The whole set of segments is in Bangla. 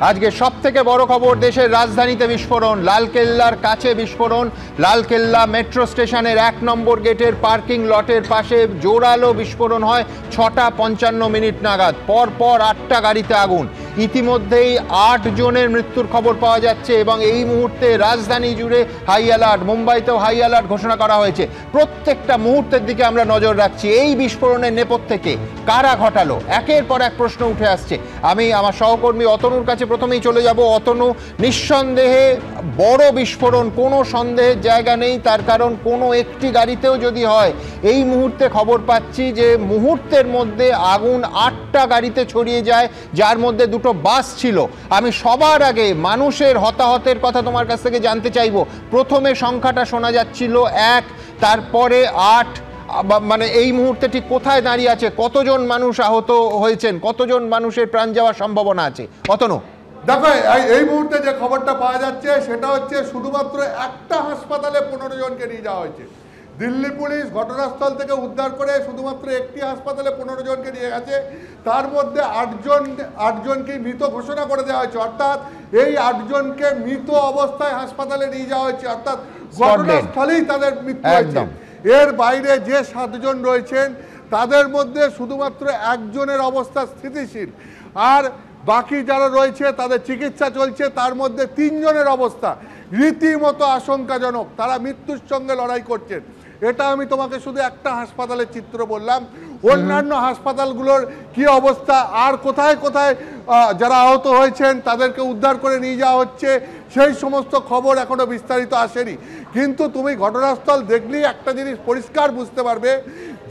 আজকে সবথেকে বড় খবর, দেশের রাজধানীতে বিস্ফোরণ, লালকেল্লার কাছে বিস্ফোরণ। লালকেল্লা মেট্রো স্টেশনের 1 নম্বর গেটের পার্কিং লটের পাশে জোরালো বিস্ফোরণ হয় 6টা 55 নাগাদ। পরপর 8টা গাড়িতে আগুন। ইতিমধ্যেই 8 জনের মৃত্যুর খবর পাওয়া যাচ্ছে এবং এই মুহূর্তে রাজধানী জুড়ে হাই অ্যালার্ট। মুম্বাইতেও হাই অ্যালার্ট ঘোষণা করা হয়েছে। প্রত্যেকটা মুহূর্তের দিকে আমরা নজর রাখছি। এই বিস্ফোরণের নেপথ্যে কারা ঘটালো, একের পর এক প্রশ্ন উঠে আসছে। আমি আমার সহকর্মী অতনুর কাছে প্রথমেই চলে যাব। অতনু, নিঃসন্দেহে বড় বিস্ফোরণ, কোনো সন্দেহের জায়গা নেই। তার কারণ কোনো একটি গাড়িতেও যদি হয়, এই মুহূর্তে খবর পাচ্ছি যে মুহূর্তের মধ্যে আগুন 8টা গাড়িতে ছড়িয়ে যায়, যার মধ্যে 2টো বাস ছিল। আমি সবার আগে মানুষের হতাহতের কথা তোমার কাছ থেকে জানতে চাইবো। প্রথমে সংখ্যাটা শোনা যাচ্ছিল 1, তারপরে 8, মানে এই মুহূর্তে ঠিক কোথায় দাঁড়িয়ে আছে? কতজন মানুষ আহত হয়েছেন? কতজন মানুষের প্রাণ যাওয়ার সম্ভাবনা আছে? অতনু, দেখো এই মুহূর্তে যে খবরটা পাওয়া যাচ্ছে সেটা হচ্ছে শুধুমাত্র একটা হাসপাতালে 15 জনকে নিয়ে যাওয়া হয়েছে। দিল্লি পুলিশ ঘটনাস্থল থেকে উদ্ধার করে শুধুমাত্র একটি হাসপাতালে 15 জনকে নিয়ে গেছে। তার মধ্যে 8 জনকে মৃত ঘোষণা করে দেওয়া হয়েছে, অর্থাৎ এই 8 জনকে মৃত অবস্থায় হাসপাতালে নিয়ে যাওয়া হয়েছে, অর্থাৎ ঘটনাস্থলেই তাদের মৃত্যু হয়েছে। এর বাইরে যে 7 জন রয়েছেন তাদের মধ্যে শুধুমাত্র 1 জনের অবস্থা স্থিতিশীল, আর বাকি যারা রয়েছে তাদের চিকিৎসা চলছে। তার মধ্যে 3 জনের অবস্থা রীতিমতো আশঙ্কাজনক, তারা মৃত্যুর সঙ্গে লড়াই করছেন। এটা আমি তোমাকে শুধু একটা হাসপাতালের চিত্র বললাম। অন্যান্য হাসপাতালগুলোর কি অবস্থা, আর কোথায় কোথায় যারা আহত হয়েছেন তাদেরকে উদ্ধার করে নিয়ে যাওয়া হচ্ছে, সেই সমস্ত খবর এখনো বিস্তারিত আসেনি। কিন্তু তুমি ঘটনাস্থল দেখলেই একটা জিনিস পরিষ্কার বুঝতে পারবে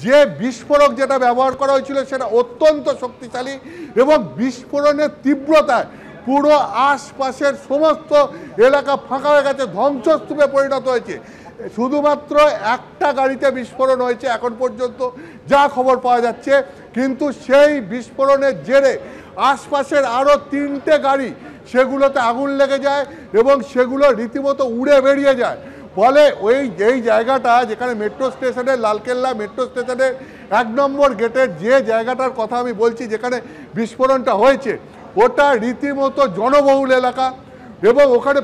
যে বিস্ফোরক যেটা ব্যবহার করা হয়েছিল সেটা অত্যন্ত শক্তিশালী, এবং বিস্ফোরণের তীব্রতায় পুরো আশপাশের সমস্ত এলাকা ফাঁকা হয়ে গেছে, ধ্বংসস্তূপে পরিণত হয়েছে। শুধুমাত্র একটা গাড়িতে বিস্ফোরণ হয়েছে এখন পর্যন্ত যা খবর পাওয়া যাচ্ছে, কিন্তু সেই বিস্ফোরণের জেরে আশপাশের আরও 3টে গাড়ি সেগুলোতে আগুন লেগে যায় এবং সেগুলো রীতিমতো উড়ে বেরিয়ে যায়। ফলে এই জায়গাটা যেখানে মেট্রো স্টেশনের, লালকেল্লা মেট্রো স্টেশনের 1 নম্বর গেটের যে জায়গাটার কথা আমি বলছি, যেখানে বিস্ফোরণটা হয়েছে, ওটা রীতিমতো জনবহুল এলাকা এবং ওখানে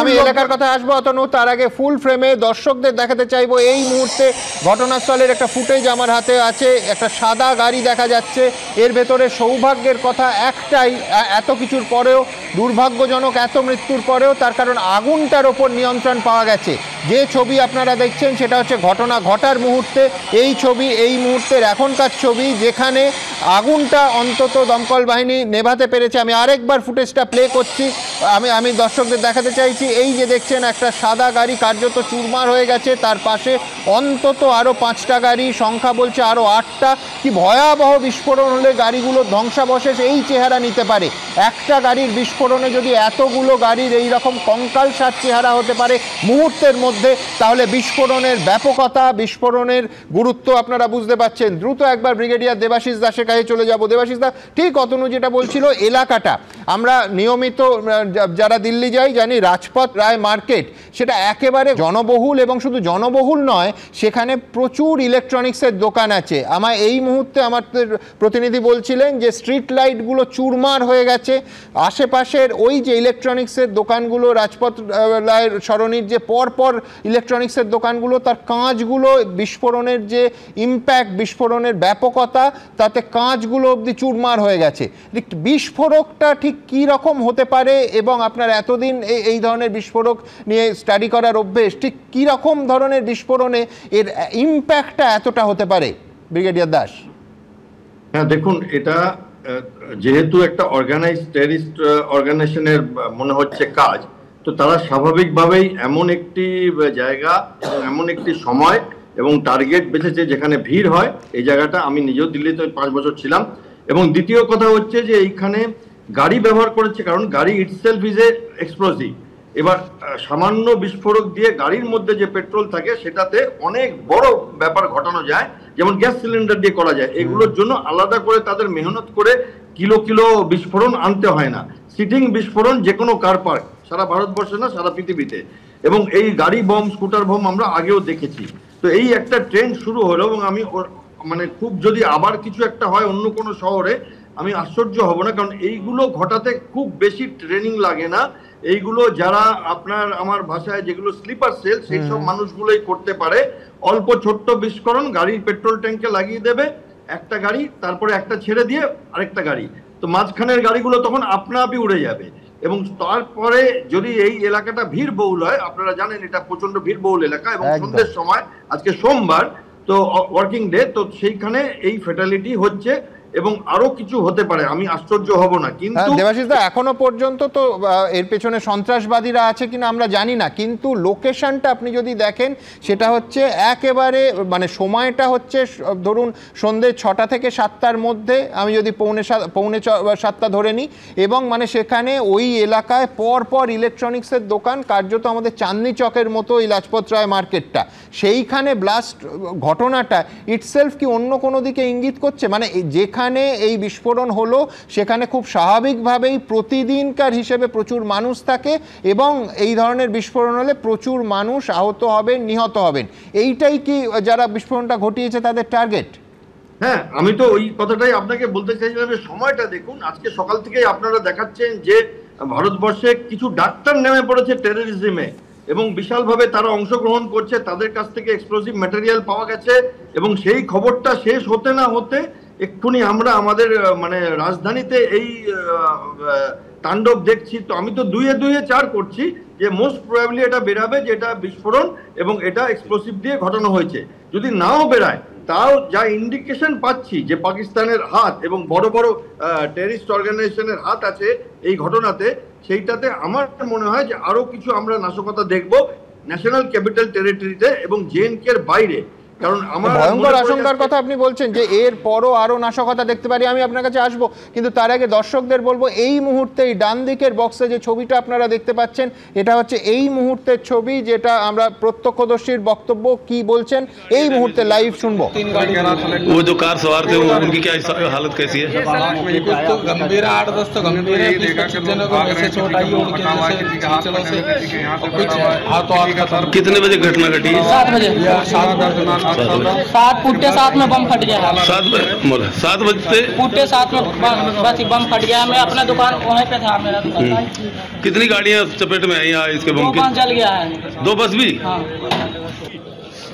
আমি এলাকার কথা আসবো অতনু। তার আগে ফুল ফ্রেমে দর্শকদের দেখাতে চাইবো এই মুহূর্তে ঘটনাস্থলের একটা ফুটেজ আমার হাতে আছে। একটা সাদা গাড়ি দেখা যাচ্ছে, এর ভেতরে সৌভাগ্যের কথা একটাই, এত কিছুর পরেও, দুর্ভাগ্যজনক এত মৃত্যুর পরেও, তার কারণ আগুনটার ওপর নিয়ন্ত্রণ পাওয়া গেছে। যে ছবি আপনারা দেখছেন সেটা হচ্ছে ঘটনা ঘটার মুহূর্তে এই ছবি, এই মুহূর্তের এখনকার ছবি, যেখানে আগুনটা অন্তত দমকল বাহিনী নেভাতে পেরেছে। আমি আরেকবার ফুটেজটা প্লে করছি, আমি দর্শকদের দেখাতে চাইছি। এই যে দেখছেন একটা সাদা গাড়ি কার্যত চুরমার হয়ে গেছে, তার পাশে অন্তত আরও 5টা গাড়ি, সংখ্যা বলছে আরও 8টা। কি ভয়াবহ বিস্ফোরণ হলে গাড়িগুলো ধ্বংসাবশেষ এই চেহারা নিতে পারে। একটা গাড়ির বিস্ফোরণে যদি এতগুলো গাড়ির এই রকম কঙ্কালসার চেহারা হতে পারে মুহূর্তের মধ্যে, তাহলে বিস্ফোরণের ব্যাপকতা, বিস্ফোরণের গুরুত্ব আপনারা বুঝতে পারছেন। দ্রুত একবার ব্রিগেডিয়ার দেবাশিস দাসের কাছে চলে যাব। দেবাশিস দা, ঠিক অতনু যেটা বলছিল, এলাকাটা আমরা নিয়মিত যারা দিল্লি যাই জানি, রাজপথ রায় মার্কেট সেটা একেবারে জনবহুল, এবং শুধু জনবহুল নয়, সেখানে প্রচুর ইলেকট্রনিক্সের দোকান আছে। আমার এই মুহূর্তে আমার প্রতিনিধি বলছিলেন যে স্ট্রিট লাইটগুলো চুরমার হয়ে গেছে। আশেপাশের ওই যে ইলেকট্রনিক্সের দোকানগুলো, রাজপথ রায়ের সরণির যে পরপর ইলেকট্রনিক্সের দোকানগুলো, তার কাঁচগুলো বিস্ফোরণের যে ইম্প্যাক্ট, বিস্ফোরণের ব্যাপকতা, তাতে কাঁচগুলো অবধি চুরমার হয়ে গেছে। বিস্ফোরকটা ঠিক কী রকম হতে পারে, এবং আপনার এতদিন এই ধরনের বিস্ফোরক নিয়ে স্টাডি করার অভ্যেস, ঠিক কী রকম ধরনের বিস্ফোরণে এর ইম্প্যাক্টটা এতটা হতে পারে ব্রিগেডিয়ার দাস? হ্যাঁ, দেখুন, এটা যেহেতু একটা অর্গানাইজড টেররিস্ট অর্গানাইজেশনের মনে হচ্ছে কাজ, তো তারা স্বাভাবিকভাবেই এমন একটি জায়গা, এমন একটি সময় এবং টার্গেট বেছেছে যেখানে ভিড় হয়। এই জায়গাটা আমি নিজেও দিল্লিতে 5 বছর ছিলাম। এবং দ্বিতীয় কথা হচ্ছে যে এইখানে গাড়ি ব্যবহার করেছে, কারণ গাড়ি ইটসেলফ ইজ এ এক্সপ্লোসিভ। এবার সামান্য বিস্ফোরক দিয়ে গাড়ির মধ্যে যে পেট্রোল থাকে সেটাতে অনেক বড় ব্যাপার ঘটানো যায়, যেমন গ্যাস সিলিন্ডার দিয়ে করা যায়। এগুলোর জন্য আলাদা করে তাদের মেহনত করে কিলো কিলো বিস্ফোরণ আনতে হয় না। সিটিং বিস্ফোরণ যে কোনো কার পার্ক, সারা ভারতবর্ষে না সারা পৃথিবীতে, এবং এই গাড়ি বম, স্কুটার বম আমরা আগেও দেখেছি। তো এই একটা ট্রেন্ড শুরু হলো, এবং আমি মানে খুব যদি আবার কিছু একটা হয় অন্য কোনো শহরে, আমি আশ্চর্য হব না, কারণ এইগুলো ঘটাতে খুব বেশি ট্রেনিং লাগে না। এইগুলো যারা আপনার আমার ভাষায় যেগুলো স্লিপার সেল, সেই সব মানুষগুলোই করতে পারে। অল্প ছোট্ট বিস্ফোরণ গাড়ির পেট্রোল ট্যাঙ্কে লাগিয়ে দেবে একটা গাড়ি, তারপরে একটা ছেড়ে দিয়ে আরেকটা গাড়ি, তো মাঝখানের গাড়িগুলো তখন আপনা আপনি উড়ে যাবে। এবং তারপরে যদি এই এলাকাটা ভিড় বহুল হয়, আপনারা জানেন এটা প্রচন্ড ভিড় বহুল এলাকা, এবং সন্ধ্যের সময়, আজকে সোমবার তো ওয়ার্কিং ডে, তো সেইখানে এই ফ্যাটালিটি হচ্ছে এবং আরো কিছু হতে পারে, আমি আশ্চর্য হব না। কিন্তু দেবাশিস দা, এখনো পর্যন্ত তো এর পেছনে সন্ত্রাসবাদীরা আছে কিনা আমরা জানি না, কিন্তু লোকেশনটা আপনি যদি দেখেন সেটা হচ্ছে একেবারে মানে সময়টা হচ্ছে ধরুন সন্ধ্যে 6টা থেকে 7টার মধ্যে, আমি যদি পৌনে 7টা ধরে নিই, এবং মানে সেখানে ওই এলাকায় পর ইলেকট্রনিক্সের দোকান, কার্যত আমাদের চাঁদনি চকের মতো এই লাজপত রায় মার্কেটটা, সেইখানে ব্লাস্ট ঘটনাটা ইটসেলফ কি অন্য কোনো দিকে ইঙ্গিত করছে? মানে যেখানে এই বিস্ফোরণ হলো সেখানে খুব স্বাভাবিকভাবেই প্রতিদিনকার হিসেবে প্রচুর মানুষ থাকে, এবং এই ধরনের বিস্ফোরণ হলে প্রচুর মানুষ আহত হবেন, নিহত হবেন, এইটাই কি যারা বিস্ফোরণটা ঘটিয়েছে তাদের টার্গেট? হ্যাঁ, আমি তো ওই কথাটাই আপনাকে বলতে চাইছিলাম। সময়টা দেখুন, আজকে সকাল থেকেই আপনারা দেখাচ্ছেন যে ভারতবর্ষে কিছু ডাক্তার নেমে পড়েছে টেররিজমে, এবং বিশালভাবে তারা অংশগ্রহণ করছে, তাদের কাছ থেকে এক্সপ্লোসিভ ম্যাটেরিয়াল পাওয়া গেছে, এবং সেই খবরটা শেষ হতে না হতে এক্ষুনি আমরা আমাদের মানে রাজধানীতে এই তাণ্ডব দেখছি। তো আমি তো দুয়ে 4 করছি যে মোস্ট প্রবাবলি এটা বেরাবে যে এটা বিস্ফোরণ এবং এটা এক্সপ্লোসিভ দিয়ে ঘটানো হয়েছে। যদি নাও বেরায়, তাও যা ইন্ডিকেশন পাচ্ছি যে পাকিস্তানের হাত এবং বড় বড় টেররিস্ট অর্গানাইজেশনের হাত আছে এই ঘটনাতে, সেইটাতে আমার মনে হয় যে আরো কিছু আমরা নাশকতা দেখব ন্যাশনাল ক্যাপিটাল টেরিটরিতে এবং জেএনকে এর বাইরে। কারণ আমার ভয়ঙ্কর আশঙ্কার কথা আপনি বলছেন যে এর পরও আরো নাশকতা দেখতে পারি, আমি আপনার কাছে আসবো, কিন্তু তার আগে দর্শকদের বলবো এই মুহূর্তে এই ডান দিকের বক্সে যে ছবিটা আপনারা দেখতে পাচ্ছেন, এটা হচ্ছে এই মুহূর্তের ছবি, যেটা আমরা প্রত্যক্ষদর্শীর বক্তব্য কি বলছেন এই মুহূর্তে লাইভ শুনবো। वो जो कार सवार थे वो उनकी क्या हालत कैसी है? तो गंभीर 8-10 तो गंभीर है, 20-25 जनों को वैसे चोट आई उनके चलो से कुछ हाथ कितने बजे घटना घटी? 7 बजे 7 पुट्टे 7 में बम फट गया है। 7 बजते पुट्टे 7 में बस बम फट गया। मैं अपना दुकान वहीं पे था, मेरा दुकान। कितनी गाड़ियां चपेट में आई इसके बम की? 2 बस जल गया है। 2 बस भी? हाँ।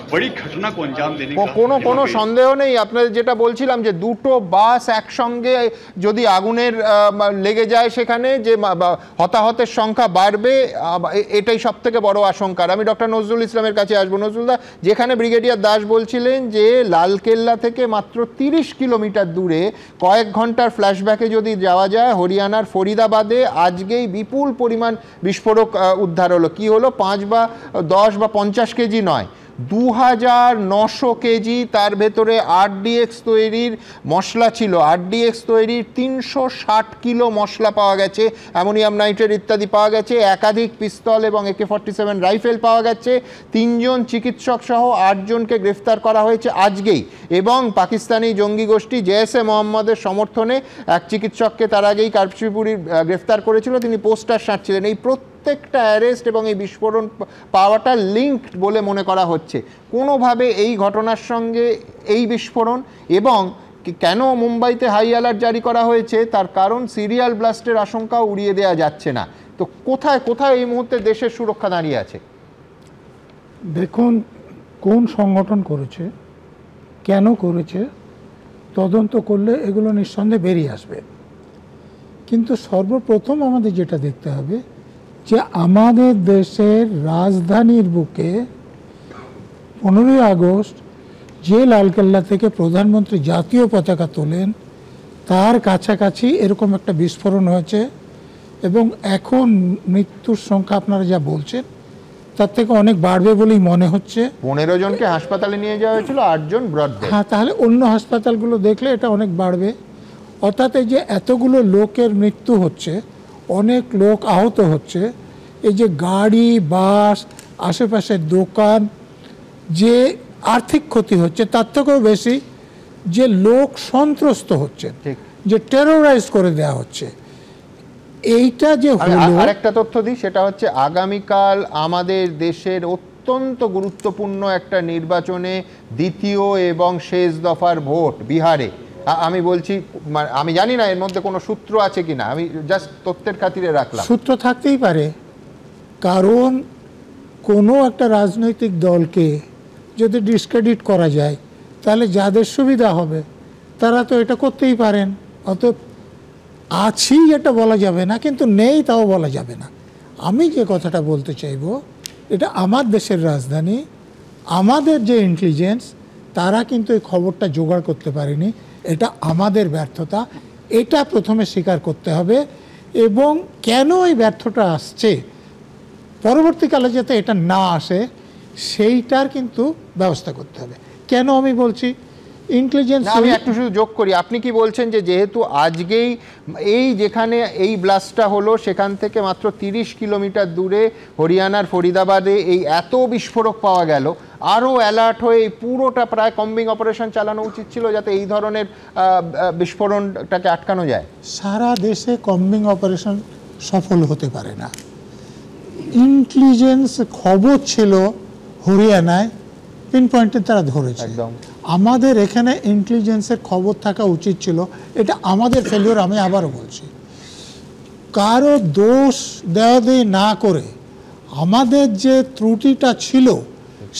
बड़ी घटना को अंजाम देने का কোনো সন্দেহ নেই। আপনাদের যেটা বলছিলাম যে দুটো বাস একসঙ্গে যদি আগুনের লেগে যায় সেখানে যে হতাহতের সংখ্যা বাড়বে, এটাই সব থেকে বড় আশঙ্কার। আমি ডক্টর নজরুল ইসলামের কাছে আসবো। নজরুলদা, যেখানে ব্রিগেডিয়ার দাস বলছিলেন যে লালকেল্লা থেকে মাত্র 30 কিলোমিটার দূরে কয়েক ঘন্টার ফ্ল্যাশব্যাকে যদি যাওয়া যায়, হরিয়ানার ফরিদাবাদে আজকেই বিপুল পরিমাণ বিস্ফোরক উদ্ধার হলো। কি হলো? 5 বা 10 বা 50 কেজি নয়, 2900 কেজি, তার ভেতরে RDX তৈরির মশলা ছিল, RDX তৈরির 360 কিলো মশলা পাওয়া গেছে, অ্যামোনিয়াম নাইট্রেট ইত্যাদি পাওয়া গেছে, একাধিক পিস্তল এবং AK-47 রাইফেল পাওয়া গেছে, 3 জন চিকিৎসক সহ 8 জনকে গ্রেফতার করা হয়েছে আজকেই, এবং পাকিস্তানি জঙ্গি গোষ্ঠী জেএসএ মোহাম্মদের সমর্থনে এক চিকিৎসককে তার আগেই কারপিপুরি গ্রেফতার করেছিল, তিনি পোস্টার সাঁটছিলেন। এই প্রত্যেকটা অ্যারেস্ট এবং এই বিস্ফোরণ পাওয়াটা লিঙ্কড বলে মনে করা হচ্ছে কোনোভাবে এই ঘটনার সঙ্গে এই বিস্ফোরণ। এবং কেন মুম্বাইতে হাই অ্যালার্ট জারি করা হয়েছে তার কারণ সিরিয়াল ব্লাস্টের আশঙ্কা উড়িয়ে দেওয়া যাচ্ছে না। তো কোথায় কোথায় এই মুহূর্তে দেশের সুরক্ষা দাঁড়িয়ে আছে? দেখুন, কোন সংগঠন করেছে, কেন করেছে, তদন্ত করলে এগুলো নিঃসন্দেহে বেরিয়ে আসবে। কিন্তু সর্বপ্রথম আমাদের যেটা দেখতে হবে যে আমাদের দেশের রাজধানীর বুকে 15ই আগস্ট যে লালকেল্লা থেকে প্রধানমন্ত্রী জাতীয় পতাকা তোলেন তার কাছাকাছি এরকম একটা বিস্ফোরণ হয়েছে, এবং এখন মৃত্যুর সংখ্যা আপনারা যা বলছেন তার থেকে অনেক বাড়বে বলেই মনে হচ্ছে। 15 জনকে হাসপাতালে নিয়ে যাওয়া হয়েছিল, 8 জন ব্রড ডেড। হ্যাঁ, তাহলে অন্য হাসপাতালগুলো দেখলে এটা অনেক বাড়বে। অর্থাৎ এই যে এতগুলো লোকের মৃত্যু হচ্ছে, অনেক লোক আহত হচ্ছে, এই যে গাড়ি, বাস, আশেপাশের দোকান, যে আর্থিক ক্ষতি হচ্ছে, তার থেকেও বেশি যে লোক সন্ত্রস্ত হচ্ছে, যে টেরোরাইজ করে দেওয়া হচ্ছে, এইটা যে হলো। আরেকটা তথ্য দিই, সেটা হচ্ছে আগামীকাল আমাদের দেশের অত্যন্ত গুরুত্বপূর্ণ একটা নির্বাচনে দ্বিতীয় এবং শেষ দফার ভোট বিহারে। আমি বলছি, আমি জানি না এর মধ্যে কোনো সূত্র আছে কিনা, আমি জাস্ট তথ্যের খাতিরে রাখলাম। সূত্র থাকতেই পারে, কারণ কোনো একটা রাজনৈতিক দলকে যদি ডিসক্রেডিট করা যায় তাহলে যাদের সুবিধা হবে তারা তো এটা করতেই পারেন। অতএব আছি এটা বলা যাবে না, কিন্তু নেই তাও বলা যাবে না। আমি যে কথাটা বলতে চাইব, এটা আমার দেশের রাজধানী, আমাদের যে ইন্টেলিজেন্স তারা কিন্তু এই খবরটা জোগাড় করতে পারেনি, এটা আমাদের ব্যর্থতা, এটা প্রথমে স্বীকার করতে হবে। এবং কেন এই ব্যর্থতা আসছে, পরবর্তীকালে যাতে এটা না আসে সেইটার কিন্তু ব্যবস্থা করতে হবে। কেন আমি বলছি ইন্টেলিজেন্স, আমি একটু শুধু যোগ করি, আপনি কি বলছেন যে যেহেতু আজকেই এই যেখানে এই ব্লাস্টটা হলো সেখান থেকে মাত্র 30 কিলোমিটার দূরে হরিয়ানার ফরিদাবাদে এই এত বিস্ফোরক পাওয়া গেল, আরও অ্যালার্ট হয়ে এই পুরোটা প্রায় কম্বিং অপারেশন চালানো উচিত ছিল যাতে এই ধরনের বিস্ফোরণটাকে আটকানো যায়? সারা দেশে কম্বিং অপারেশন সফল হতে পারে না। ইন্টেলিজেন্স খবর ছিল হরিয়ানায়, পিন পয়েন্টে তারা ধরেছে। আমাদের এখানে ইন্টেলিজেন্সের খবর থাকা উচিত ছিল, এটা আমাদের ফেলিওর। আমি আবারও বলছি, কারো দোষ দেওয়া না করে আমাদের যে ত্রুটিটা ছিল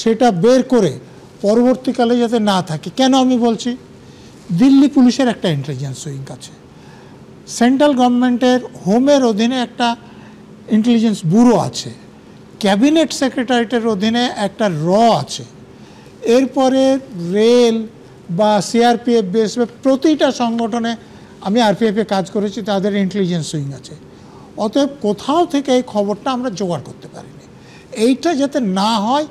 সেটা বের করে পরবর্তীকালে যাতে না থাকে। কেন আমি বলছি, দিল্লি পুলিশের একটা ইন্টেলিজেন্স উইং আছে, সেন্ট্রাল গভর্নমেন্টের হোমের অধীনে একটা ইন্টেলিজেন্স ব্যুরো আছে, ক্যাবিনেট সেক্রেটারিয়েটের অধীনে একটা আছে, এরপরে রেল বা সিআরপিএফ বিএসএফ প্রতিটা সংগঠনে, আমি আরপিএফে কাজ করেছি, তাদের ইন্টেলিজেন্স উইং আছে। অতএব কোথাও থেকে এই খবরটা আমরা জোগাড় করতে পারিনি, এইটা যাতে না হয়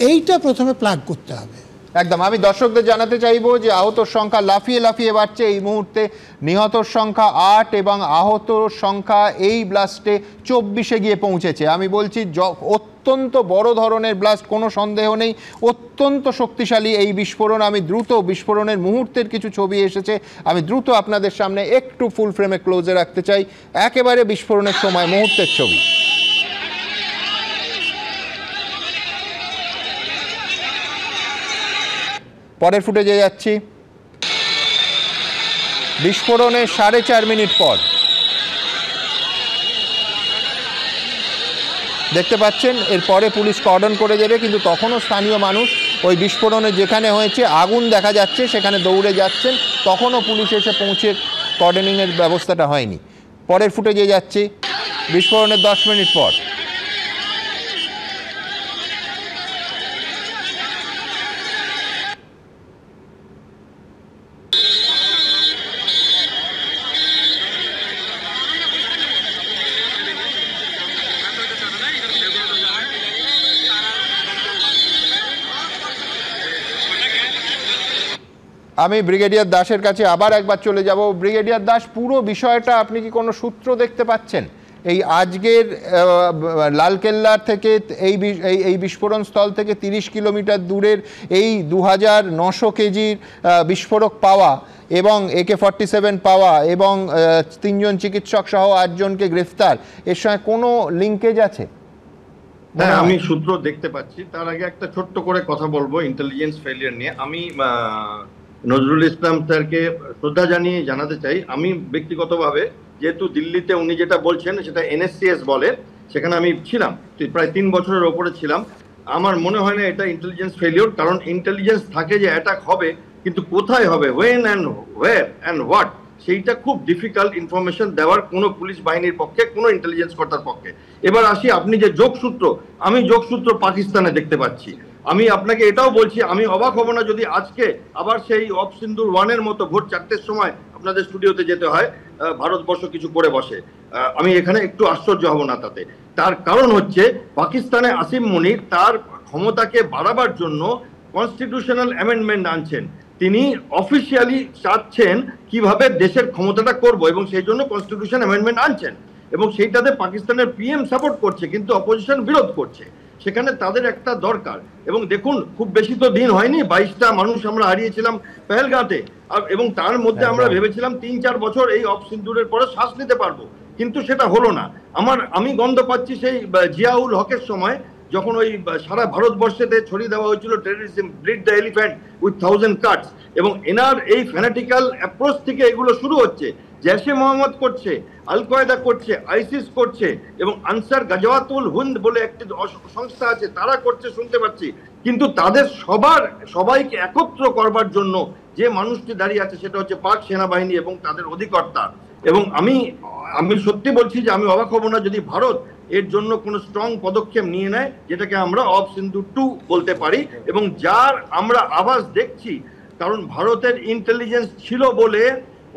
এইটা প্রথমে প্লাগ করতে হবে। একদম। আমি দর্শকদের জানাতে চাইবো যে আহতর সংখ্যা লাফিয়ে লাফিয়ে বাড়ছে এই মুহূর্তে, নিহতর সংখ্যা 8 এবং আহতর সংখ্যা এই ব্লাস্টে 24-এ গিয়ে পৌঁছেছে। আমি বলছি অত্যন্ত বড় ধরনের ব্লাস্ট, কোনো সন্দেহ নেই, অত্যন্ত শক্তিশালী এই বিস্ফোরণ। আমি দ্রুত বিস্ফোরণের মুহূর্তের কিছু ছবি এসেছে, আমি দ্রুত আপনাদের সামনে একটু ফুল ফ্রেমে ক্লোজে রাখতে চাই, একেবারে বিস্ফোরণের সময় মুহূর্তের ছবি। পরের ফুটেজে যাচ্ছি, বিস্ফোরণের 4.5 মিনিট পর দেখতে পাচ্ছেন, এরপরে পুলিশ কর্ডন করে দেবে, কিন্তু তখনও স্থানীয় মানুষ ওই বিস্ফোরণে যেখানে হয়েছে আগুন দেখা যাচ্ছে সেখানে দৌড়ে যাচ্ছেন, তখনও পুলিশ এসে পৌঁছে কর্ডনিংয়ের ব্যবস্থাটা হয়নি। পরের ফুটেজে যাচ্ছি, বিস্ফোরণের 10 মিনিট পর আমি ব্রিগেডিয়ার দাসের কাছে আবার একবার চলে যাব। ব্রিগেডিয়ার দাস, পুরো বিষয়টা আপনি কি কোনো সূত্র দেখতে পাচ্ছেন? এই আজকের লালকেল্লার থেকে এই বিস্ফোরণ স্থল থেকে 30 কিলোমিটার দূরের এই 2900 কেজির বিস্ফোরক পাওয়া এবং AK-47 পাওয়া এবং 3 জন চিকিৎসক সহ 8 জনকে গ্রেফতার, এর সঙ্গে কোনো লিঙ্কেজ আছে? হ্যাঁ, আমি সূত্র দেখতে পাচ্ছি। তার আগে একটা ছোট্ট করে কথা বলবো ইন্টেলিজেন্স ফেলিয়ার নিয়ে। আমি নজরুল ইসলাম স্যারকে শ্রদ্ধা জানিয়ে জানাতে চাই, আমি ব্যক্তিগতভাবে, যেহেতু দিল্লিতে উনি যেটা বলছেন সেটা NSCS বলে, সেখানে আমি ছিলাম, প্রায় 3 বছরের ওপরে ছিলাম। আমার মনে হয় না এটা ইন্টেলিজেন্স ফেলিওর, কারণ ইন্টেলিজেন্স থাকে যে অ্যাটাক হবে, কিন্তু কোথায় হবে, when and where and what, সেইটা খুব ডিফিকাল্ট ইনফরমেশন দেওয়ার কোনো পুলিশ বাহিনীর পক্ষে, কোনো ইন্টেলিজেন্স কর্তার পক্ষে। এবার আসি, আপনি যে যোগসূত্র, আমি যোগসূত্র পাকিস্তানে দেখতে পাচ্ছি। আমি আপনাকে এটাও বলছি, আমি অবাক হব না যদি আজকে আবার সেই অফ সিন্দুর 1-এর মতো ভোর 4টের সময় আপনাদের স্টুডিওতে যেতে হয়, ভারতবর্ষ কিছু করে বসে। আমি এখানে একটু আশ্চর্য হব না তাতে। তার কারণ হচ্ছে পাকিস্তানে আসিম মুনির তার ক্ষমতাকে বাড়াবার জন্য কনস্টিটিউশনাল অ্যামেন্ডমেন্ট আনছেন। তিনি অফিসিয়ালি চাচ্ছেন কিভাবে দেশের ক্ষমতাটা করব, এবং সেই জন্য কনস্টিটিউশন অ্যামেন্ডমেন্ট আনছেন, এবং সেইটাতে পাকিস্তানের PM সাপোর্ট করছে, কিন্তু অপোজিশন বিরোধ করছে। সেখানে তাদের একটা দরকার। এবং দেখুন, খুব বেশি তো দিন হয়নি, 22টা মানুষ আমরা হারিয়েছিলাম পেহেলগাঁতে, এবং তার মধ্যে আমরা ভেবেছিলাম 3-4 বছর এই অফ সিন্দুরের পরে শ্বাস নিতে পারবো, কিন্তু সেটা হলো না। আমি গন্ধ পাচ্ছি সেই জিয়াউল হকের সময় যখন ওই সারা ভারতবর্ষেতে ছড়িয়ে দেওয়া হয়েছিল terrorism, bleed the elephant with 1000 Katz, এবং এনার এই ফ্যানাটিক্যাল অ্যাপ্রোচ থেকে এগুলো শুরু হচ্ছে। জৈশে মোহাম্মদ করছে, আল কয়েদা করছে, আইসিস করছে, এবং আনসার গাজওয়াতুল হিন্দ বলে একটি সংস্থা আছে, তারা করছে শুনতে পাচ্ছি। কিন্তু তাদের সবাইকে একত্র করবার জন্য যে মানুষটি দাঁড়িয়ে আছে সেটা হচ্ছে পাক সেনাবাহিনী এবং তাদের অধিকর্তা। এবং আমি সত্যি বলছি যে আমি অবাক হব না যদি ভারত এর জন্য কোনো স্ট্রং পদক্ষেপ নিয়ে নেয়, যেটাকে আমরা অফ সিন্ধু 2 বলতে পারি, এবং যার আমরা আভাস দেখছি। কারণ ভারতের ইন্টেলিজেন্স ছিল বলে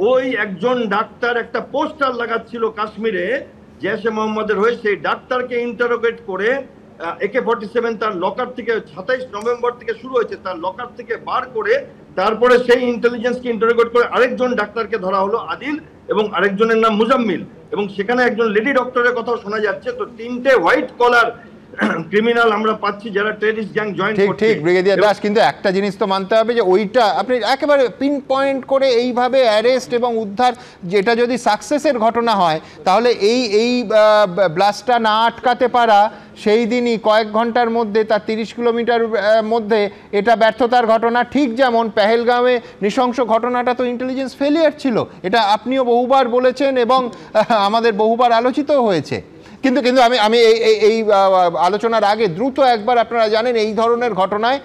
ওই একজন ডাক্তার একটা পোস্টার লাগাচ্ছিল কাশ্মীরে জৈশে মোহাম্মদের হয়ে, সেই ডাক্তারকে ইন্টারোগেট করে AK-47 তার লকার থেকে 27 নভেম্বর থেকে শুরু হয়েছে, তার লকার থেকে বার করে তারপরে সেই ইন্টেলিজেন্সকে ইন্টারোগেট করে আরেকজন ডাক্তারকে ধরা হলো, আদিল, এবং আরেকজনের নাম মুজাম্মিল, এবং সেখানে একজন লেডি ডক্টরের কথাও শোনা যাচ্ছে। তো 3টে হোয়াইট কলার ক্রিমিনাল আমরা পাচ্ছি যারা টেররিস্ট গ্যাং জয়েন করছে। ঠিক ব্রিগেডিয়ার দাস, কিন্তু একটা জিনিস তো মানতে হবে যে ওইটা আপনি একেবারে পিন পয়েন্ট করে এইভাবে অ্যারেস্ট এবং উদ্ধার, যেটা যদি সাকসেসের ঘটনা হয় তাহলে এই ব্লাস্টটা না আটকাতে পারা সেই দিনই কয়েক ঘন্টার মধ্যে তার 30 কিলোমিটার মধ্যে এটা ব্যর্থতার ঘটনা। ঠিক যেমন পেহেলগাঁওয়ে নৃশংস ঘটনাটা তো ইন্টেলিজেন্স ফেলিয়ার ছিল, এটা আপনিও বহুবার বলেছেন এবং আমাদের বহুবার আলোচিতও হয়েছে। কিন্তু আমি এই আলোচনার আগে দ্রুত একবার, আপনারা জানেন এই ধরনের ঘটনায়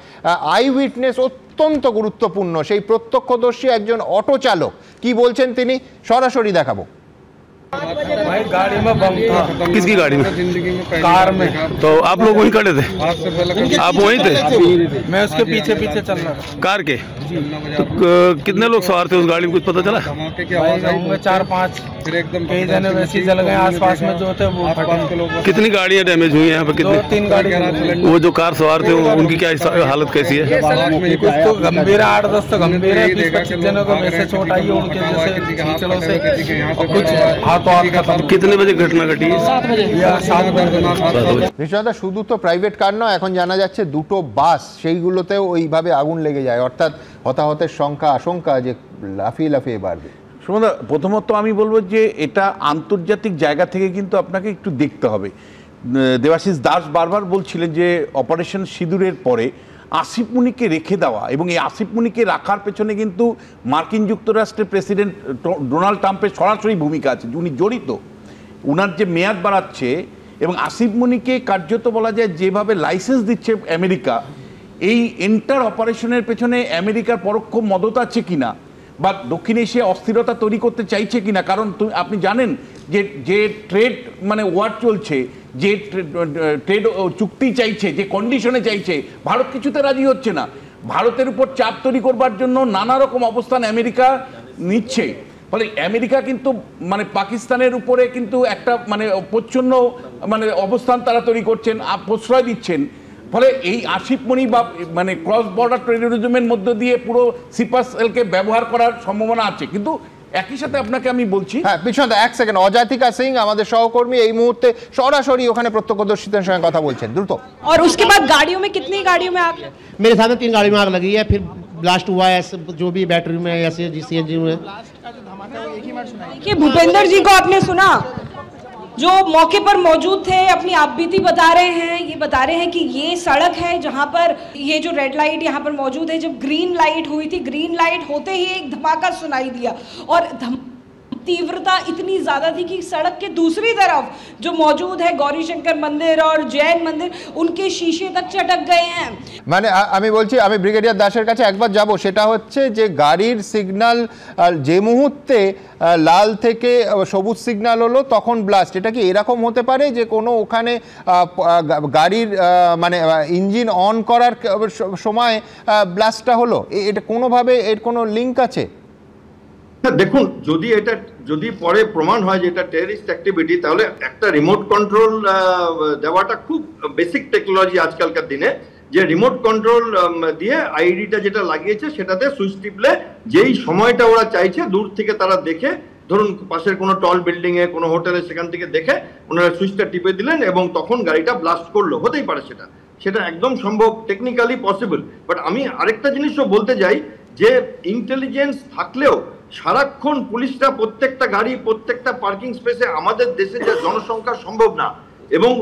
আই উইটনেস অত্যন্ত গুরুত্বপূর্ণ। সেই প্রত্যক্ষদর্শী একজন অটো চালক কি বলছেন তিনি সরাসরি দেখাবো। भाई गाड़ी में बम था। किसकी गाड़ी में? कार में। तो आप लोग वहीं खड़े थे? आप वहीं थे? मैं उसके पीछे पीछे चल रहा था। कार के? तो कितने लोग सवार थे उस गाड़ी में, कुछ पता चला? भाई 4-5 कई जने वैसे जल गए, आसपास में जो थे वो फटे। कितनी गाड़ियां डैमेज हुई हैं यहाँ पे? 2-3 गाड़ी। वो जो कार सवार थे उनकी क्या हालत कैसी है? कुछ तो गंभीर है, 8-10 तो गंभीर है, 20-25 जनों को वैसे चोट आई है उनके जैसे खींचड़ों से, और कुछ कितने बजे घटना घटी? 7 बजे। বিশ্বনাথ, শুধু তো প্রাইভেট কার নয়, এখন জানা যাচ্ছে 2টো বাস সেইগুলোতেও ওইভাবে আগুন লেগে যায়, অর্থাৎ হতাহতের সংখ্যা আশঙ্কা যে লাফিয়ে লাফিয়ে বাড়বে। সুমনদা, প্রথমত আমি বলবো যে এটা আন্তর্জাতিক জায়গা থেকে কিন্তু আপনাকে একটু দেখতে হবে। দেবাশিস দাস বারবার বলছিলেন যে অপারেশন সিঁদুরের পরে আসিফ মুনিকে রেখে দেওয়া, এবং এই আসিফ মুনিকে রাখার পেছনে কিন্তু মার্কিন যুক্তরাষ্ট্রের প্রেসিডেন্ট ডোনাল্ড ট্রাম্পের সরাসরি ভূমিকা আছে, উনি জড়িত। উনার যে মেয়াদ বাড়াচ্ছে এবং আসিফ মুনিকে কার্যত বলা যায় যেভাবে লাইসেন্স দিচ্ছে আমেরিকা, এই এন্টার অপারেশনের পেছনে আমেরিকার পরোক্ষ মদত আছে কিনা, বা দক্ষিণ এশিয়া অস্থিরতা তৈরি করতে চাইছে কিনা। কারণ আপনি জানেন যে ট্রেড মানে ওয়ার চলছে, যে ট্রেড চুক্তি চাইছে, যে কন্ডিশনে চাইছে, ভারত কিছুতে রাজি হচ্ছে না। ভারতের উপর চাপ তৈরি করবার জন্য নানা রকম অবস্থান আমেরিকা নিচ্ছে। ফলে আমেরিকা কিন্তু মানে পাকিস্তানের উপরে কিন্তু একটা মানে প্রচ্ছন্ন মানে অবস্থান তারা তৈরি করছেন, প্রশ্রয় দিচ্ছেন। ফলে এই আসিফ মনি বা মানে ক্রস বর্ডার টেরোরিজমের মধ্য দিয়ে পুরো সিপাসএলকে ব্যবহার করার সম্ভাবনা আছে। কিন্তু একই সাথে আপনাকে আমি বলছি, হ্যাঁ বিশ্বনাথ এক সেকেন্ড, অজাতিকা সিং আমাদের সহকর্মী এই মুহূর্তে সরাসরি ওখানে প্রত্যক্ষদর্শীদের সঙ্গে কথা বলছেন, দ্রুত। और उसके बाद गाड़ियों में कितनी गाड़ियों में आग? मेरे सामने 3 गाड़ी में आग लगी है, फिर ब्लास्ट हुआ है जो भी बैटरी में या CNG में। देखिए भूपेंद्र जी को आपने सुना, जो मौके पर मौजूद थे, अपनी आपबीती बता रहे हैं। ये बता रहे हैं कि ये सड़क है जहां पर ये जो रेड लाइट यहाँ पर मौजूद है, जब ग्रीन लाइट हुई थी, ग्रीन लाइट होते ही एक धमाका सुनाई दिया, और तीव्रता इतनी ज़्यादा थी कि सड़क के दूसरी तरफ जो मौजूद है गौरी शंकर मंदिर और जैन मंदिर, उनके शीशे तक चटक गए हैं। মানে আমি বলছি, আমি ব্রিগেডিয়ার দাসের কাছে একবার যাব, সেটা হচ্ছে যে গাড়ির সিগন্যাল যে মুহূর্তে লাল থেকে সবুজ সিগন্যাল হলো তখন ব্লাস্ট, এটা কি এরকম হতে পারে যে কোনো ওখানে গাড়ির মানে ইঞ্জিন অন করার সময় ব্লাস্টটা হলো? এটা কোনোভাবে এর কোনো লিঙ্ক আছে? দেখুন, যদি পরে প্রমাণ হয় যে এটা টেররিস্ট অ্যাক্টিভিটি, তাহলে একটা রিমোট কন্ট্রোল দেওয়াটা খুব বেসিক টেকনোলজি আজকালকার দিনে, যে রিমোট কন্ট্রোল দিয়ে আইডিটা যেটা লাগিয়েছে সেটাতে সুইচ টিপলে যেই সময়টা ওরা চাইছে দূর থেকে তারা দেখে, ধরুন পাশের কোনো টল বিল্ডিং এ কোনো হোটেলে, সেখান থেকে দেখে ওনারা সুইচটা টিপে দিলেন এবং তখন গাড়িটা ব্লাস্ট করলো। হতেই পারে সেটা একদম সম্ভব, টেকনিক্যালি পসিবল। বাট আমি আরেকটা জিনিসও বলতে যাই যে ইন্টেলিজেন্স থাকলেও সারাক্ষণ পুলিশরা প্রত্যেকটা গাড়ি, প্রত্যেকটা পার্কিং স্পেসে, আমাদের দেশে যে জনসংখ্যা সম্ভব না, এবং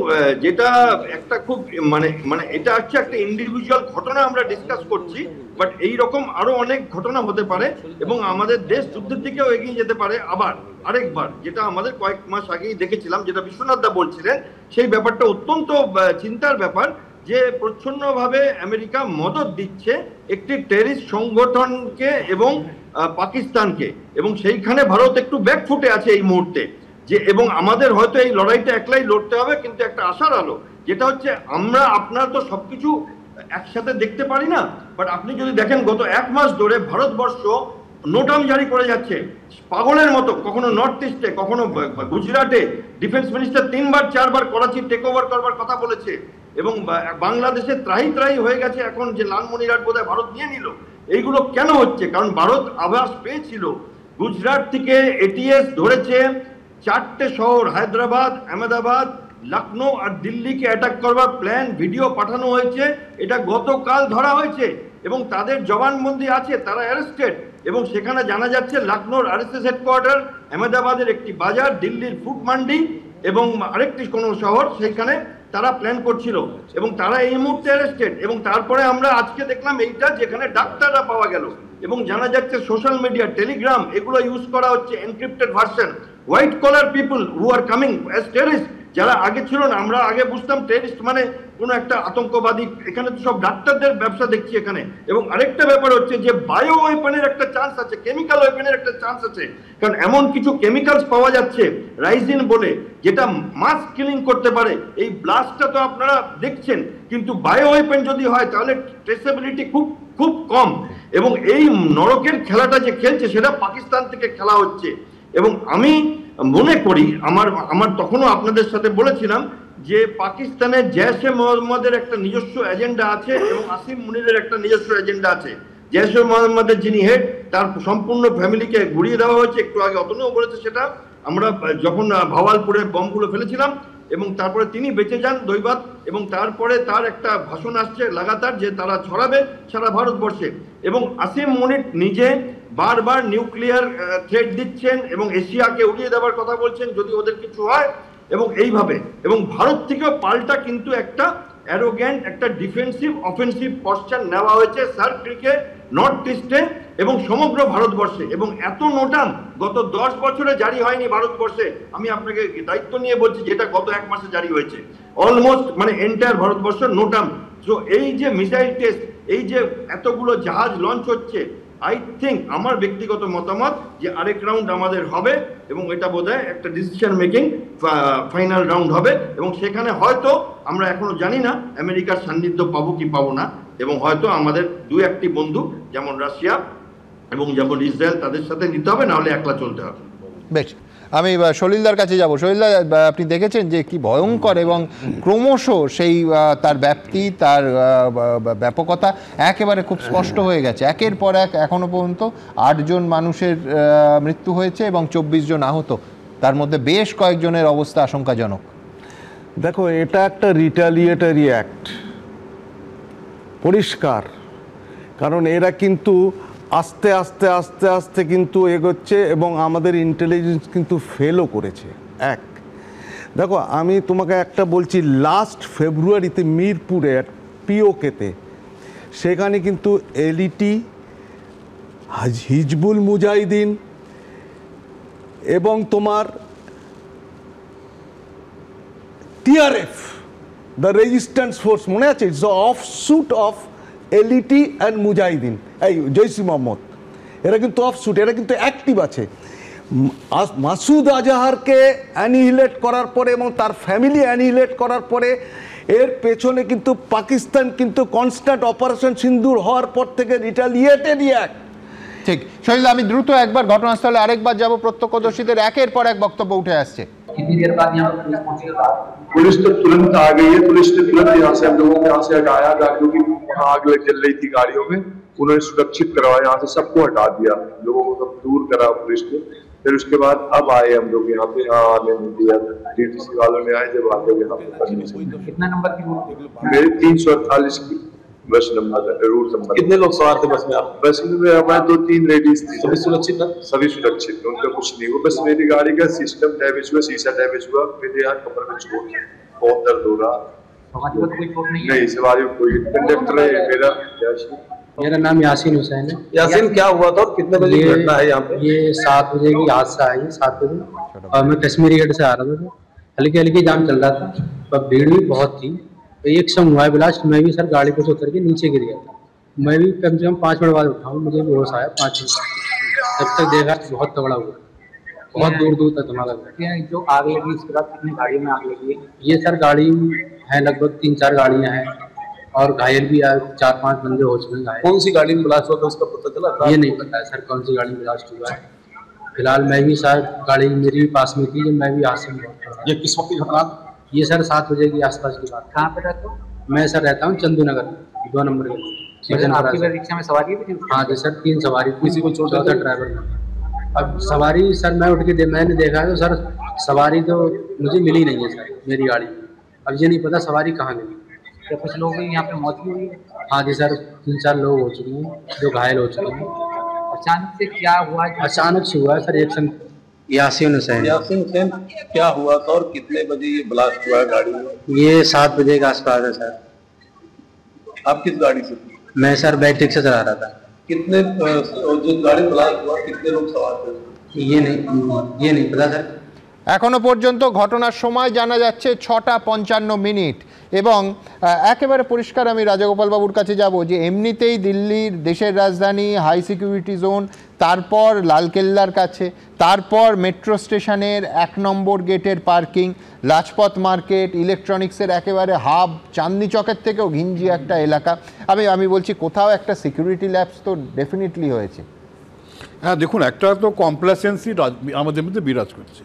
যেটা একটা খুব মানে এটা হচ্ছে একটা ইন্ডিভিজুয়াল ঘটনা আমরা ডিসকাস করছি, বাট এই রকম আরো অনেক ঘটনা হতে পারে এবং আমাদের দেশ যুদ্ধের দিকেও এগিয়ে যেতে পারে আরেকবার, যেটা আমাদের কয়েক মাস আগেই দেখেছিলাম, যেটা বিশ্বনাথ দা বলছিলেন, সেই ব্যাপারটা অত্যন্ত চিন্তার ব্যাপার যে প্রচ্ছন্নভাবে আমেরিকা মদত দিচ্ছে একটি টেররিস্ট সংগঠনকে এবং পাকিস্তানকে, এবং সেইখানে ভারত একটু ব্যাকফুটে আছে এই মুহূর্তে, যে এবং আমাদের হয়তো এই লড়াইটা একলাই লড়তে হবে, কিন্তু একটা আশার আলো যেটা হচ্ছে আমরা আপনারা তো সবকিছু একসাথে দেখতে পারি না, বাট আপনি যদি দেখেন গত 1 মাস ধরে ভারতবর্ষ নোটাম জারি করে যাচ্ছে পাগলের মতো, কখনো নর্থ ইস্টে, কখনো গুজরাটে ডিফেন্স মিনিস্টার 3-4বার করাচি টেক ওভার করবার কথা বলেছে, এবং বাংলাদেশে ত্রাহি হয়ে গেছে এখন যে লালমনিরহাট বোধহয় ভারত নিয়ে নিল। এইগুলো কেন হচ্ছে? কারণ ভারত আভাস পেয়েছিল, গুজরাট থেকে এটিএস ধরেছে 4টে শহর, হায়দ্রাবাদ, আহমেদাবাদ, লখনৌ আর দিল্লিকে অ্যাটাক করবার প্ল্যান, ভিডিও পাঠানো হয়েছে, এটা গতকাল ধরা হয়েছে এবং তাদের জবানবন্দি আছে, তারা অ্যারেস্টেড, এবং সেখানে জানা যাচ্ছে লখনৌর আরএসএস হেডকোয়ার্টার, আহমেদাবাদের একটি বাজার, দিল্লির ফুড মান্ডি এবং আরেকটি কোনো শহর, সেইখানে তারা প্ল্যান করছিল এবং তারা এই মুহূর্তে অ্যারেস্টেড। এবং তারপরে আমরা আজকে দেখলাম এইটা, যেখানে ডাক্তাররা পাওয়া গেল এবং জানা যাচ্ছে সোশ্যাল মিডিয়া, টেলিগ্রাম, এগুলো ইউজ করা হচ্ছে encrypted version. White collar people who are coming as terrorist, যারা আগে ছিল না, আমরা আগে বুঝতাম টেররিস্ট মানে কোনো একটা আতঙ্কবাদী, এখানে তো সব ডাক্তারদের ব্যবসা দেখছি এখানে। এবং আরেকটা ব্যাপার হচ্ছে যে বায়ো ওয়েপনের একটা চান্স আছে, কেমিক্যাল ওয়েপনের একটা চান্স আছে, কারণ এমন কিছু কেমিক্যালস পাওয়া যাচ্ছে রাইজিন বলে, যেটা মাস কিলিং করতে পারে। এই ব্লাস্টটা তো আপনারা দেখছেন, কিন্তু বায়ো ওয়েপন যদি হয় তাহলে ট্রেসেবিলিটি খুব খুব কম, এবং এই নরকের খেলাটা যে খেলছে সেটা পাকিস্তান থেকে খেলা হচ্ছে। এবং আমি মনে করি, আমার তখনও আপনাদের সাথে বলেছিলাম যে পাকিস্তানে জৈশ-এ মোহাম্মদের একটা নিজস্ব এজেন্ডা আছে এবং আসিম মুনিরের একটা নিজস্ব এজেন্ডা আছে। জৈশ-এ মোহাম্মদের যিনি হেড, তার সম্পূর্ণ ফ্যামিলিকে ঘুরিয়ে দেওয়া হয়েছে, একটু আগে অতনুও বলেছে সেটা, আমরা যখন ভাওয়ালপুরে বমগুলো ফেলেছিলাম, এবং তারপরে তিনি বেঁচে যান দৈবাত, এবং তারপরে তার একটা ভাষণ আসছে লাগাতার যে তারা ছড়াবে সারা ভারতবর্ষে। এবং আসিম মুনির নিজে বারবার নিউক্লিয়ার থ্রেট দিচ্ছেন এবং এশিয়াকে উড়িয়ে দেওয়ার কথা বলছেন যদি ওদের কিছু হয়, এবং এইভাবে। এবং ভারত থেকেও পাল্টা কিন্তু একটা অ্যারোগ্যান্ট, একটা ডিফেন্সিভ অফেন্সিভ পশ্চার নেওয়া হয়েছে সার্ক ক্রিকে, নর্থ ইস্টে এবং সমগ্র ভারতবর্ষে। এবং এত নোটাম গত 10 বছরে জারি হয়নি ভারতবর্ষে, আমি আপনাকে দায়িত্ব নিয়ে বলছি, যেটা গত 1 মাসে জারি হয়েছে অলমোস্ট, মানে এন্টায়ার ভারতবর্ষ নোটাম। তো এই যে মিসাইল টেস্ট, এই যে এতগুলো জাহাজ লঞ্চ হচ্ছে, আই থিঙ্ক, আমার ব্যক্তিগত মতামত যে আরেক রাউন্ড আমাদের হবে, এবং এটা বোধহয় একটা ডিসিশন মেকিং ফাইনাল রাউন্ড হবে, এবং সেখানে হয়তো আমরা এখনো জানি না আমেরিকার সান্নিধ্য পাবো কি পাবো না, এবং হয়তো আমাদের 2-1টি বন্ধু যেমন রাশিয়া এবং যেমন ইসরায়েল, তাদের সাথে নিতে হবে, নাহলে একলা চলতে হবে। বেশ, আমি সলিলদার কাছে যাব। সলিলদা, আপনি দেখেছেন যে কি ভয়ঙ্কর এবং ক্রমশ সেই তার ব্যাপ্তি, তার ব্যাপকতা একেবারে খুব স্পষ্ট হয়ে গেছে। একের পর এক এখনো পর্যন্ত 8 জন মানুষের মৃত্যু হয়েছে এবং 24 জন আহত, তার মধ্যে বেশ কয়েকজনের অবস্থা আশঙ্কাজনক। দেখো, এটা একটা রিটালিয়েটরি অ্যাক্ট, পরিষ্কার, কারণ এরা কিন্তু আস্তে আস্তে আস্তে আস্তে কিন্তু এগোচ্ছে এবং আমাদের ইন্টেলিজেন্স কিন্তু ফেলও করেছে। দেখো, আমি তোমাকে একটা বলছি, লাস্ট ফেব্রুয়ারিতে মিরপুরের পিওকেতে, সেখানে কিন্তু এলইটি, হিজবুল মুজাহিদিন এবং তোমার টিআরএফ, দ্য রেজিস্ট্যান্স ফোর্স, মনে আছে, it's offshoot of LET and মুজাহিদিন, এই জৈশ মোহাম্মদ, এরা কিন্তু অফশুট, এরা কিন্তু অ্যাক্টিভ আছে। মাসুদ আজহারকে অ্যানিহিলেট করার পরে এবং তার ফ্যামিলি অ্যানিহিলেট করার পরে এর পেছনে কিন্তু পাকিস্তান কিন্তু কনস্ট্যান্ট অপারেশন সিন্দুর হওয়ার পর থেকে রিটালিয়েটেড অ্যাক্ট। ঠিক, শৈল, আমি দ্রুত একবার ঘটনাস্থলে আরেকবার যাব। প্রত্যক্ষদর্শীদের একের পর এক বক্তব্য উঠে আসছে। पुलिस तो तुरंत आ गई है, पुलिस ने तुरंत यहाँ से हम लोगों को यहाँ से हटाया, गाड़ियों की वहाँ आग जल रही थी गाड़ियों में, उन्होंने सुरक्षित करवाया, यहाँ से सबको हटा दिया, लोगों को सब दूर करा पुलिस ने। फिर उसके बाद अब आए हम लोग यहाँ पे, यहाँ आने नहीं दिया, डीटीसी वालों ने आए जब आगे यहाँ पे। कितना नंबर की? मेरे 348 की बस नंबर, रूट नंबर। कितने लोग सवार थे बस में? आप बस में हमारे 2-3 लेडीज थी। सभी सुरक्षित था? सभी सुरक्षित थे, उनका कुछ नहीं हुआ, बस मेरी गाड़ी का सिस्टम डैमेज हुआ, शीशा डैमेज हुआ, मेरे यहाँ कमर में चोट। बहुत दर्द हो रहा। नहीं सवारी कोई कंडक्टर है मेरा। मेरा नाम यासीन हुसैन है। यासीन, क्या हुआ था और कितने बजे की घटना है यहाँ पे? ये 7 बजे की हादसा है, 7 बजे, और मैं कश्मीरी गेट से आ रहा था, हल्की हल्की जाम चल रहा था, पर भीड़ भी बहुत थी। तो एक संग हुआ है ब्लास्ट, मैं भी सर गाड़ी को से उतर के नीचे गिर गया था। मैं भी कम से कम 5 मिनट बाद उठाऊँ, मुझे भी होश आया 5 मिनट, तब तक देखा बहुत तगड़ा हुआ, बहुत दूर दूर तक धमाका लगा। जो आग लगी इसके बाद कितनी गाड़ियों में आग लगी है? ये सर गाड़ी है लगभग 3-4 गाड़ियाँ हैं, और घायल भी 4-5 बंदे हो चुके हैं घायल। कौन सी गाड़ी में ब्लास्ट हुआ था उसका पता चला? ये नहीं पता है सर कौन सी गाड़ी में ब्लास्ट हुआ है। फिलहाल मैं भी सर गाड़ी मेरी भी पास में थी, जब मैं भी हादसे में बहुत। ये किस वक्त की घटना? ये सर 7 बजे की आसपास की बात। कहाँ पे रहते हो? मैं सर रहता हूँ चंदू नगर 2 नंबर के। आपकी रिक्शा में सवारी भी थी? हाँ जी सर, 3 सवारी, किसी को चोट था ड्राइवर में। अब सवारी सर मैं उठ के मैंने देखा है तो सर सवारी तो मुझे मिली नहीं है सर मेरी गाड़ी। अब ये नहीं पता सवारी कहाँ गई। क्या कुछ लोग यहाँ पे मौत भी हुई है? हाँ जी सर, 3-4 लोग हो चुके हैं जो घायल हो चुके हैं। अचानक से क्या हुआ? अचानक से हुआ है सर। एक संग यासीन हुसैन। यासीन हुसैन, क्या हुआ था और कितने बजे ये ब्लास्ट हुआ है गाड़ी में? ये 7 बजे के आसपास है सर। आप किस गाड़ी से थे? मैं सर बैटरी रिक्शा चला रहा था। कितने जो गाड़ी ब्लास्ट हुआ कितने लोग सवार थे? ये नहीं पता सर। এখনো পর্যন্ত ঘটনার সময় জানা যাচ্ছে 6:55 এবং একেবারে পরিষ্কার আমি রাজাগোপাল বাবুর কাছে যাব যে এমনিতেই দিল্লির দেশের রাজধানী, হাই সিকিউরিটি জোন, তারপর লালকেল্লার কাছে, তারপর মেট্রো স্টেশনের 1 নম্বর গেটের পার্কিং, লাজপথ মার্কেট, ইলেকট্রনিক্সের একেবারে হাব, চাঁদনি চকের থেকেও ঘিঞ্জি একটা এলাকা। আমি বলছি কোথাও একটা সিকিউরিটি ল্যাপস তো ডেফিনেটলি হয়েছে। হ্যাঁ দেখুন, একটা তো কমপ্লাসেন্সি আমাদের মধ্যে বিরাজ করছে।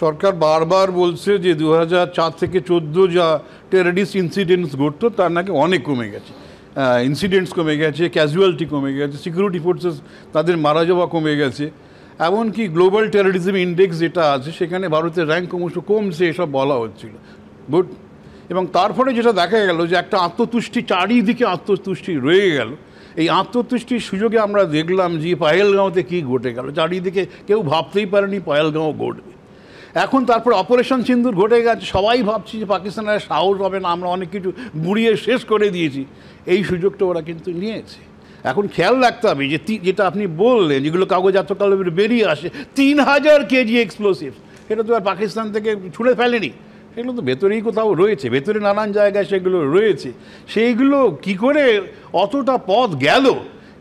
সরকার বারবার বলছে যে 2004 থেকে 14 যা টেররিস্ট ইনসিডেন্টস ঘটতো তার নাকি অনেক কমে গেছে, ইনসিডেন্টস কমে গেছে, ক্যাজুয়ালিটি কমে গেছে, সিকিউরিটি ফোর্সেস তাদের মারা যাওয়া কমে গেছে। এমনকি গ্লোবাল টেররিজম ইন্ডেক্স যেটা আছে সেখানে ভারতের র্যাঙ্ক ক্রমশ কমছে, এসব বলা হচ্ছিল। গুড। এবং তারপরে যেটা দেখা গেল যে একটা আত্মতুষ্টি, চারিদিকে আত্মতুষ্টি রয়ে গেল। এই আত্মতুষ্টির সুযোগে আমরা দেখলাম যে পাহেলগাঁওতে কী ঘটে গেল। চারিদিকে কেউ ভাবতেই পারেনি পাহেলগাঁও ঘটবে। এখন তারপর অপারেশন সিন্দুর ঘটে গেছে, সবাই ভাবছি যে পাকিস্তানের সাহস হবে না, আমরা অনেক কিছু গুঁড়িয়ে শেষ করে দিয়েছি। এই সুযোগটা ওরা কিন্তু নিয়েছে। এখন খেয়াল রাখতে হবে যে যেটা আপনি বললেন, যেগুলো কাগজ এতকাল বেরিয়ে আসে, 3000 কেজি এক্সপ্লোসিভ, এটা তো আর পাকিস্তান থেকে ছুঁড়ে ফেলেনি, সেগুলো তো ভেতরেই কোথাও রয়েছে, ভেতরে নানান জায়গায় সেগুলো রয়েছে। সেইগুলো কি করে অতটা পথ গেল,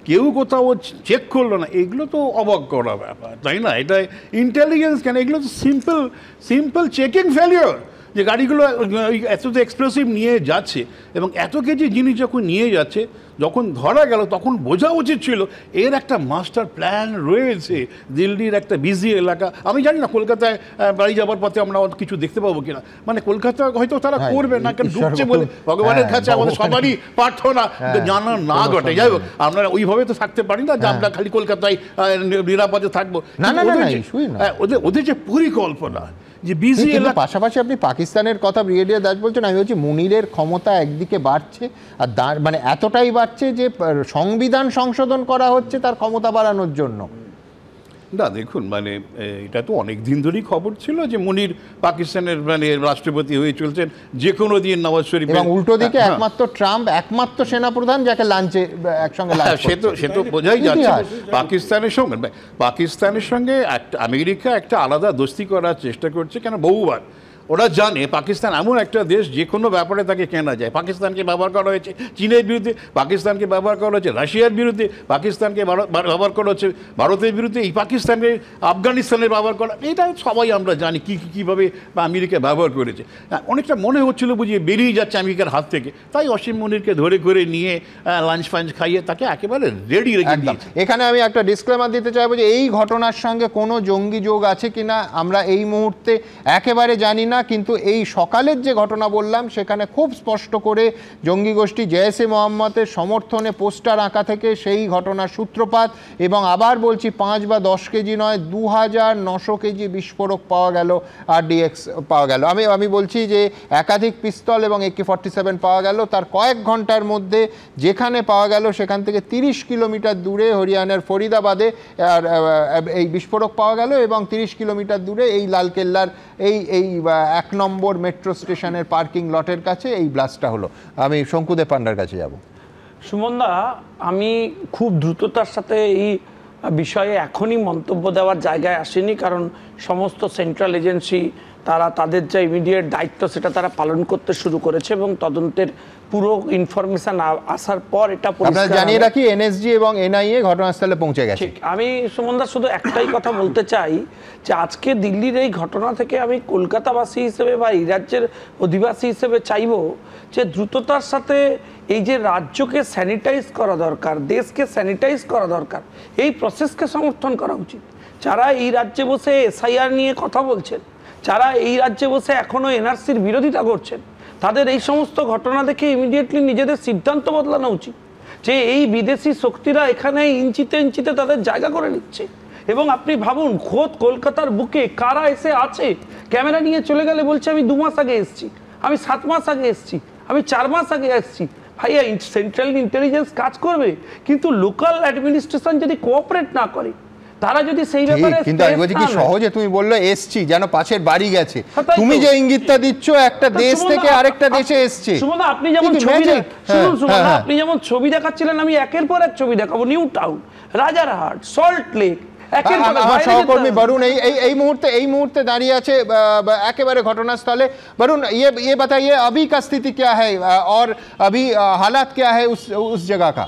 কেউ কোথাও চেক করলো না, এগুলো তো অবাক করা ব্যাপার, তাই না? এটা ইন্টেলিজেন্স কেন? এগুলো তো সিম্পল চেকিং ফেলিওর, যে গাড়িগুলো এত এক্সপ্লোসিভ নিয়ে যাচ্ছে এবং এত কেজি জিনিস যখন নিয়ে যাচ্ছে, যখন ধরা গেল তখন বোঝা উচিত ছিল এর একটা মাস্টার প্ল্যান রয়েছে। দিল্লির একটা বিজি এলাকা, আমি জানি না কলকাতায় বাড়ি যাবার পথে আমরা কিছু দেখতে পাবো কিনা, মানে কলকাতা হয়তো তারা করবে না, কারণ ঢুকছে বলে ভগবানের কাছে আমাদের সবারই প্রার্থনা জানা না ঘটে। যাই হোক, আমরা ওইভাবে তো থাকতে পারি না যে আমরা খালি কলকাতায় নিরাপদে থাকবো। ওদের যে পরিকল্পনা, যে বিজি এলাকা, পাশাপাশি আপনি পাকিস্তানের কথা ব্রিগেডিয়ার দাস বলছেন, আমি বলছি মুনিরের ক্ষমতা একদিকে বাড়ছে, আর মানে এতটাই বাড়ছে যে সংবিধান সংশোধন করা হচ্ছে তার ক্ষমতা বাড়ানোর জন্য। না দেখুন, মানে এটা তো অনেক দিন ধরেই খবর ছিল যে মুনির পাকিস্তানের মানে রাষ্ট্রপতি হয়ে চলছেন, যে কোনো দিন নওয়াজ শরীফ, এবং উল্টো দিকে একমাত্র ট্রাম্প একমাত্র সেনাপ্রধান যাকে লাঞ্চে একসঙ্গে, সে তো বোঝাই যাচ্ছে। পাকিস্তানের সঙ্গে আমেরিকা একটা আলাদা দোস্তি করার চেষ্টা করছে, কেন বহুবার ওরা জানে পাকিস্তান এমন একটা দেশ যে কোনো ব্যাপারে তাকে কেনা যায়। পাকিস্তানকে ব্যবহার করা হয়েছে চীনের বিরুদ্ধে, পাকিস্তানকে ব্যবহার করা হয়েছে রাশিয়ার বিরুদ্ধে, পাকিস্তানকে ব্যবহার করা হচ্ছে ভারতের বিরুদ্ধে, এই পাকিস্তানকে আফগানিস্তানের ব্যবহার করা, এটা সবাই আমরা জানি কীভাবে আমেরিকা ব্যবহার করেছে। অনেকটা মনে হচ্ছিল বুঝি বেরিয়ে যাচ্ছে আমেরিকার হাত থেকে, তাই অসীম মুনিরকে ধরে করে নিয়ে লাঞ্চ ফাঞ্চ খাইয়ে তাকে একেবারে রেডি রেখে দিয়েছে। এখানে আমি একটা ডিসক্লেমার দিতে চাইবো যে এই ঘটনার সঙ্গে কোনো জঙ্গি যোগ আছে কিনা আমরা এই মুহূর্তে একেবারে জানি না, কিন্তু এই সকালের যে ঘটনা বললাম সেখানে খুব স্পষ্ট করে জঙ্গি গোষ্ঠী জেএসে মোহাম্মদের সমর্থনে পোস্টার আঁকা থেকে সেই ঘটনার সূত্রপাত। এবং আবার বলছি 5 বা 10 কেজি নয়, 2900 কেজি বিস্ফোরক পাওয়া গেল, RDX পাওয়া গেল। আমি বলছি যে একাধিক পিস্তল এবং AK-47 পাওয়া গেল তার কয়েক ঘন্টার মধ্যে। যেখানে পাওয়া গেল সেখান থেকে 30 কিলোমিটার দূরে হরিয়ানার ফরিদাবাদে এই বিস্ফোরক পাওয়া গেল, এবং 30 কিলোমিটার দূরে এই লালকেল্লার এই 1 নম্বর মেট্রো স্টেশনের পার্কিং লটের কাছে এই ব্লাস্টটা হলো। আমি শঙ্কুদেব পান্ডার কাছে যাব। সুমনদা, আমি খুব দ্রুততার সাথে এই বিষয়ে এখনই মন্তব্য দেওয়ার জায়গায় আসেনি, কারণ সমস্ত সেন্ট্রাল এজেন্সি তারা তাদের যা ইমিডিয়েট দায়িত্ব সেটা তারা পালন করতে শুরু করেছে এবং তদন্তের পুরো ইনফরমেশন আসার পর এটা আপনারা জানিয়ে রাখি এনএসজি এবং এনআইএ ঘটনাস্থলে পৌঁছে গেছে। আমি সুমনদা শুধু একটাই কথা বলতে চাই যে আজকে দিল্লির এই ঘটনা থেকে আমি কলকাতাবাসী হিসেবে বা এই রাজ্যের অধিবাসী হিসেবে চাইব যে দ্রুততার সাথে এই যে রাজ্যকে স্যানিটাইজ করা দরকার, দেশকে স্যানিটাইজ করা দরকার, এই প্রসেসকে সমর্থন করা উচিত। যারা এই রাজ্যে বসে এসআইআর নিয়ে কথা বলছেন, যারা এই রাজ্যে বসে এখনো এনআরসির বিরোধিতা করছেন, তাদের এই সমস্ত ঘটনা দেখে ইমিডিয়েটলি নিজেদের সিদ্ধান্ত বদলানো উচিত যে এই বিদেশি শক্তিরা এখানে ইঞ্চিতে ইঞ্চিতে তাদের জায়গা করে নিচ্ছে। এবং আপনি ভাবুন, খোদ কলকাতার বুকে কারা এসে আছে, ক্যামেরা নিয়ে চলে গেলে বলছে আমি 2 মাস আগে এসেছি, আমি 7 মাস আগে এসেছি, আমি 4 মাস আগে এসেছি। ভাইয়া, সেন্ট্রাল ইন্টেলিজেন্স কাজ করবে, কিন্তু লোকাল অ্যাডমিনিস্ট্রেশন যদি কোঅপারেট না করে, তারা যদি সেই ব্যাপারে কিন্তু আমি বলছি কি সহজে তুমি বললে এসছি যেন পাশের বাড়ি গেছে, তুমি যে ইঙ্গিতটা দিচ্ছ একটা দেশ থেকে আরেকটা দেশে এসছে। সুমন, আপনি যেমন ছবি দেখাচ্ছিলেন, আমি একের পর এক ছবি দেখাবো। New town, Rajarhat, salt lake, আমার সহকর্মী বরুণ এই মুহূর্তে দাঁড়িয়ে আছে একেবারে ঘটনাস্থলে। বরুণ, ये बताइए अभी का स्थिति क्या है और अभी हालात क्या है उस जगह का?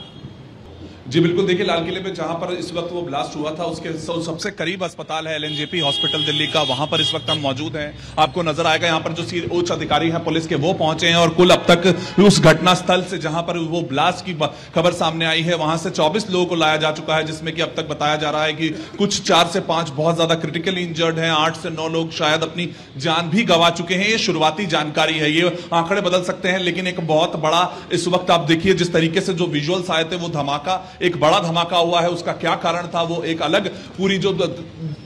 जी बिल्कुल, देखिए लाल किले पे जहां पर इस वक्त वो ब्लास्ट हुआ था उसके सबसे करीब अस्पताल है एलएनजेपी हॉस्पिटल दिल्ली का, वहां पर इस वक्त हम मौजूद हैं। आपको नजर आएगा यहाँ पर जो उच्च अधिकारी हैं पुलिस के वो पहुंचे हैं और कुल अब तक उस घटना स्थल से जहां पर वो ब्लास्ट की खबर सामने आई है वहां से 24 लोगों को लाया जा चुका है, जिसमें कि अब तक बताया जा रहा है कि कुछ 4 से 5 बहुत ज्यादा क्रिटिकली इंजर्ड हैं, 8 से 9 लोग शायद अपनी जान भी गंवा चुके हैं। ये शुरुआती जानकारी है, ये आंकड़े बदल सकते हैं, लेकिन एक बहुत बड़ा इस वक्त आप देखिए जिस तरीके से जो विजुअल्स आए थे, वो धमाका एक बड़ा धमाका हुआ है। उसका क्या कारण था वो एक अलग पूरी जो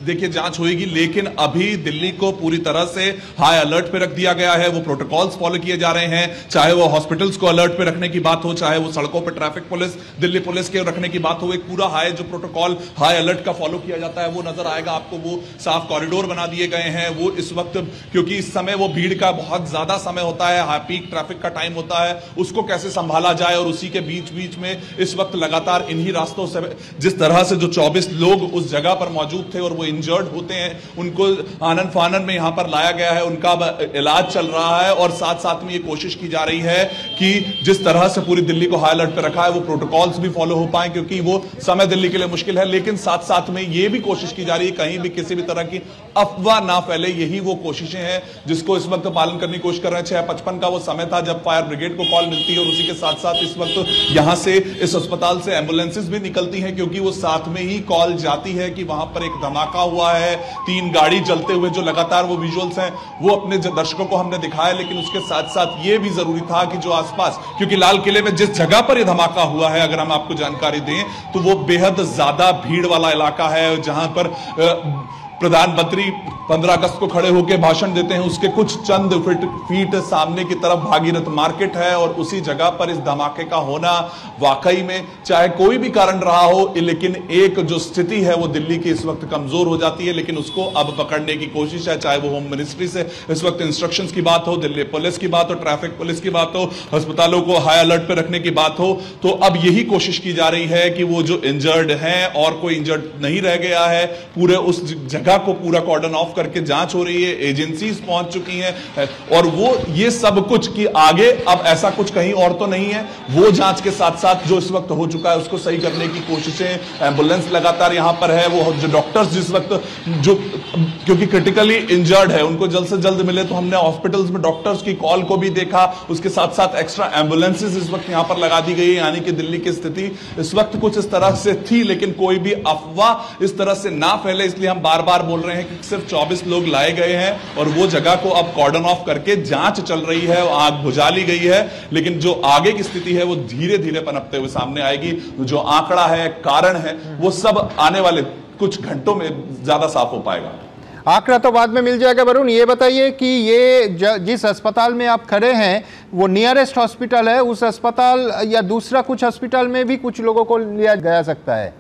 देखिए जांच होगी, लेकिन अभी दिल्ली को पूरी तरह से हाई अलर्ट पे रख दिया गया है। वो प्रोटोकॉल्स फॉलो किए जा रहे हैं, चाहे वो हॉस्पिटल्स को अलर्ट पे रखने की बात हो, चाहे वो सड़कों पे ट्रैफिक पुलिस दिल्ली पुलिस के रखने की बात हो। एक पूरा हाई जो प्रोटोकॉल हाई अलर्ट का फॉलो किया जाता है वो नजर आएगा आपको। वो साफ कॉरिडोर बना दिए गए हैं। वो इस वक्त क्योंकि इस समय वो भीड़ का बहुत ज्यादा समय होता है, हाई पीक ट्रैफिक का टाइम होता है, उसको कैसे संभाला जाए और उसी के बीच बीच में इस वक्त लगातार इन्हीं रास्तों से जिस तरह से जो 24 लोग उस जगह पर मौजूद थे और वो इंजर्ड होते हैं, उनको आनन फानन में यहां पर लाया गया है, उनका इलाज चल रहा है और साथ साथ में ये कोशिश की जा रही है कि जिस तरह से पूरी दिल्ली को हाई अलर्ट पर रखा है वो प्रोटोकॉल्स भी फॉलो हो पाए, क्योंकि वो समय दिल्ली के लिए मुश्किल है। लेकिन साथ साथ में ये भी कोशिश की जा रही है कहीं भी किसी भी तरह की अफवाह ना फैले। यही वो कोशिशें हैं जिसको इस वक्त पालन करने की कोशिश कर रहे हैं। 6:55 का वो समय था जब फायर ब्रिगेड को कॉल मिलती है और उसी के साथ साथ इस वक्त यहां से इस अस्पताल से एम्बुलेंसेज भी निकलती हैं, क्योंकि वो साथ में ही कॉल जाती है कि वहां पर एक धमाका हुआ है, 3 गाड़ी जलते हुए जो लगातार वो विजुअल्स हैं वो अपने दर्शकों को हमने दिखाया। लेकिन उसके साथ साथ ये भी जरूरी था कि जो आसपास, क्योंकि लाल किले में जिस जगह पर ये धमाका हुआ है अगर हम आपको जानकारी दें तो वो बेहद ज्यादा भीड़ वाला इलाका है, जहां पर प्रधानमंत्री 15 अगस्त को खड़े होकर भाषण देते हैं, उसके कुछ चंद फीट सामने की तरफ भागीरथ मार्केट है और उसी जगह पर इस धमाके का होना वाकई में चाहे कोई भी कारण रहा हो, लेकिन एक जो स्थिति है वो दिल्ली की इस वक्त कमजोर हो जाती है। लेकिन उसको अब पकड़ने की कोशिश है, चाहे वो होम मिनिस्ट्री से इस वक्त इंस्ट्रक्शंस की बात हो, दिल्ली पुलिस की बात हो, ट्रैफिक पुलिस की बात हो, अस्पतालों को हाई अलर्ट पर रखने की बात हो, तो अब यही कोशिश की जा रही है कि वो जो इंजर्ड हैं और कोई इंजर्ड नहीं रह गया है, पूरे उस जगह को पूरा कॉर्डन ऑफ करके जांच हो रही है, एजेंसीज पहुंच चुकी हैं और वो ये सब कुछ कि आगे अब ऐसा कुछ कहीं और तो नहीं है, वो जांच के साथ साथ जो इस वक्त हो चुका है उसको सही करने की कोशिशें। एम्बुलेंस लगातार यहां पर है, वो जो डॉक्टर्स जिस वक्त जो क्योंकि क्रिटिकली इंजर्ड है उनको जल्द से जल्द मिले, तो हमने हॉस्पिटल्स में डॉक्टर्स की कॉल को भी देखा। उसके साथ साथ एक्स्ट्रा एम्बुलेंसेज इस वक्त यहां पर लगा दी गई है, यानी कि दिल्ली की स्थिति इस वक्त कुछ इस तरह से थी, लेकिन कोई भी अफवाह इस तरह से ना फैले, इसलिए हम बार बार बोल रहे हैं कि सिर्फ 24 लोग लाए गए हैं और वो जगह को अब कॉर्डन ऑफ करके जांच चल रही है, आग बुझा ली गई है। लेकिन जो आगे की स्थिति है वो धीरे धीरे पनपते हुए सामने आएगी। जो आंकड़ा है, कारण है, वो सब आने वाले कुछ घंटों में ज्यादा साफ हो पाएगा। आंकड़ा तो बाद में मिल जाएगा। वरुण, ये बताइए कि ये जिस अस्पताल में आप खड़े हैं वो नियरेस्ट हॉस्पिटल है, उस अस्पताल या दूसरा कुछ अस्पताल में भी कुछ लोगों को लिया जा सकता है?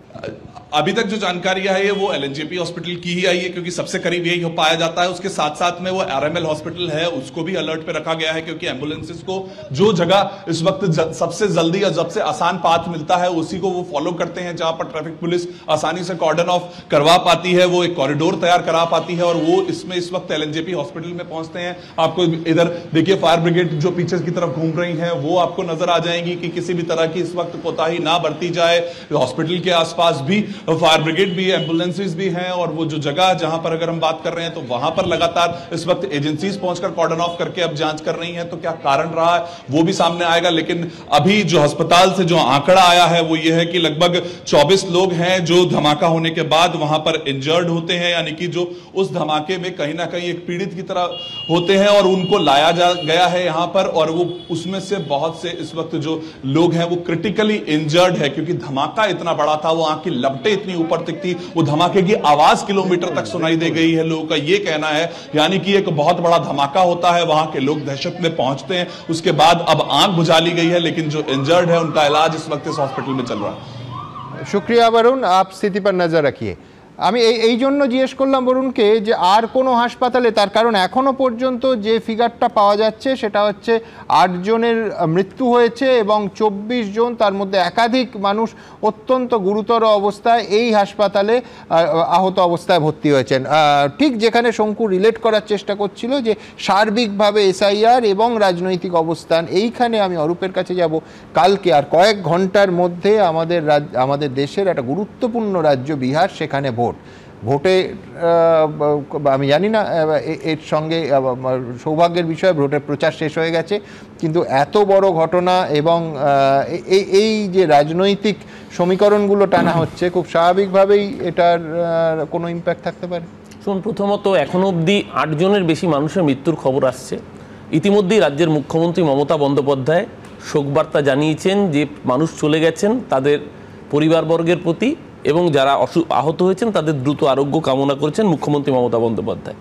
अभी तक जो जानकारी है ये वो एलएनजेपी हॉस्पिटल की ही आई है, क्योंकि सबसे करीब यही हो पाया जाता है। उसके साथ साथ में वो आरएमएल हॉस्पिटल है, उसको भी अलर्ट पे रखा गया है, क्योंकि एम्बुलेंसेस को जो जगह इस वक्त सबसे जल्दी या सबसे आसान पाथ मिलता है उसी को वो फॉलो करते हैं। जहां पर ट्रैफिक पुलिस आसानी से कॉर्डन ऑफ करवा पाती है, वो एक कॉरिडोर तैयार करा पाती है, और वो इसमें इस वक्त एलएनजेपी हॉस्पिटल में पहुंचते हैं। आपको इधर देखिए फायर ब्रिगेड जो पीछे की तरफ घूम रही है वो आपको नजर आ जाएंगी कि किसी भी तरह की इस वक्त कोताही ना बरती जाए। हॉस्पिटल के आसपास भी फायर ब्रिगेड भी, एम्बुलेंसेस भी हैं, और वो जो जगह जहां पर अगर हम बात कर रहे हैं तो वहां पर लगातार इस वक्त एजेंसीज पहुंचकर कॉर्डन ऑफ करके अब जांच कर रही हैं। तो क्या कारण रहा है वो भी सामने आएगा, लेकिन अभी जो अस्पताल से जो आंकड़ा आया है वो ये है कि लगभग 24 लोग हैं जो धमाका होने के बाद वहां पर इंजर्ड होते हैं, यानी कि जो उस धमाके में कहीं ना कहीं एक पीड़ित की तरह होते हैं, और उनको लाया गया है यहां पर। और वो उसमें से बहुत से इस वक्त जो लोग हैं वो क्रिटिकली इंजर्ड है, क्योंकि धमाका इतना बड़ा था, वो आंख की लपटें इतनी ऊपर तक थी, वो धमाके की आवाज किलोमीटर तक सुनाई दे गई है, लोगों का ये कहना है। यानी कि एक बहुत बड़ा धमाका होता है, वहां के लोग दहशत में पहुंचते हैं, उसके बाद अब आंख बुझा ली गई है, लेकिन जो इंजर्ड है उनका इलाज इस वक्त इस हॉस्पिटल में चल रहा है। शुक्रिया वरुण, आप स्थिति पर नजर रखिए। আমি এই জন্য জিজ্ঞেস করলাম বরুণকে যে আর কোনো হাসপাতালে, তার কারণ এখনো পর্যন্ত যে ফিগারটা পাওয়া যাচ্ছে সেটা হচ্ছে 8 জনের মৃত্যু হয়েছে এবং 24 জন, তার মধ্যে একাধিক মানুষ অত্যন্ত গুরুতর অবস্থায় এই হাসপাতালে আহত অবস্থায় ভর্তি হয়েছেন। ঠিক যেখানে শঙ্কু রিলেট করার চেষ্টা করছিল যে সার্বিকভাবে এসআইআর এবং রাজনৈতিক অবস্থান, এইখানে আমি অরূপের কাছে যাব। কালকে আর কয়েক ঘন্টার মধ্যে আমাদের দেশের একটা গুরুত্বপূর্ণ রাজ্য বিহার, সেখানে ভোটে আমি জানি না এর সঙ্গে সৌভাগ্যের বিষয়ে ভোটের প্রচার শেষ হয়ে গেছে, কিন্তু এত বড় ঘটনা এবং এই যে রাজনৈতিক সমীকরণগুলো টানা হচ্ছে, খুব স্বাভাবিকভাবেই এটার কোনো ইম্প্যাক্ট থাকতে পারে। শুনুন, প্রথমত এখনো অবধি 8 জনের বেশি মানুষের মৃত্যুর খবর আসছে। ইতিমধ্যেই রাজ্যের মুখ্যমন্ত্রী মমতা বন্দ্যোপাধ্যায় শোকবার্তা জানিয়েছেন যে মানুষ চলে গেছেন তাদের পরিবারবর্গের প্রতি, এবং যারা আহত হয়েছেন তাদের দ্রুত আরোগ্য কামনা করেছেন মুখ্যমন্ত্রী মমতা বন্দ্যোপাধ্যায়।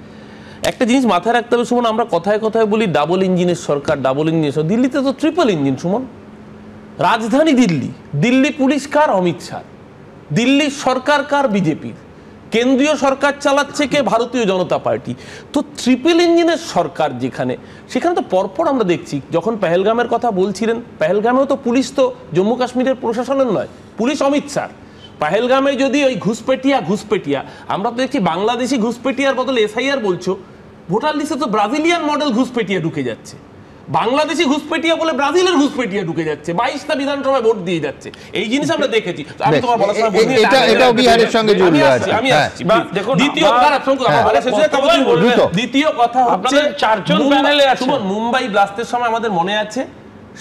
একটা জিনিস মাথায় রাখতে হবে সুমন, আমরা কথায় কথায় বলি ডাবল ইঞ্জিনের সরকার, ডাবল ইঞ্জিনের সরকার। দিল্লিতে তো ট্রিপল ইঞ্জিন সুমন। রাজধানী দিল্লি, দিল্লি পুলিশ কার? অমিত শাহ। দিল্লির সরকার কার? বিজেপির। কেন্দ্রীয় সরকার চালাচ্ছে কে? ভারতীয় জনতা পার্টি। তো ট্রিপল ইঞ্জিনের সরকার যেখানে, সেখানে তো পরপর আমরা দেখছি, যখন পেহেলগামের কথা বলছিলেন, পেহেলগামেও তো পুলিশ তো জম্মু কাশ্মীরের প্রশাসনের নয়, পুলিশ অমিত শাহ। পেহেলগামে যদি ওই ঘুষপেটিয়া আমরা তো দেখছি, বাংলাদেশি ঘুষপেটিয়ার বদলে এসআইআর বলছো, ভোটার লিস্টে তো ব্রাজিলিয়ান মডেল ঘুষপেটিয়া ঢুকে যাচ্ছে, বাংলাদেশি ঘুষপেটিয়া বলে ব্রাজিলের ঘুষপেটিয়া ঢুকে যাচ্ছে, 22টা বিধানসভায় ভোট দিয়ে যাচ্ছে। এই জিনিস আমরা দেখেছি। আমি তোমার বলার সময় এটাও বিহারের সঙ্গে জড়িত আছে। আমি আসছি। দেখুন, দ্বিতীয় কথা হচ্ছে 4 জন প্যানেলে আছে। মুম্বাই ব্লাস্টের সময় আমাদের মনে আছে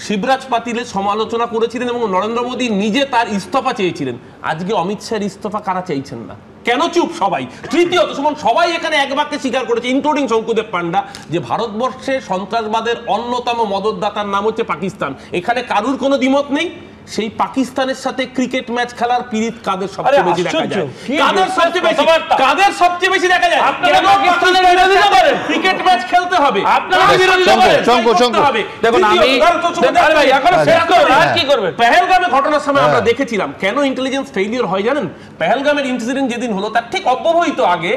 শিবরাজ পাতিলের সমালোচনা করেছিলেন এবং নরেন্দ্র মোদী নিজে তার ইস্তফা চেয়েছিলেন। আজকে অমিত শাহের ইস্তফা কারা চাইছেন না? কেন চুপ সবাই? তৃতীয়ত সুমন, সবাই এখানে এক বাক্যে স্বীকার করেছে, ইনক্লুডিং শঙ্কুদেব পান্ডা, যে ভারতবর্ষে সন্ত্রাসবাদের অন্যতম মদতদাতার নাম হচ্ছে পাকিস্তান। এখানে কারুর কোনো দ্বিমত নেই। সেই পাকিস্তানের সাথে ক্রিকেট ম্যাচ খেলার পিরিত কাদের সবচেয়ে বেশি দেখা যায়? কাদের সবচেয়ে বেশি দেখা যায়? কেন পাকিস্তানের বিরোধিতা করেন? ক্রিকেট ম্যাচ খেলতে হবে, আপনারা বিরোধিতা করেন। দেখুন, আমি আরে ভাই এখন শেষ করুন, আর কি করবেন? পেহেলগামে ঘটনার সময় আমরা দেখেছিলাম কেন ইন্টেলিজেন্স ফেইলিওর হয় জানেন? পেহেলগামের ইনসিডেন্ট যেদিন হলো তার ঠিক অব্যবহিত আগে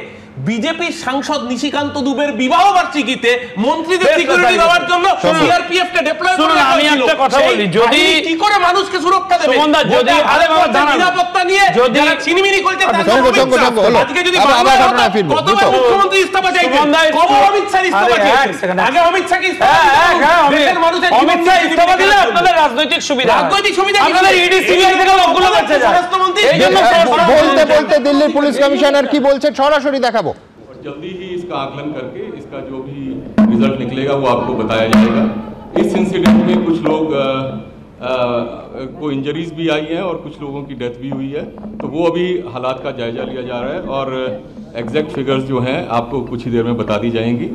বিজেপির সাংসদ নিশিকান্ত দুবের বিবাহ বার্ষিকীতে মন্ত্রীদের সিকিউরিটি দেওয়ার জন্য সিআরপিএফ কে ডিপ্লয় করা হয়েছিল। আমি একটা কথা বলি, যদি কি করে মানুষকে সুরক্ষা দেবে? যদি আরে বাবা নিরাপত্তা নিয়ে যারা চিনিমিনি করতে আজকে যদি কতবার মুখ্যমন্ত্রী ইস্তফা চাইছেন, কবে অমিত শাহ ইস্তফা চাইছেন? আগে অমিত শাহ ইস্তফা দেশের মানুষের অমিত শাহ ইস্তফা দিলে আপনাদের রাজনৈতিক সুবিধা আপনাদের ইডি সিবিআই থেকে লোকগুলো যাচ্ছে। স্বরাষ্ট্রমন্ত্রী বলতে বলতে দিল্লির পুলিশ কমিশনার কি বলছে সরাসরি দেখাবো। जल्दी ही इसका आकलन करके इसका जो भी रिजल्ट निकलेगा वो आपको बताया जाएगा। इस इंसिडेंट में कुछ लोग को इंजरीज भी आई हैं और कुछ लोगों की डेथ भी हुई है, तो वो अभी हालात का जायजा लिया जा रहा है और एग्जैक्ट फिगर्स जो हैं आपको कुछ ही देर में बता दी जाएंगी।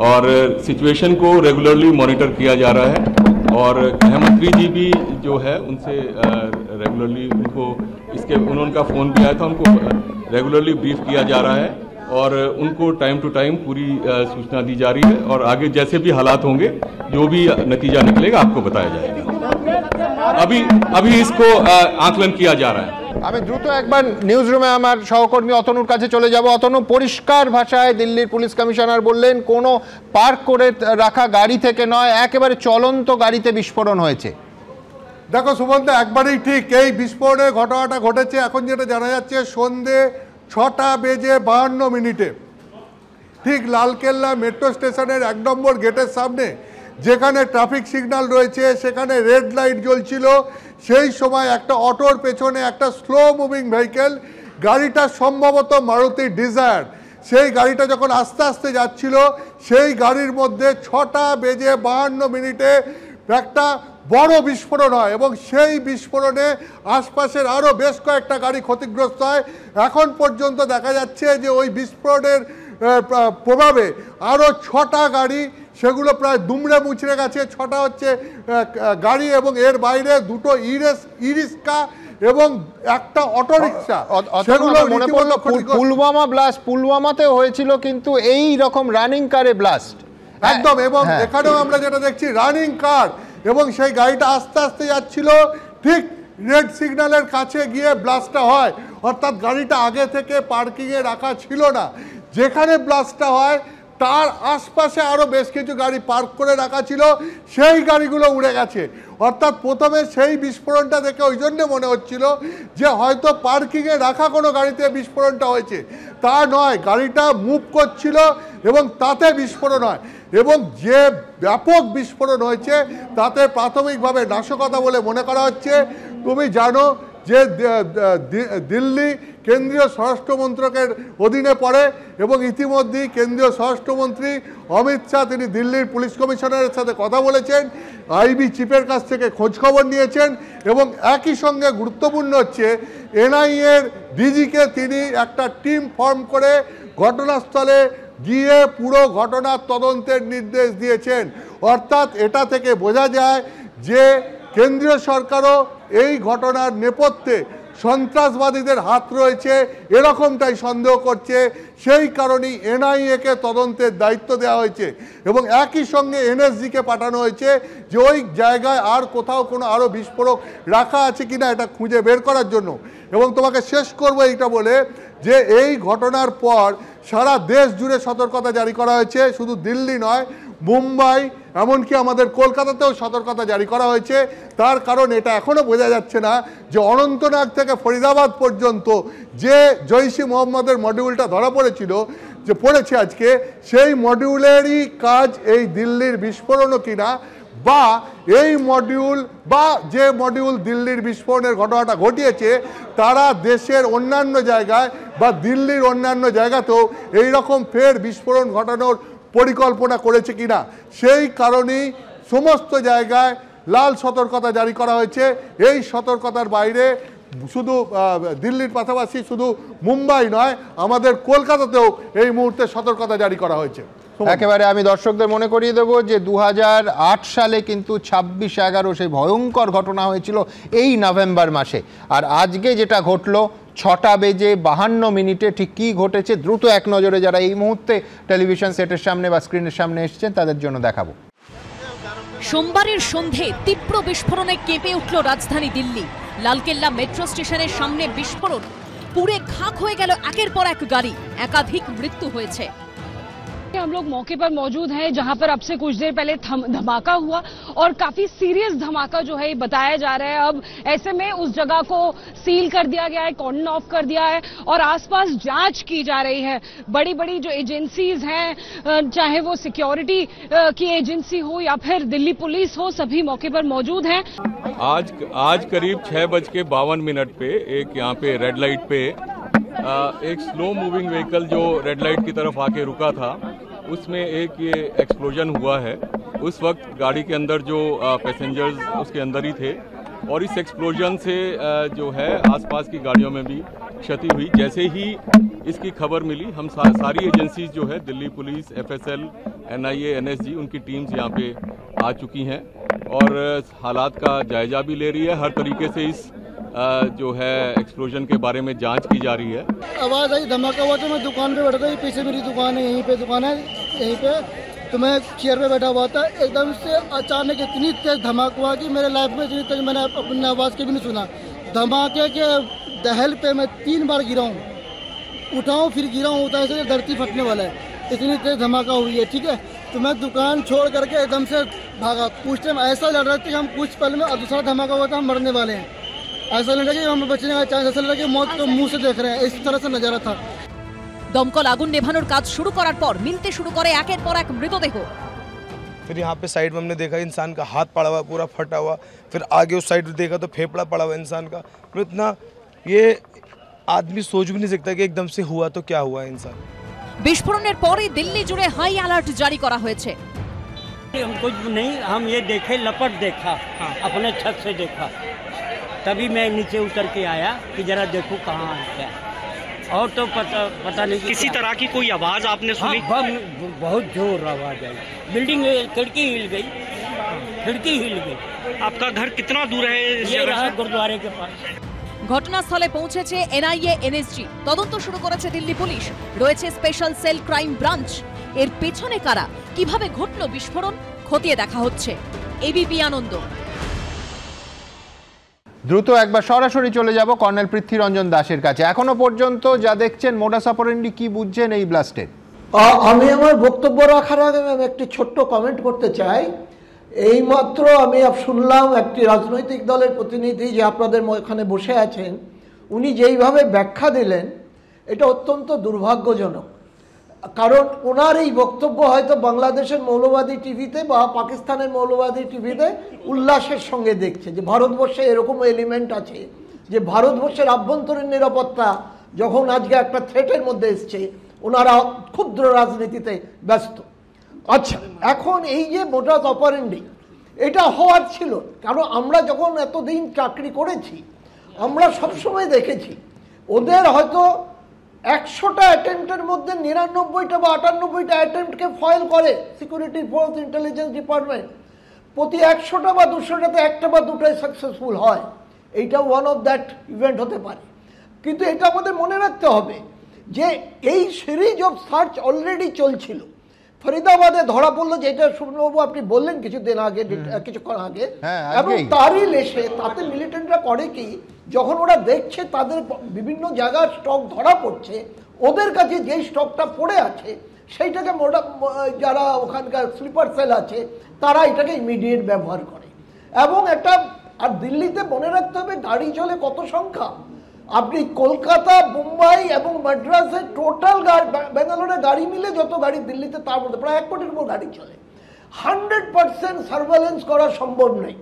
और सिचुएशन को रेगुलरली मॉनिटर किया जा रहा है और गृह मंत्री जी भी जो है उनसे रेगुलरली उनका फ़ोन भी आया था, उनको रेगुलरली ब्रीफ किया जा रहा है और उनको टाइम टू टाइम पूरी सूचना दी जा रही है और आगे जैसे भी हालात होंगे जो भी नतीजा निकलेगा आपको बताया जाएगा। अभी इसको आकलन किया जा रहा है। আমি দ্রুত একবার নিউজ রুমে আমার সহকর্মী অতনুর কাছে চলে যাব। অতনু, পরিষ্কার ভাষায় দিল্লির পুলিশ কমিশনার বললেন কোনো পার্ক করে রাখা গাড়ি থেকে নয়, একেবারে চলন্ত গাড়িতে বিস্ফোরণ হয়েছে। দেখো সুমন্ত, একবারেই ঠিক। এই বিস্ফোরণের ঘটনাটা ঘটেছে এখন যেটা জানা যাচ্ছে সন্ধে 6:52 ঠিক লালকেল্লা মেট্রো স্টেশনের 1 নম্বর গেটের সামনে, যেখানে ট্রাফিক সিগন্যাল রয়েছে সেখানে রেড লাইট জ্বলছিল। সেই সময় একটা অটোর পেছনে একটা স্লো মুভিং ভেহিকেল, গাড়িটা সম্ভবত মারুতি ডিজায়ার, সেই গাড়িটা যখন আস্তে আস্তে যাচ্ছিল সেই গাড়ির মধ্যে 6:52 একটা বড় বিস্ফোরণ হয় এবং সেই বিস্ফোরণে আশপাশের আরও বেশ কয়েকটা গাড়ি ক্ষতিগ্রস্ত হয়। এখন পর্যন্ত দেখা যাচ্ছে যে ওই বিস্ফোরণের প্রভাবে আরও 6টা গাড়ি সেগুলো প্রায় দুমড়ে মুচড়ে গেছে। 6টা হচ্ছে গাড়ি এবং এর বাইরে 2টো ই-রিক্সা এবং একটা অটোরিক্সা। সেগুলো মনে পড়লো পুলওয়ামা ব্লাস্ট, পুলওয়ামাতেও হয়েছিল কিন্তু এই রকম রানিং কারে ব্লাস্ট একদম। এবং এখানেও আমরা যেটা দেখছি রানিং কার, এবং সেই গাড়িটা আস্তে আস্তে যাচ্ছিল, ঠিক রেড সিগন্যালের কাছে গিয়ে ব্লাস্টটা হয়। অর্থাৎ গাড়িটা আগে থেকে পার্কিংয়ে রাখা ছিল না, যেখানে ব্লাস্টটা হয় তার আশপাশে আরও বেশ কিছু গাড়ি পার্ক করে রাখা ছিল, সেই গাড়িগুলো উড়ে গেছে। অর্থাৎ প্রথমে সেই বিস্ফোরণটা দেখে ওই জন্যে মনে হচ্ছিল যে হয়তো পার্কিংয়ে রাখা কোনো গাড়িতে বিস্ফোরণটা হয়েছে, তা নয়, গাড়িটা মুভ করছিল এবং তাতে বিস্ফোরণ হয়। এবং যে ব্যাপক বিস্ফোরণ হয়েছে তাতে প্রাথমিকভাবে নাশকতা বলে মনে করা হচ্ছে। তুমি জানো যে দিল্লি কেন্দ্রীয় স্বরাষ্ট্র মন্ত্রকের অধীনে পড়ে এবং ইতিমধ্যেই কেন্দ্রীয় স্বরাষ্ট্রমন্ত্রী অমিত শাহ তিনি দিল্লির পুলিশ কমিশনারের সাথে কথা বলেছেন, আইবি চিফের কাছ থেকে খোঁজখবর নিয়েছেন এবং একই সঙ্গে গুরুত্বপূর্ণ হচ্ছে এনআইএর ডিজিকে তিনি একটা টিম ফর্ম করে ঘটনাস্থলে গিয়ে পুরো ঘটনার তদন্তের নির্দেশ দিয়েছেন। অর্থাৎ এটা থেকে বোঝা যায় যে কেন্দ্রীয় সরকারও এই ঘটনার নেপথ্যে সন্ত্রাসবাদীদের হাত রয়েছে এরকমটাই সন্দেহ করছে, সেই কারণেই এনআইএকে তদন্তের দায়িত্ব দেওয়া হয়েছে এবং একই সঙ্গে এনএসজিকে পাঠানো হয়েছে যে ওই জায়গায় আর কোথাও কোনো আরও বিস্ফোরক রাখা আছে কিনা এটা খুঁজে বের করার জন্য। এবং তোমাকে শেষ করবো এইটা বলে যে এই ঘটনার পর সারা দেশ জুড়ে সতর্কতা জারি করা হয়েছে, শুধু দিল্লি নয়, মুম্বাই এমনকি আমাদের কলকাতাতেও সতর্কতা জারি করা হয়েছে। তার কারণ এটা এখনও বোঝা যাচ্ছে না যে অনন্তনাগ থেকে ফরিদাবাদ পর্যন্ত যে জৈশ-ই মোহাম্মদের মডিউলটা ধরা পড়েছিল, যে পড়েছে আজকে, সেই মডিউলেরই কাজ এই দিল্লির বিস্ফোরণও কিনা, বা এই মডিউল বা যে মডিউল দিল্লির বিস্ফোরণের ঘটনাটা ঘটিয়েছে তারা দেশের অন্যান্য জায়গায় বা দিল্লির অন্যান্য জায়গাতেও এইরকম ফের বিস্ফোরণ ঘটানোর পরিকল্পনা করেছে কিনা, সেই কারণেই সমস্ত জায়গায় লাল সতর্কতা জারি করা হয়েছে। এই সতর্কতার বাইরে শুধু দিল্লির পাশাপাশি শুধু মুম্বাই নয়, আমাদের কলকাতাতেও এই মুহূর্তে সতর্কতা জারি করা হয়েছে। একেবারে আমি দর্শকদের মনে করিয়ে দেবো যে 2008 সালে কিন্তু 26/11 সেই ভয়ঙ্কর ঘটনা হয়েছিল এই নভেম্বর মাসে। আর আজকে যেটা ঘটলো 6:52 ঠিক কী ঘটেছে দ্রুত এক নজরে যারা এই মুহূর্তে টেলিভিশন সেটের সামনে বা স্ক্রিনের সামনে এসেছেন তাদের জন্য দেখাবো। সোমবারের সন্ধে তীব্র বিস্ফোরণে কেঁপে উঠল রাজধানী দিল্লি। লালকেল্লা মেট্রো স্টেশনের সামনে বিস্ফোরণ, পুড়ে খাক হয়ে গেল একের পর এক গাড়ি, একাধিক মৃত্যু হয়েছে। हम लोग मौके पर मौजूद हैं जहां पर अब से कुछ देर पहले धमाका हुआ और काफी सीरियस धमाका जो है बताया जा रहा है। अब ऐसे में उस जगह को सील कर दिया गया है, कॉर्डन ऑफ कर दिया है और आसपास जांच की जा रही है। बड़ी बड़ी जो एजेंसीज हैं, चाहे वो सिक्योरिटी की एजेंसी हो या फिर दिल्ली पुलिस हो, सभी मौके पर मौजूद हैं। आज करीब 6:52 पे एक यहाँ पे रेड लाइट पे एक स्लो मूविंग व्हीकल जो रेड लाइट की तरफ आके रुका था, उसमें एक ये एक्सप्लोजन हुआ है। उस वक्त गाड़ी के अंदर जो पैसेंजर्स उसके अंदर ही थे और इस एक्सप्लोजन से जो है आसपास की गाड़ियों में भी क्षति हुई। जैसे ही इसकी खबर मिली हम सारी एजेंसीज जो है Delhi police, FSL, NIA, NSG, उनकी टीम्स यहाँ पे आ चुकी हैं और हालात का जायजा भी ले रही है। हर तरीके से इस जो है एक्सप्लोजन के बारे में जांच की जा रही है। आवाज़ आई, धमाका हुआ तो मैं दुकान पे बैठा था, पीछे मेरी दुकान है, यहीं पे दुकान है, यहीं पे तो मैं चेयर पे बैठा हुआ था। एकदम से अचानक इतनी तेज धमाका हुआ कि मेरे लाइफ में इतनी तेज मैंने अपनी आवाज़ के भी नहीं सुना। धमाके के दहल पे मैं 3 बार गिरा हूँ, उठाऊँ फिर गिरा हूँ, उतार से धरती फटने वाला है, इतनी तेज धमाका हुई है। ठीक है, तो मैं दुकान छोड़ करके एकदम से भागा। कुछ टाइम ऐसा लग रहा था कि हम कुछ पल में दूसरा धमाका हुआ था, हम मरने वाले हैं। ऐसा लग रहा कि हमें बचने का चांस, ऐसा लग रहा कि मौत को मुंह से देख रहे हैं, इस तरह से नजारा था। দমকল আগুন নেভানোর কাজ শুরু করার পর মিলতে শুরু করে একের পর এক মৃতদেহ। फिर यहाँ पे साइड में हमने देखा इंसान का हाथ पड़ा हुआ, पूरा फटा हुआ। फिर आगे उस साइड देखा तो फेफड़ा पड़ा हुआ इंसान का। तो इतना ये आदमी सोच भी नहीं सकता कि एकदम से हुआ तो क्या हुआ इंसान। বিস্ফোরণের পরই দিল্লি জুড়ে হাই অ্যালার্ট জারি করা হয়েছে। हमको नहीं, हम ये देखे लपट देखा, अपने छत से देखा, तभी मैं नीचे उतर के आया कि जरा देखो कहाँ है। और तो पता नहीं किसी तरह की कोई आवाज आपने सुनी? बहुत जोर आवाज आई, बिल्डिंग खिड़की हिल गई, खिड़की हिल गई। आपका घर कितना दूर है? ये रहा गुरुद्वारे के पास। ঘটনাস্থলে পৌঁছেছে এনআইএ এনএসজি, তদন্ত শুরু করেছে দিল্লি পুলিশ, রয়েছে স্পেশাল সেল ক্রাইম ব্রাঞ্চ। এর পেছনে কারা, কিভাবে ঘটল বিস্ফোরণ, খতিয়ে দেখা হচ্ছে। এবিপি আনন্দ। দ্রুত একবার সরাসরি চলে যাব কর্নেল পৃথ্বীরঞ্জন দাসের কাছে। এখনো পর্যন্ত যা দেখছেন মোডাস অপারেন্ডি কি বুঝছেন এই ব্লাস্টে? আমি আমার বক্তব্য রাখার আগে আমি একটি ছোট্ট কমেন্ট করতে চাই। এইমাত্র আমি শুনলাম একটি রাজনৈতিক দলের প্রতিনিধি যে আপনাদের এখানে বসে আছেন, উনি যেইভাবে ব্যাখ্যা দিলেন এটা অত্যন্ত দুর্ভাগ্যজনক। কারণ ওনার এই বক্তব্য হয়তো বাংলাদেশের মৌলবাদী টিভিতে বা পাকিস্তানের মৌলবাদী টিভিতে উল্লাসের সঙ্গে দেখছে যে ভারতবর্ষে এরকম এলিমেন্ট আছে, যে ভারতবর্ষের আভ্যন্তরীণ নিরাপত্তা যখন আজকে একটা থ্রেটের মধ্যে এসছে, ওনারা ক্ষুদ্র রাজনীতিতে ব্যস্ত। আচ্ছা, এখন এই যে মোডাস অপারেন্ডি এটা হওয়ার ছিল, কারণ আমরা যখন এতদিন চাকরি করেছি আমরা সবসময় দেখেছি ওদের হয়তো 100টা অ্যাটেম্পটের মধ্যে 99টা বা 98টা অ্যাটেম্পটকে ফয়েল করে সিকিউরিটি ফোর্স, ইন্টেলিজেন্স ডিপার্টমেন্ট। প্রতি 100টা বা 200টাতে একটা বা দুটোই সাকসেসফুল হয়। এইটা ওয়ান অফ দ্যাট ইভেন্ট হতে পারে। কিন্তু এটা আমাদের মনে রাখতে হবে যে এই সিরিজ অফ সার্চ অলরেডি চলছিল। ফরিদাবাদে ধরা পড়লো, যেটা সুব্রতবাবু আপনি বললেন কিছুদিন আগে, কিছুক্ষণ আগে, এবং তারই লেশে তাতে মিলিটেন্টরা করে কি, যখন ওরা দেখছে তাদের বিভিন্ন জায়গার স্টক ধরা পড়ছে, ওদের কাছে যেই স্টকটা পড়ে আছে সেইটাকে যারা ওখানকার স্লিপার সেল আছে তারা এটাকে ইমিডিয়েট ব্যবহার করে। এবং একটা আর দিল্লিতে মনে রাখতে হবে গাড়ি চলে কত সংখ্যা। আপনি কলকাতা, মুম্বাই এবং মাদ্রাসের টোটাল ব্যাঙ্গালোরে গাড়ি মিলে যত গাড়ি দিল্লিতে, তার মধ্যে প্রায় 1 কোটির উপর গাড়ি চলে। 100% সার্ভেলেন্স করা সম্ভব নেই।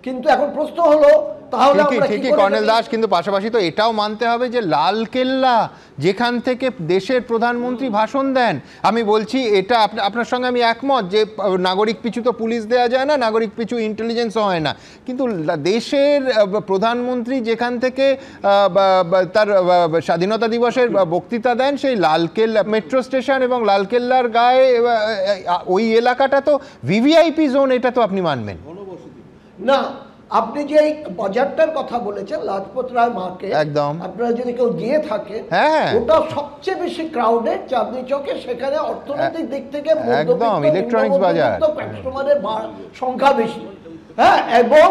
কিন্তু এখন প্রশ্ন হলো তাহলে ঠিকই কর্নেল দাস, কিন্তু পাশাপাশি তো এটাও মানতে হবে যে লালকেল্লা যেখান থেকে দেশের প্রধানমন্ত্রী ভাষণ দেন, আমি বলছি এটা আপনার সঙ্গে আমি একমত যে নাগরিক পিছু তো পুলিশ দেওয়া যায় না, নাগরিক পিছু ইন্টেলিজেন্সও হয় না, কিন্তু দেশের প্রধানমন্ত্রী যেখান থেকে তার স্বাধীনতা দিবসের বক্তৃতা দেন সেই লালকেল্লা মেট্রো স্টেশন এবং লালকেল্লার গায়ে ওই এলাকাটা তো ভিভিআইপি জোন, এটা তো আপনি মানবেন না? আপনি যে বাজারটার কথা বলেছেন লাজপত রায় মার্কেট, একদম আপনারা যদি কেউ গিয়ে থাকে ওটা সবচেয়ে বেশি ক্রাউডেড চাঁদনি চকে। সেখানে অর্থনৈতিক দিক থেকে একদম ইলেকট্রনিক্স বাজার, কাস্টমারের সংখ্যা বেশি। হ্যাঁ, এবং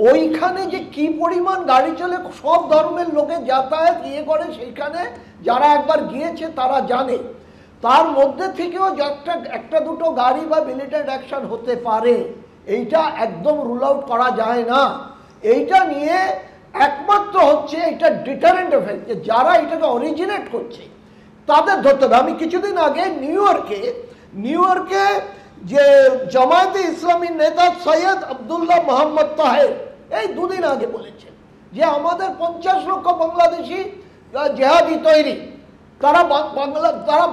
ওইখানে যে কি পরিমাণ গাড়ি চলে, সব ধর্মের লোকে যাতায়াত করে, সেইখানে যারা একবার গিয়েছে তারা জানে। তার মধ্যে থেকেও একটা দুটো গাড়ি বা মিলিটারি অ্যাকশন হতে পারে, এইটা একদম রুল আউট করা যায় না। এইটা নিয়ে একমাত্র হচ্ছে এটা ডিটারেন্ট এফেক্ট, যে যারা এটাকে অরিজিনেট করছে তাদের ধরতে হবে। আমি কিছুদিন আগে নিউ ইয়র্কে যে জামায়াতে ইসলামীর নেতা সৈয়দ আব্দুল্লাহ মোহাম্মদ তাহের এই দুদিন আগে বলেছেন যে আমাদের 50 লক্ষ বাংলাদেশি জেহাদি তৈরি, তারা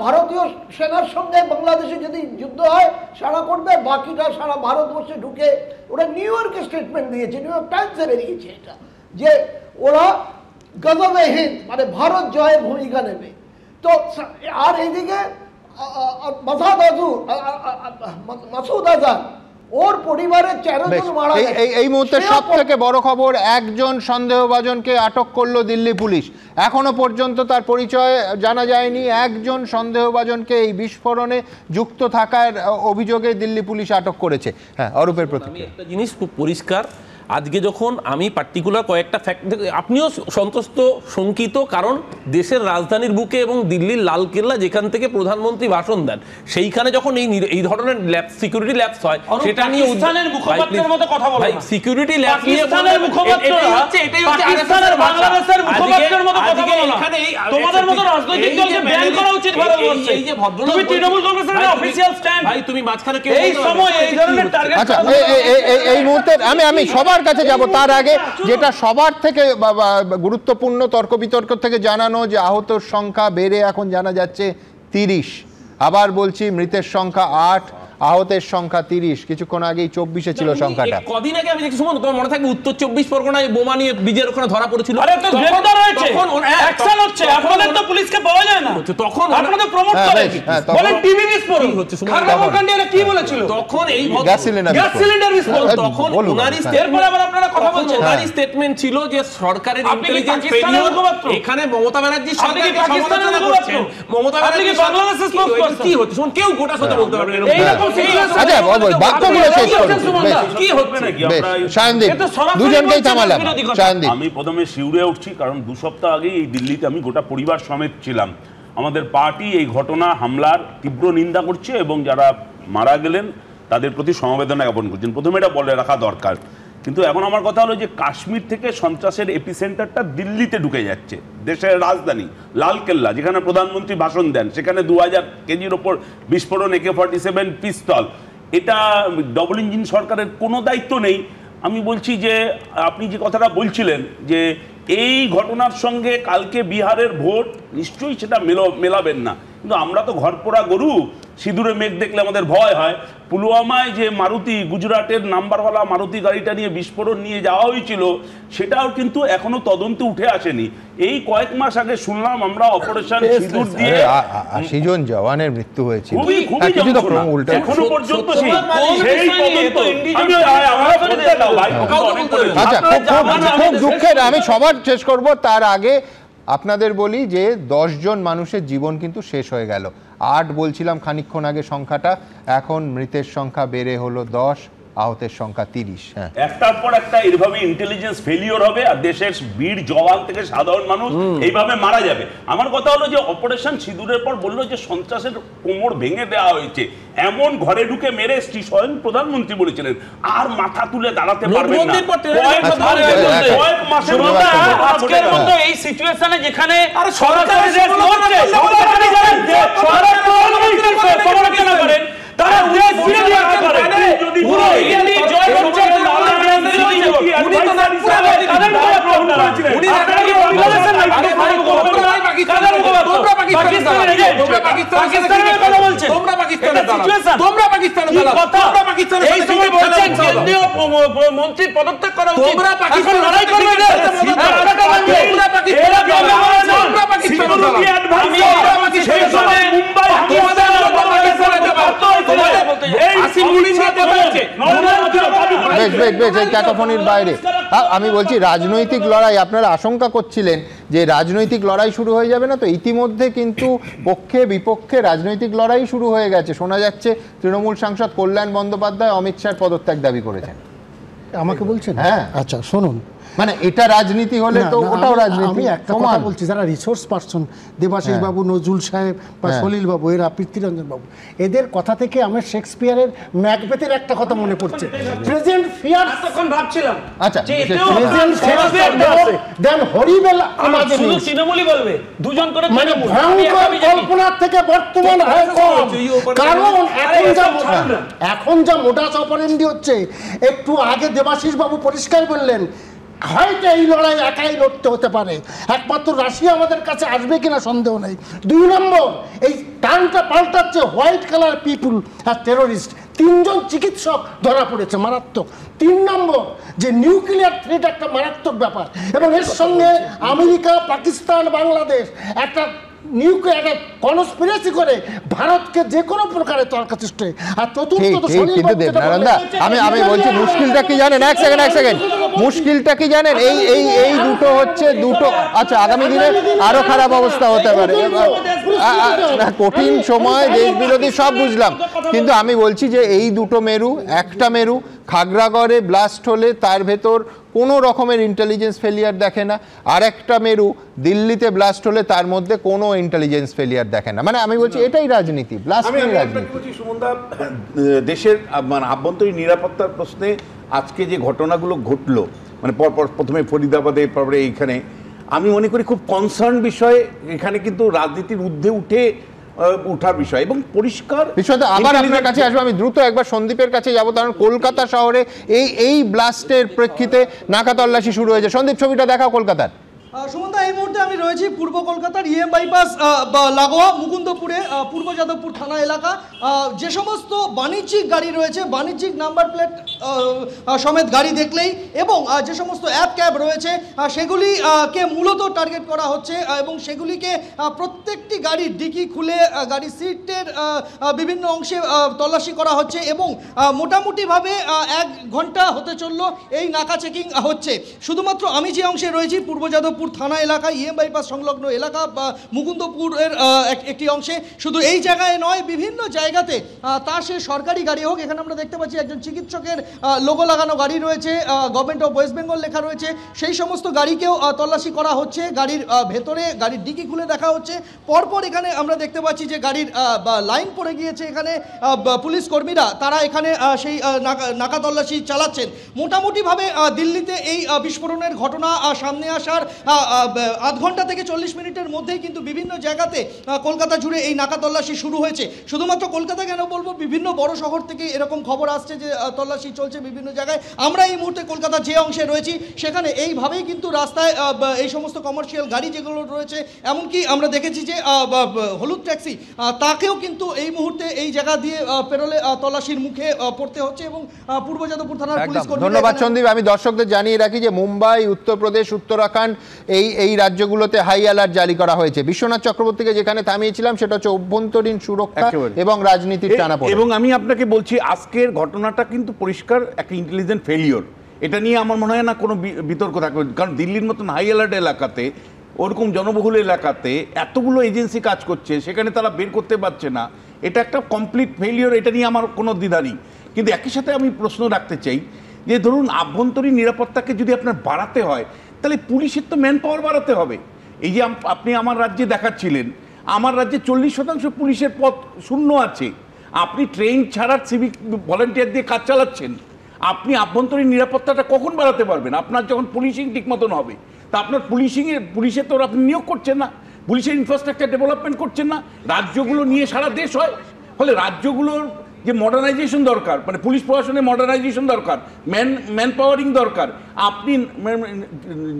ভারতীয় সেনার সঙ্গে বাংলাদেশে যদি যুদ্ধ হয় সারা করবে, বাকিটা সারা ভারতবর্ষে ঢুকে। ওরা নিউ ইয়র্কে স্টেটমেন্ট দিয়েছে, নিউ ইয়র্ক টাইমসে বেরিয়েছে এটা, যে ওরা গজবে হিন্দ মানে ভারত জয়ের ভূমিকা নেবে। তো আর এইদিকে মাসুদ আজহার, ওর পরিবারের 13 জন মারা গেছে। এই মুহূর্তে সব থেকে বড় খবর, একজন সন্দেহভাজনকে আটক করলো দিল্লি পুলিশ। এখনো পর্যন্ত তার পরিচয় জানা যায়নি। একজন সন্দেহভাজনকে এই বিস্ফোরণে যুক্ত থাকার অভিযোগে দিল্লি পুলিশ আটক করেছে। হ্যাঁ, অরূপের প্রতিক্রিয়া। একটা জিনিস খুব পরিষ্কার, আজকে যখন আমি পার্টিকুলার কয়েকটা ফ্যাক্ট, আপনিও সন্তুষ্ট শঙ্কিত, কারণ দেশের রাজধানীর বুকে এবং দিল্লির লালকেল্লা যেখান থেকে প্রধানমন্ত্রী ভাষণ দেন, সেইখানে যখন এই ধরনের সিকিউরিটি ল্যাপস হয়, সেটা নিয়ে পাকিস্তানের মুখপাত্রের মতো কথা বলো ভাই, সিকিউরিটি ল্যাপস নিয়ে পাকিস্তানের মুখপাত্ররা পাকিস্তানের বাংলাদেশের মুখপাত্রের মতো কথা বলো না। তোমাদের মতো রাজনৈতিক দলকে ব্যান করা উচিত ভারতবর্ষে। এই যে ভদ্রলোক, তুমি তৃণমূল কংগ্রেসের অফিশিয়াল স্ট্যান্ড, ভাই তুমি মাঝখানে কেউ এই সময় এই ধরনের টার্গেট। আচ্ছা, এই মুহূর্তে আমি সবার কাছে যাব, তার আগে যেটা সবার থেকে গুরুত্বপূর্ণ তর্ক বিতর্ক থেকে জানানো যে আহতর সংখ্যা বেড়ে এখন জানা যাচ্ছে 30। আবার বলছি মৃতের সংখ্যা 8, আহতের সংখ্যা 30। কিছুক্ষণ আগেই 24-এ ছিল সংখ্যাটা। কদিন আগে আমি দেখছি, সুমন তোমার মনে থাকবে উত্তর 24 পরগনায় বোমা নিয়ে ব্রিজের ওখানে ধরা পড়েছিল। আরে তো গ্রেফতার হয়েছে, অ্যাকশন হচ্ছে, আপনাদের তো পুলিশকে পাওয়া যায় না, তখন আপনাদের প্রমোট করে বলেন টিভি বিস্ফোরণ হচ্ছে। খাগড়াবাড়ি কি বলেছিল তখন? এই গ্যাস সিলিন্ডার বিস্ফোরণ। তখন ওনারই এরপরে আবার আপনারা কথা বলছেন, ওনারই স্টেটমেন্ট ছিল যে সরকারের ইন্টেলিজেন্স ফেলিওর। এখানে মমতা ব্যানার্জি সরকারকে সমালোচনা করছেন, মমতা ব্যানার্জি বাংলাদেশের স্পোকসপারসন কি হচ্ছে শুনুন, কেউ গোটা কথা বলতে পারবে না। এইরকম আমি প্রথমে শিউরে উঠছি, কারণ 2 সপ্তাহ আগে এই দিল্লিতে আমি গোটা পরিবার সমেত ছিলাম। আমাদের পার্টি এই ঘটনা হামলার তীব্র নিন্দা করছে এবং যারা মারা গেলেন তাদের প্রতি সমবেদনা জ্ঞাপন করছেন। প্রথমে এটা বলে রাখা দরকার। কিন্তু এখন আমার কথা হলো যে কাশ্মীর থেকে সন্ত্রাসের এপিসেন্টারটা দিল্লিতে ঢুকে যাচ্ছে, দেশের রাজধানী লালকেল্লা, যেখানে প্রধানমন্ত্রী ভাষণ দেন, সেখানে 2000 কেজির ওপর বিস্ফোরণ, AK-47 পিস্তল। এটা ডবল ইঞ্জিন সরকারের কোনো দায়িত্ব নেই। আমি বলছি যে আপনি যে কথাটা বলছিলেন যে এই ঘটনার সঙ্গে কালকে বিহারের ভোট, নিশ্চয়ই সেটা মেলাবেন না, কিন্তু আমরা তো ঘরপোড়া গরু, সিঁদুরে মেঘ দেখলে আমাদের ভয় হয়। পুলওয়ামায় যে মারুতি, গুজরাটের নাম্বারওয়ালা মারুতি গাড়িটা নিয়ে বিস্ফোরণ নিয়ে যাওয়া হয়েছিল, সেটাও কিন্তু এখনো তদন্তে উঠে আসেনি। এই কয়েক মাস আগে শুনলাম আমরা অপারেশন সিঁদুর দিয়ে 80 জন জওয়ানের মৃত্যু হয়েছিল। এখনো পর্যন্ত খুব দুঃখের। আমি সবার শেষ করব, তার আগে আপনাদের বলি যে 10 জন মানুষের জীবন কিন্তু শেষ হয়ে গেল। 8 বলছিলাম খানিকক্ষণ আগে সংখ্যাটা, এখন মৃতের সংখ্যা বেড়ে হলো 10, আহতের সংখ্যা 30। হ্যাঁ, একটার পর একটা এইভাবে ইন্টেলিজেন্স ফেলিওর হবে আর দেশের বীর জওয়ান থেকে সাধারণ মানুষ এইভাবে মারা যাবে। আমার কথা হলো যে অপারেশন সিঁদুরের পর বললো যে সন্ত্রাসের কোমর ভেঙে দেওয়া হয়েছে, এমন ঘরে ঢুকে মেরে স্বয়ং প্রধানমন্ত্রী বলেছিলেন আর মাথা তুলে দাঁড়াতে পারবেন না। আজকের মতো এই সিচুয়েশনে যেখানে সরকারি রেস হচ্ছে, সমালোচনা করেন, তারা দেশ ছেড়ে দিয়ে করে পুরো ইন্ডিয়া জয় করছে। উনি তো না কাদের প্রবলেম করেছিলেন, উনি আপনাকে বাংলাদেশের আগে ভাই কাদের তোমরা পাকিস্তানের পাকিস্তানের কথা বলছেন, তোমরা পাকিস্তানের সিচুয়েশন, তোমরা পাকিস্তানের তোমরা পাকিস্তানের এই সময় বলছেন কেন্দ্রীয় মন্ত্রী পদত্যাগ করা উচিত, তোমরা পাকিস্তান লড়াই করবে না, তোমরা পাকিস্তানের সেই সময় মুম্বাই ক্যাকোফোনির বাইরে আমি বলছি রাজনৈতিক লড়াই। আপনারা আশঙ্কা করছিলেন যে রাজনৈতিক লড়াই শুরু হয়ে যাবে না, তো ইতিমধ্যে কিন্তু পক্ষে বিপক্ষে রাজনৈতিক লড়াই শুরু হয়ে গেছে। শোনা যাচ্ছে তৃণমূল সাংসদ কল্যাণ বন্দ্যোপাধ্যায় অমিত শাহর পদত্যাগ দাবি করেছেন। আমাকে বলছেন? হ্যাঁ, আচ্ছা শুনুন, মানে এটা রাজনীতি হলে তো ওটাও রাজনীতি। আমি একটা কথা বলছি, যারা রিসোর্স পার্সন, দেবাশিস বাবু, নজরুল সাহেব বা সলিল বাবু, এরা পৃথ্বীরঞ্জন বাবু, এদের কথা থেকে আমার শেক্সপিয়ারের ম্যাকবেথের একটা কথা মনে পড়ছে, প্রেজেন্ট ফিয়ার্স। তখন ভাবছিলাম আচ্ছা প্রেজেন্ট শেক্সপিয়ার দেন হরিবেল আমাদের শুধু তৃণমূলই বলবে, দুজন করে মানে ভয়ঙ্কর কল্পনার থেকে বর্তমান হয় কম। কারণ এখন যা মোডাস অপারেন্ডি হচ্ছে, একটু আগে দেবাশিস বাবু পরিষ্কার বললেন হয়তো এই লড়াই একাই লড়তে হতে পারে, একমাত্র রাশিয়া আমাদের কাছে আসবে কিনা সন্দেহ নেই। 2 নম্বর, এই টানটা পাল্টাচ্ছে হোয়াইট কালার পিপুল আর টেরোরিস্ট। 3 জন চিকিৎসক ধরা পড়েছে, মারাত্মক। 3 নম্বর, যে নিউক্লিয়ার থ্রেট একটা মারাত্মক ব্যাপার, এবং এর সঙ্গে আমেরিকা, পাকিস্তান, বাংলাদেশ একটা নিউক্লিয়ার কনস্পিরেসি করে ভারতকে যে কোনো প্রকারে তর্ক সৃষ্টি। আর চতুর্থ, আমি বলছি মুশকিলটা কি জানেন? এক সেকেন্ড, মুশকিলটা কি জানেন? এই দুটো হচ্ছে দুটো। আচ্ছা, আগামী দিনে আরো খারাপ অবস্থা হতে পারে, কঠিন সময়, দেশ বিরোধী, সব বুঝলাম, কিন্তু আমি বলছি যে এই দুটো মেরু, একটা মেরু খাগড়াগড়ে ব্লাস্ট হলে তার ভেতর কোনো রকমের ইন্টেলিজেন্স ফেলিয়ার দেখে না, আর একটা মেরু দিল্লিতে ব্লাস্ট হলে তার মধ্যে কোনো ইন্টেলিজেন্স ফেলিয়ার দেখে না। মানে আমি বলছি এটাই রাজনীতি, ব্লাস্টিং রাজনীতি। সুমনদা, দেশের মানে আভ্যন্তরীণ নিরাপত্তার প্রশ্নে আজকে যে ঘটনাগুলো ঘটলো, মানে পরপর প্রথমে ফরিদাবাদে, পরে এইখানে, আমি মনে করি খুব কনসার্ন বিষয়। এখানে কিন্তু রাজনীতির ঊর্ধ্বে উঠার বিষয় এবং পরিষ্কার। আবার আপনার কাছে আসবো, আমি দ্রুত একবার সন্দীপের কাছে যাবো, কারণ কলকাতা শহরে এই ব্লাস্টের প্রেক্ষিতে নাকা তল্লাশি শুরু হয়েছে। সন্দীপ, ছবিটা দেখাও কলকাতার। সুমনদা, এই মুহূর্তে আমি রয়েছি পূর্ব কলকাতার ইএম বাইপাস লাগোয়া মুকুন্দপুরে, পূর্ব যাদবপুর থানা এলাকা। যে সমস্ত বাণিজ্যিক গাড়ি রয়েছে, বাণিজ্যিক নাম্বার প্লেট সমেত গাড়ি দেখলেই, এবং যে সমস্ত অ্যাপ ক্যাব রয়েছে সেগুলিকে মূলত টার্গেট করা হচ্ছে, এবং সেগুলিকে প্রত্যেকটি গাড়ির ডিকি খুলে গাড়ির সিটের বিভিন্ন অংশে তল্লাশি করা হচ্ছে, এবং মোটামুটিভাবে 1 ঘন্টা হতে চললো এই নাকা চেকিং হচ্ছে। শুধুমাত্র আমি যে অংশে রয়েছি পূর্ব যাদবপুর থানা এলাকা, ইএম বাইপাস সংলগ্ন এলাকা বা মুকুন্দপুরের একটি অংশে, শুধু এই জায়গায় নয়, বিভিন্ন জায়গাতে তা সে সরকারি গাড়ি হোক, এখানে আমরা দেখতে পাচ্ছি একজন চিকিৎসকের লোগো লাগানো গাড়ি রয়েছে, গভর্নমেন্ট অফ ওয়েস্ট বেঙ্গল লেখা রয়েছে, সেই সমস্ত গাড়িকেও তল্লাশি করা হচ্ছে। গাড়ির ভেতরে গাড়ির ডিকি খুলে দেখা হচ্ছে। পরপর এখানে আমরা দেখতে পাচ্ছি যে গাড়ির লাইন পড়ে গিয়েছে, এখানে পুলিশ কর্মীরা তারা এখানে সেই নাকা তল্লাশি চালাচ্ছেন। মোটামুটিভাবে দিল্লিতে এই বিস্ফোরণের ঘটনা সামনে আসার আধ ঘন্টা থেকে 40 মিনিটের মধ্যেই কিন্তু বিভিন্ন জায়গাতে কলকাতা জুড়ে এই নাকা তল্লাশি শুরু হয়েছে। শুধুমাত্র কলকাতা কেন বলবো, বিভিন্ন বড় শহর থেকে এরকম খবর আসছে যে তল্লাশি চলছে বিভিন্ন জায়গায়। আমরা এই মুহূর্তে কলকাতা যে অংশে রয়েছি সেখানে এইভাবেই কিন্তু রাস্তায় এই সমস্ত কমার্শিয়াল গাড়ি যেগুলো রয়েছে, এমনকি আমরা দেখেছি যে হলুদ ট্যাক্সি, তাকেও কিন্তু এই মুহূর্তে এই জায়গা দিয়ে পেরোলে তল্লাশির মুখে পড়তে হচ্ছে, এবং পূর্ব যাদবপুর থানার পুলিশ কর্মী। ধন্যবাদ সন্দীপ। আমি দর্শকদের জানিয়ে রাখি যে মুম্বাই, উত্তরপ্রদেশ, উত্তরাখণ্ড এই রাজ্যগুলোতে হাই অ্যালার্ট জারি করা হয়েছে। বিশ্বনাথ চক্রবর্তীকে যেখানে থামিয়েছিলাম সেটা হচ্ছে অভ্যন্তরীণ সুরক্ষা এবং রাজনীতির টানাপোড়েন। এবং আমি আপনাকে বলছি, আজকের ঘটনাটা কিন্তু পরিষ্কার একটা ইন্টেলিজেন্ট ফেলিওর। এটা নিয়ে আমার মনে হয় না কোনো বিতর্ক থাকবে, কারণ দিল্লির মতন হাই অ্যালার্ট এলাকাতে, ওরকম জনবহুল এলাকাতে এতগুলো এজেন্সি কাজ করছে, সেখানে তারা বের করতে পারছে না। এটা একটা কমপ্লিট ফেলিওর, এটা নিয়ে আমার কোনো দ্বিধা নেই। কিন্তু একই সাথে আমি প্রশ্ন রাখতে চাই যে ধরুন আভ্যন্তরীণ নিরাপত্তাকে যদি আপনার বাড়াতে হয়, তাহলে পুলিশের তো ম্যান পাওয়ার বাড়াতে হবে। এই যে আপনি আমার রাজ্যে দেখাচ্ছিলেন, আমার রাজ্যে 40% পুলিশের পদ শূন্য আছে। আপনি ট্রেন ছাড়া সিভিক ভলেন্টিয়ার দিয়ে কাজ চালাচ্ছেন, আপনি আভ্যন্তরীণ নিরাপত্তাটা কখন বাড়াতে পারবেন? আপনার যখন পুলিশিং ঠিক মতন হবে, তা আপনার পুলিশে তো আপনি নিয়োগ করছেন না, পুলিশের ইনফ্রাস্ট্রাকচার ডেভেলপমেন্ট করছেন না। রাজ্যগুলো নিয়ে সারা দেশ হয়, ফলে রাজ্যগুলোর যে মডার্নাইজেশন দরকার, মানে পুলিশ প্রশাসনে মডার্নাইজেশন দরকার, ম্যান পাওয়ারিং দরকার। আপনি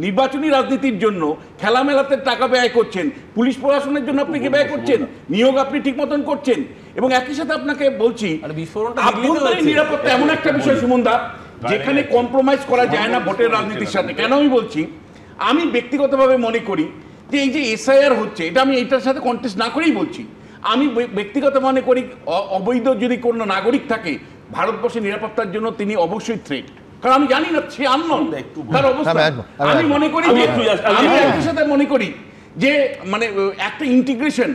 নির্বাচনী রাজনীতির জন্য খেলামেলাতে টাকা ব্যয় করছেন, পুলিশ প্রশাসনের জন্য আপনি কি ব্যয় করছেন? নিয়োগ আপনি ঠিক মতন করছেন। এবং একই সাথে আপনাকে বলছি, আভ্যন্তরীণ নিরাপত্তা এমন একটা বিষয় সুমনদা, যেখানে কম্প্রোমাইজ করা যায় না ভোটের রাজনীতির সাথে। কেন আমি বলছি, আমি ব্যক্তিগতভাবে মনে করি যে এই যে এসআইআর হচ্ছে, এটা আমি এটার সাথে কন্টেস্ট না করেই বলছি। আমি ব্যক্তিগত মনে করি অবৈধ যদি কোনো নাগরিক থাকে ভারতবর্ষের নিরাপত্তার জন্য, তিনি অবশ্যই থ্রেট। কারণ আমি জানি না সে আননোন তার অবস্থা। আমি মনে করি যে আমি একই সাথে মনে করি যে মানে একটা ইন্টিগ্রেশন,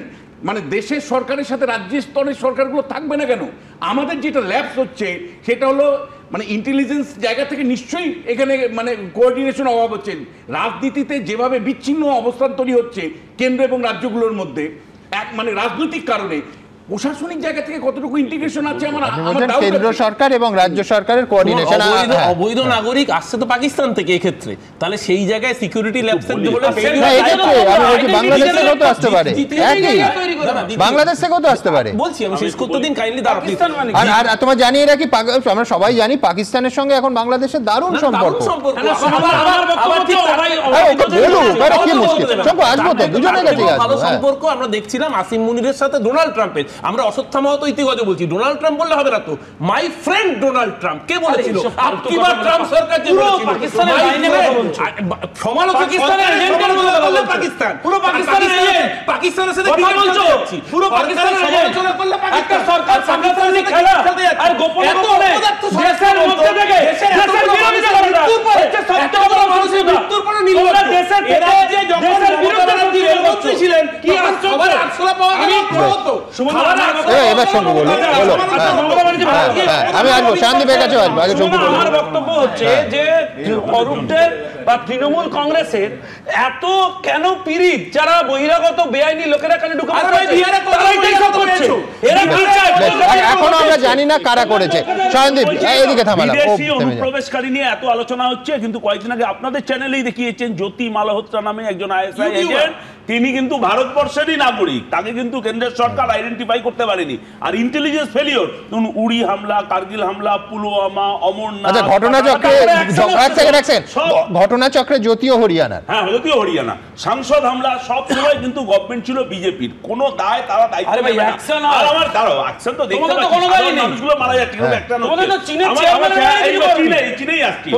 মানে দেশের সরকারের সাথে রাজ্য স্তরের সরকারগুলো থাকবে না কেন? আমাদের যেটা ল্যাপস হচ্ছে সেটা হলো মানে ইন্টেলিজেন্স জায়গা থেকে নিশ্চয়ই এখানে মানে কোঅর্ডিনেশন অভাব হচ্ছে। রাজনীতিতে যেভাবে বিচ্ছিন্ন অবস্থান তৈরি হচ্ছে কেন্দ্র এবং রাজ্যগুলোর মধ্যে, মানে রাজনৈতিক কারণে প্রশাসনিক জায়গা থেকে কতটুকু ইন্টিগ্রেশন আছে আমার কেন্দ্র সরকার এবং রাজ্য সরকারের কোঅর্ডিনেশন। অবৈধ নাগরিক আসছে তো পাকিস্তান থেকে, এক্ষেত্রে তাহলে সেই জায়গায় সিকিউরিটি ল্যাপসের বলে বাংলাদেশ থেকেও তো আসতে পারে, বাংলাদেশ থেকেও তো আসতে পারে। বলছি আমি শেষ করতে দিন কাইন্ডলি। আর তোমার জানিয়ে রাখি, আমরা সবাই জানি পাকিস্তানের সঙ্গে এখন বাংলাদেশের দারুণ সম্পর্ক। ভালো সম্পর্ক আমরা দেখছিলাম আসিম মুনিরের সাথে ডোনাল্ড ট্রাম্পের। আমরা অশ্বত্থামাও তো ইতিগত বলছি, ডোনাল্ড ট্রাম্প বললে হবে না তো, মাই ফ্রেন্ড ডোনাল্ড ট্রাম্প কে বলেছিল? আপকি বার ট্রাম্প সরকার যে বলেছিল পাকিস্তানের সমালোচক পাকিস্তানের এজেন্টের বললে পাকিস্তান, পুরো পাকিস্তানের এজেন্ট, পাকিস্তানের সাথে কি বলছো? পুরো পাকিস্তানের সমালোচনা করলে একটা সরকার সাংবিধানিক খেলা আর গোপনে গোপনে দেশের মধ্যে থেকে দেশের বিরোধিতা করা হচ্ছে। সবচেয়ে বড় মানুষের মৃত্যুর পরে নির্লজ্জ দেশের থেকে যখন দেশের বিরুদ্ধে মন্ত্রী ছিলেন কি আশ্চর্য আটশোলা পাওয়া গেল। এবার শঙ্কু বলো আমি আসবো, শান্তিবের কাছে আসবো, আগে শঙ্কু বলো। আমার বক্তব্য হচ্ছে যে অরূপদের বা তৃণমূল কংগ্রেসের এত কেন পীড়িত, যারা বহিরাগত বেআইনি লোকেরা এখানে ঢুকে এখনো আমরা জানি না কারা করেছে। সন্দীপ এদিকে থামালাম। বিদেশি অনুপ্রবেশকারী নিয়ে এত আলোচনা হচ্ছে, কিন্তু কয়েকদিন আগে আপনাদের চ্যানেলেই দেখিয়েছেন জ্যোতি মালহোত্রা নামে একজন আইএসআই এজেন্ট, তিনি কিন্তু ভারতবর্ষেরই নাগরিক, তাকে কিন্তু কেন্দ্রের সরকার আইডেন্টিফাই করতে পারেনি। আর ইন্টেলিজেন্স ফেলিওর, উড়ি হামলা, কার্গিল হামলা, পুলওয়ামা, অমরনাথ, আচ্ছা ঘটনাচক্রে জ্যোতিও হরিয়ানা, হ্যাঁ জ্যোতিও হরিয়ানা, সাংসদ হামলা, সব সময় কিন্তু গভর্নমেন্ট ছিল বিজেপির, কোন দায় তারা দায়িত্ব নেবে না। আর আমার দাঁড়াও অ্যাকশন তো দেখতে পাচ্ছি, মানুষগুলো মারা যাচ্ছে, কিন্তু একটা চীনেই আসছি।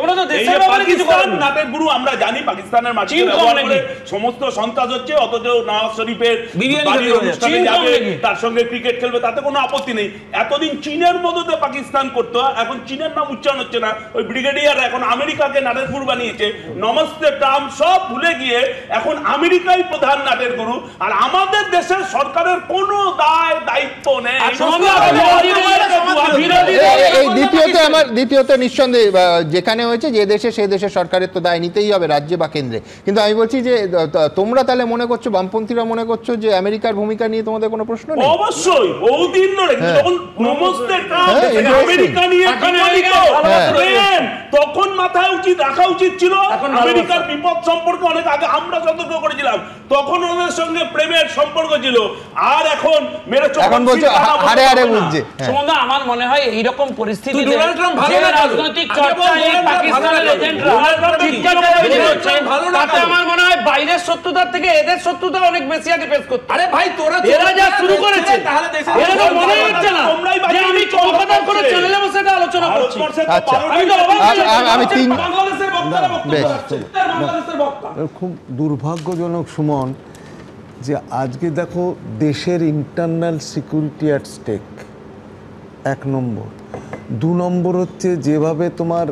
পাকিস্তান নাটের গুরু আমরা জানি, পাকিস্তানের মাটিতে ব্যবহার করে সমস্ত সন্ত্রাস হচ্ছে, অথচ নওয়াজ শরীফের বাড়ির অনুষ্ঠানে যাবে, তার সঙ্গে ক্রিকেট খেলবে, তাতে কোনো আপত্তি নেই। এতদিন চীনের মদতে পাকিস্তান করতো, এখন চীনের নাম উচ্চারণ হচ্ছে না, ওই ব্রিগেডিয়ার এখন আমেরিকাকে নাটের গুরু বানিয়েছে, নমস্তে ট্রাম্প সব ভুলে গিয়ে এখন আমেরিকাই প্রধান নাটের গুরু। আর আমাদের দেশের সরকারের কোনো দায়িত্ব নেই। দ্বিতীয়ত নিঃসন্দেহে যেখানে হয়েছে যে দেশে, সেই দেশের সরকারের তো দায় নিতেই হবে, রাজ্যে বা কেন্দ্রে। কিন্তু আমি বলছি যে তোমরা তাহলে মনে করছো, বামপন্থীরা মনে করছো যে আমেরিকার ভূমিকা নিয়ে তোমাদের কোনো প্রশ্ন নেই? অবশ্যই, বহুদিন ধরে আমেরিকা নিয়ে তখন মাথায় রাখা উচিত ছিল। আমেরিকার বিপদ সম্পর্কে অনেক আগে আমরা সতর্ক করেছিলাম, তখন ওদের সঙ্গে প্রেমের সম্পর্ক ছিল। আর এখন এখন বলছো হারে হারে বুঝছে। সুমনদা, আমার মনে হয় এইরকম পরিস্থিতিতে যে রাজনৈতিক চর্চা এই পাকিস্তানের এজেন্টরা তাতে আমার মনে হয় বাইরের শত্রুতার থেকে এদের শত্রুতা অনেক বেশি আগে পেশ করতে। আরে ভাই তোরা এরা যা শুরু করেছে, এরা তো মনে হচ্ছে না যে আমি কলকাতার কোনো চ্যানেলে বসে এটা আলোচনা করছি। আমি তো খুব দুর্ভাগ্যজনক সুমন যে আজকে দেখো দেশের ইন্টারনাল সিকিউরিটি অ্যাট স্টেক, 1 নম্বর। 2 নম্বর হচ্ছে যেভাবে তোমার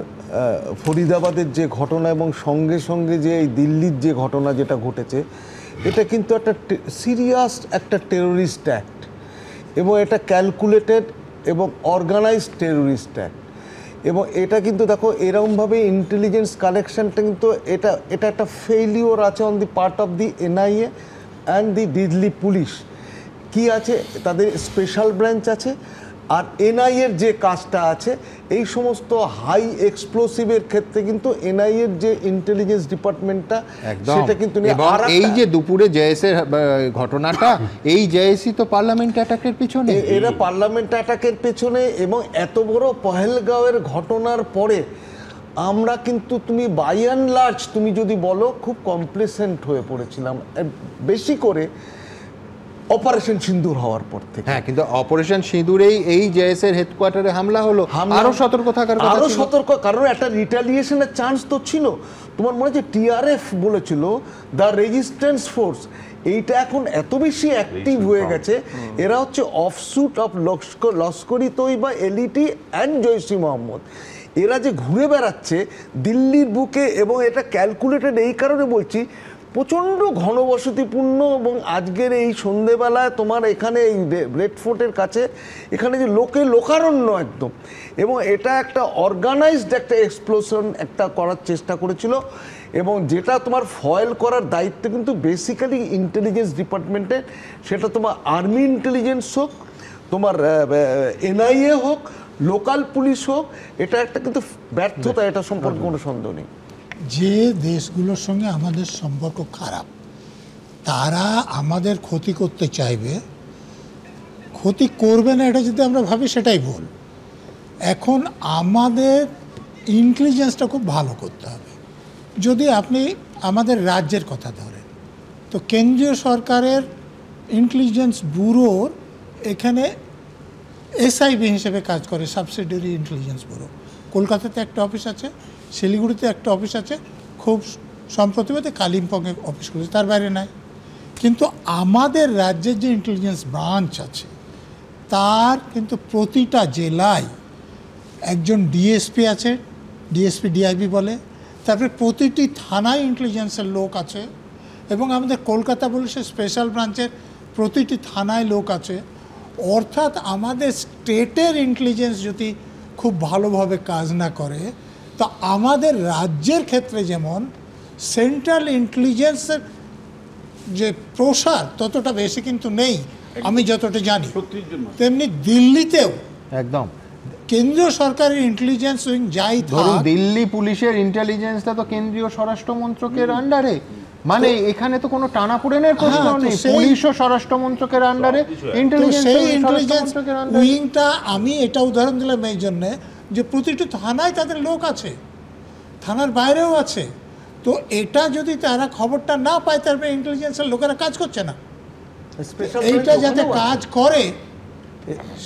ফরিদাবাদের যে ঘটনা এবং সঙ্গে সঙ্গে যে এই দিল্লির যে ঘটনা যেটা ঘটেছে, এটা কিন্তু একটা সিরিয়াস একটা টেরোরিস্ট অ্যাক্ট, এবং এটা ক্যালকুলেটেড এবং অর্গানাইজড টেরোরিস্ট অ্যাক্ট। এবং এটা কিন্তু দেখো এরকমভাবে ইন্টেলিজেন্স কালেকশনটা কিন্তু এটা একটা ফেইলিওর আছে on the part of the NIA and the Delhi police. কি আছে, তাদের স্পেশাল ব্রাঞ্চ আছে, আর এনআইএর যে কাজটা আছে, এই সমস্ত হাই এক্সপ্লোসিভের ক্ষেত্রে কিন্তু এনআইএর যে ইন্টেলিজেন্স ডিপার্টমেন্টটা সেটা কিন্তু এই যে দুপুরে জেএসের ঘটনাটা, এই জেএসই তো পার্লামেন্ট অ্যাটাকের পিছনে, এরা পার্লামেন্ট অ্যাটাকের পেছনে। এবং এত বড় পহেলগাঁওয়ের ঘটনার পরে আমরা কিন্তু তুমি বাই অ্যান্ড লার্জ তুমি যদি বলো খুব কমপ্লেসেন্ট হয়ে পড়েছিলাম, বেশি করে অপারেশন সিঁদুর হওয়ার পর থেকে। হ্যাঁ, কিন্তু অপারেশন সিঁদুরেই এই জেএসের হেডকোয়ার্টারে হামলা হলো, আরো সতর্ক থাকার কথা, আরো সতর্ক, কারণ একটা রিটালিয়েশনের চান্স তো ছিল। তোমার মনে হচ্ছে টিআরএফ বলেছিল দ্য রেজিস্ট্যান্স ফোর্স, এইটা এখন এত বেশি অ্যাক্টিভ হয়ে গেছে, এরা হচ্ছে offshoot of Lashkar-e Taiba, LET and জৈশি Mohammad. এরা যে ঘুরে বেড়াচ্ছে দিল্লির বুকে, এবং এটা ক্যালকুলেটেড এই কারণে বলছি, প্রচণ্ড ঘনবসতিপূর্ণ। এবং আজকের এই সন্ধেবেলায় তোমার এখানে এই রেড ফোর্টের কাছে এখানে যে লোকারণ্য একদম, এবং এটা একটা অর্গানাইজড একটা এক্সপ্লোশন একটা করার চেষ্টা করেছিল, এবং যেটা তোমার ফয়েল করার দায়িত্ব কিন্তু বেসিক্যালি ইন্টেলিজেন্স ডিপার্টমেন্টের, সেটা তোমার আর্মি ইন্টেলিজেন্স হোক, তোমার এনআইএ হোক, লোকাল পুলিশ হোক, এটা একটা কিন্তু ব্যর্থতা, এটা সম্পর্কে কোনো সন্দেহ নেই। যে দেশগুলোর সঙ্গে আমাদের সম্পর্ক খারাপ, তারা আমাদের ক্ষতি করতে চাইবে, ক্ষতি করবে না এটা যদি আমরা ভাবি সেটাই ভুল। এখন আমাদের ইন্টেলিজেন্সটা খুব ভালো করতে হবে। যদি আপনি আমাদের রাজ্যের কথা ধরেন, তো কেন্দ্রীয় সরকারের ইন্টেলিজেন্স ব্যুরোর এখানে এসআইবি হিসেবে কাজ করে, সাবসিডিয়ারি ইন্টেলিজেন্স ব্যুরো। কলকাতাতে একটা অফিস আছে, শিলিগুড়িতে একটা অফিস আছে, খুব সম্প্রতি কালিম্পংয়ে অফিস করেছে, তার বাইরে নাই। কিন্তু আমাদের রাজ্যের যে ইন্টেলিজেন্স ব্রাঞ্চ আছে, তার কিন্তু প্রতিটা জেলায় একজন ডিএসপি আছে, ডিএসপি ডিআইবি বলে, তারপরে প্রতিটি থানায় ইন্টেলিজেন্সের লোক আছে, এবং আমাদের কলকাতা পুলিশের স্পেশাল ব্রাঞ্চের প্রতিটি থানায় লোক আছে। অর্থাৎ আমাদের স্টেটের ইন্টেলিজেন্স যদি খুব ভালোভাবে কাজ না করে, তো আমাদের রাজ্যের ক্ষেত্রে যেমন সেন্ট্রাল ইন্টেলিজেন্সের যে প্রসার ততটা বেশি কিন্তু নেই আমি যতটা জানি, তেমনি দিল্লিতেও একদম কেন্দ্রীয় সরকারের ইন্টেলিজেন্স উইং যাই ধরুন, দিল্লি পুলিশের ইন্টেলিজেন্সটা তো কেন্দ্রীয় স্বরাষ্ট্র মন্ত্রকের আন্ডারে, মানে এখানে তো কোনো টানাপোড়েনের প্রশ্ন নেই, পুলিশ ও স্বরাষ্ট্র মন্ত্রকের আন্ডারে ইন্টেলিজেন্স উইংটা। আমি এটা উদাহরণ দিলাম এই জন্যে যে প্রতিটি থানায় তাদের লোক আছে, থানার বাইরেও আছে, তো এটা যদি তারা খবরটা না পায় তারপরে ইন্টেলিজেন্সের লোকেরা কাজ করছে না, এইটা যাতে কাজ করে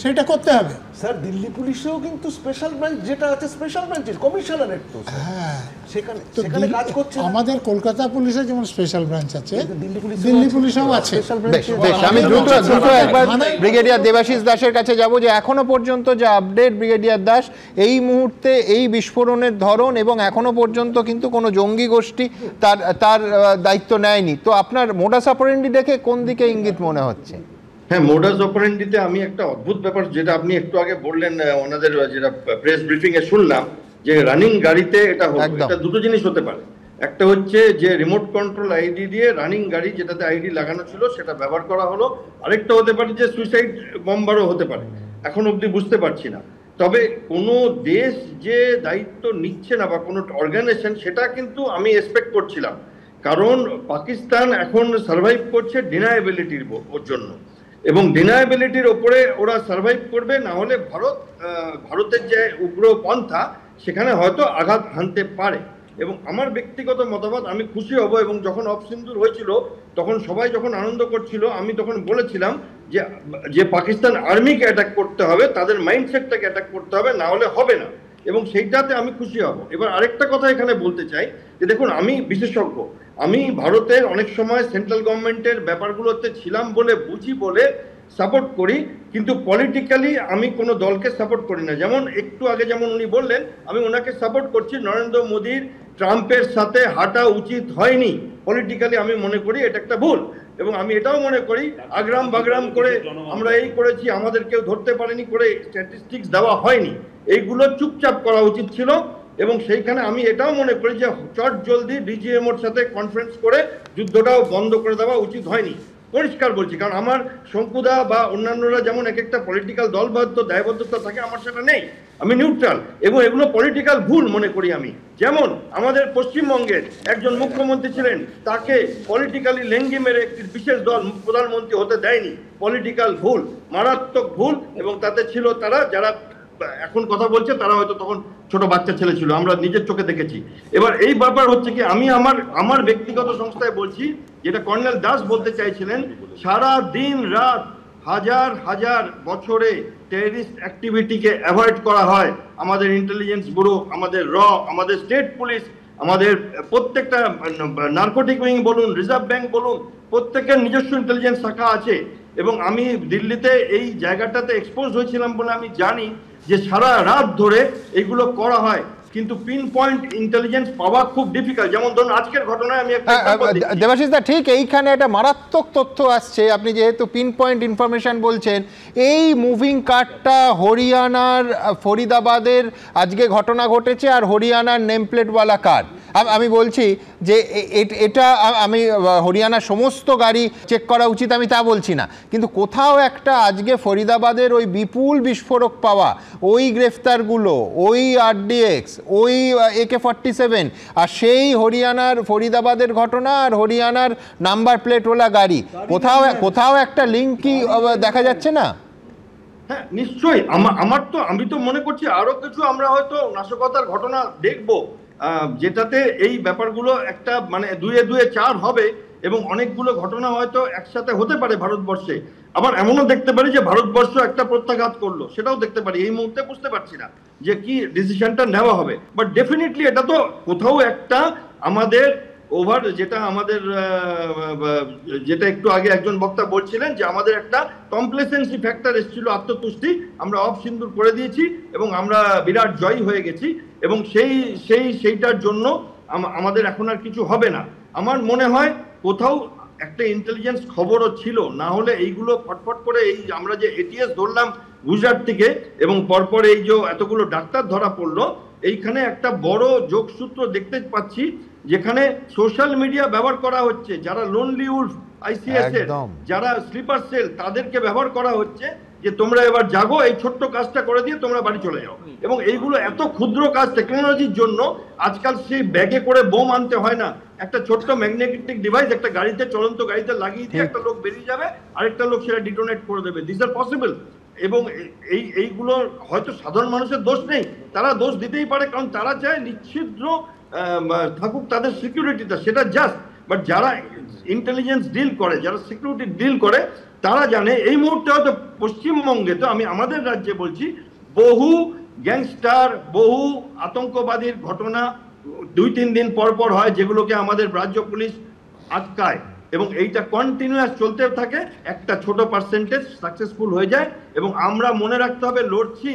সেটা করতে হবে। স্যার দিল্লি পুলিশেও কিন্তু স্পেশাল ব্রাঞ্চ যেটা আছে, স্পেশাল ব্রাঞ্চের কমিশনারেট তো, হ্যাঁ সেখানে কাজ করছে। আমাদের কলকাতা পুলিশে যেমন স্পেশাল ব্রাঞ্চ আছে, দিল্লি পুলিশেও আছে। আমি দ্রুত একবার ব্রিগেডিয়ার দেবাশিস দাসের কাছে যাব যে এখনো পর্যন্ত যে আপডেট ব্রিগেডিয়ার দাস, এই মুহূর্তে এই বিস্ফোরণের ধরন এবং এখনো পর্যন্ত কিন্তু কোনো জঙ্গি গোষ্ঠী তার দায়িত্ব নেয়নি, তো আপনার মোডাস অপারেন্ডি দেখে কোন দিকে ইঙ্গিত মনে হচ্ছে? হ্যাঁ, মোডাস অপারেন্ডিতে আমি একটা অদ্ভুত ব্যাপার যেটা আপনি একটু আগে বললেন, ওনাদের যেটা প্রেস ব্রিফিং এ শুনলাম যে রানিং গাড়িতে এটা হলো, এটা দুটো জিনিস হতে পারে। একটা হচ্ছে যে রিমোট কন্ট্রোল আইডি দিয়ে রানিং গাড়ি যেটাতে আইডি লাগানো ছিল সেটা ব্যবহার করা হলো, আরেকটা হতে পারে যে সুইসাইড বম্বারও হতে পারে, এখন অবধি বুঝতে পারছি না। তবে কোনো দেশ যে দায়িত্ব নিচ্ছে না বা কোনো অর্গানাইজেশন, সেটা কিন্তু আমি এক্সপেক্ট করছিলাম, কারণ পাকিস্তান এখন সার্ভাইভ করছে ডিনায়াবিলিটির জন্য, এবং ডিনায়াবিলিটির ওপরে ওরা সার্ভাইভ করবে, না হলে ভারতের যে উগ্রপন্থা সেখানে হয়তো আঘাত হানতে পারে। এবং আমার ব্যক্তিগত মতামত, আমি খুশি হব, এবং যখন অফ সিন্দুর হয়েছিল তখন সবাই যখন আনন্দ করছিল, আমি তখন বলেছিলাম যে পাকিস্তান আর্মিকে অ্যাটাক করতে হবে, তাদের মাইন্ডসেটটাকে অ্যাটাক করতে হবে, না হলে হবে না, এবং সেইটাতে আমি খুশি হব। এবার আরেকটা কথা এখানে বলতে চাই যে দেখুন, আমি বিশেষজ্ঞ, আমি ভারতের অনেক সময় সেন্ট্রাল গভর্নমেন্টের ব্যাপারগুলোতে ছিলাম বলে বুঝি বলে সাপোর্ট করি, কিন্তু পলিটিক্যালি আমি কোনো দলকে সাপোর্ট করি না। যেমন একটু আগে যেমন উনি বললেন, আমি ওনাকে সাপোর্ট করছি, নরেন্দ্র মোদীর ট্রাম্পের সাথে হাঁটা উচিত হয়নি, পলিটিক্যালি আমি মনে করি এটা একটা ভুল। এবং আমি এটাও মনে করি আগ্রাম বাগ্রাম করে আমরা এই করেছি, আমাদের কেউ ধরতে পারেনি করে স্ট্যাটিস্টিক্স দেওয়া হয়নি, এইগুলো চুপচাপ করা উচিত ছিল। এবং সেইখানে আমি এটাও মনে করি যে চট জলদি ডিজিএমওর সাথে কনফারেন্স করে যুদ্ধটাও বন্ধ করে দেওয়া উচিত হয়নি, পরিষ্কার বলছি। কারণ আমার শঙ্কুদা বা অন্যান্যরা যেমন এক একটা পলিটিক্যাল দলবদ্ধ দায়বদ্ধতা থাকে, আমার সেটা নেই, আমি নিউট্রাল, এবং এগুলো পলিটিক্যাল ভুল মনে করি আমি। যেমন আমাদের পশ্চিমবঙ্গের একজন মুখ্যমন্ত্রী ছিলেন, তাকে পলিটিক্যালি লেঙ্গি মেরে একটি বিশেষ দল প্রধানমন্ত্রী হতে দেয়নি, পলিটিক্যাল ভুল, মারাত্মক ভুল। এবং তাতে ছিল তারা যারা এখন কথা বলছে, তারা হয়তো তখন ছোট বাচ্চা ছেলে ছিল, আমরা নিজের চোখে দেখেছি। এবার এই ব্যাপার হচ্ছে কি, আমি আমার ব্যক্তিগত সংস্থায় বলছি, যেটা কর্নেল দাস বলতে চাইছিলেন, সারা দিন রাত হাজার হাজার বছরে টেররিস্ট অ্যাক্টিভিটিকে অ্যাভয়েড করা হয়। আমাদের ইন্টেলিজেন্স ব্যুরো, আমাদের আমাদের স্টেট পুলিশ, আমাদের প্রত্যেকটা নার্কোটিক উইং বলুন, রিজার্ভ ব্যাংক বলুন, প্রত্যেকের নিজস্ব ইন্টেলিজেন্স শাখা আছে। এবং আমি দিল্লিতে এই জায়গাটাতে এক্সপোজ হয়েছিলাম বলে আমি জানি যে সারা রাত ধরে এগুলো করা হয়, কিন্তু পিন পয়েন্ট ইন্টেলিজেন্স পাওয়া খুব ডিফিকাল্ট। যেমন ধরুন আজকের ঘটনায় আমি দেবাশিস দা, ঠিক এইখানে একটা মারাত্মক তথ্য আসছে, আপনি যেহেতু পিন পয়েন্ট ইনফরমেশন বলছেন, এই মুভিং কারটা হরিয়ানার ফরিদাবাদের আজকে ঘটনা ঘটেছে, আর হরিয়ানার নেমপ্লেটওয়ালা কার। আমি বলছি যে এটা আমি হরিয়ানার সমস্ত গাড়ি চেক করা উচিত আমি তা বলছি না, কিন্তু কোথাও একটা আজকে ফরিদাবাদের ওই বিপুল বিস্ফোরক পাওয়া, ওই গ্রেফতারগুলো, ওই RDX, ওই AK-47, আর সেই হরিয়ানার ফরিদাবাদের ঘটনা আর হরিয়ানার নাম্বার প্লেটওয়ালা গাড়ি, কোথাও একটা লিঙ্ক কি দেখা যাচ্ছে না? হ্যাঁ নিশ্চয়ই, আমি তো মনে করছি আরো কিছু আমরা হয়তো নাশকতার ঘটনা দেখবো, যেটাতে এই ব্যাপারগুলো একটা মানে দুয়ে দুয়ে চার হবে, এবং অনেকগুলো ঘটনা হয়তো একসাথে হতে পারে ভারতবর্ষে। আবার এমনও দেখতে পারি যে ভারতবর্ষ একটা প্রত্যাঘাত করলো, সেটাও দেখতে পারি। এই মুহূর্তে বুঝতে পারছি না যে কি ডিসিশনটা নেওয়া হবে, বাট ডেফিনেটলি এটা তো কোথাও একটা আমাদের ওভার, যেটা একটু আগে একজন বক্তা বলছিলেন যে আমাদের একটা কমপ্লেসেন্সি ফ্যাক্টর এসেছিল, আত্মতুষ্টি, আমরা অফ সিন্দুর করে দিয়েছি এবং আমরা বিরাট জয়ী হয়ে গেছি, এবং সেইটার জন্য আমাদের এখন আর কিছু হবে না। আমার মনে হয় কোথাও একটা ইন্টেলিজেন্স খবরও ছিল, না হলে এইগুলো ফটফট করে এই আমরা যে এটিএস ধরলাম গুজরাট থেকে এবং পরপর এই যে এতগুলো ডাক্তার ধরা পড়লো, এইখানে একটা বড় যোগসূত্র দেখতে পাচ্ছি যেখানে সোশ্যাল মিডিয়া ব্যবহার করা হচ্ছে। যারা লোনলি উলফ আইসিএস এর যারা স্লিপার সেল তাদেরকে ব্যবহার করা হচ্ছে যে তোমরা এবার জাগো, এই ছোট্ট কাজটা করে দিয়ে তোমরা বাড়ি চলে যাও। এবং এইগুলো এত ক্ষুদ্র কাজ টেকনোলজির জন্য আজকাল সেই ব্যাগে করে বোম আনতে হয় না, একটা ছোট্ট ম্যাগনেটিক ডিভাইস একটা গাড়িতে, চলন্ত গাড়িতে লাগিয়ে দিয়ে একটা লোক বেরিয়ে যাবে, আরেকটা লোক সেটা ডিটোনেট করে দেবে। This are possible. এবং এইগুলো হয়তো সাধারণ মানুষের দোষ নেই, তারা দোষ দিতেই পারে, কারণ তারা চায় নিশ্চিদ্র থাকুক তাদের সিকিউরিটিটা, সেটা জাস্ট। বাট যারা ইন্টেলিজেন্স ডিল করে, যারা সিকিউরিটি ডিল করে, তারা জানে এই মুহূর্তে হয়তো পশ্চিমবঙ্গে, তো আমি আমাদের রাজ্যে বলছি, বহু গ্যাংস্টার, বহু আতঙ্কবাদীর ঘটনা 2-3 দিন পর পর হয়, যেগুলোকে আমাদের রাজ্য পুলিশ আটকায় এবং এইটা কন্টিনিউয়াস চলতে থাকে, একটা ছোট পার্সেন্টেজ সাকসেসফুল হয়ে যায়। এবং আমরা মনে রাখতে হবে, লড়ছি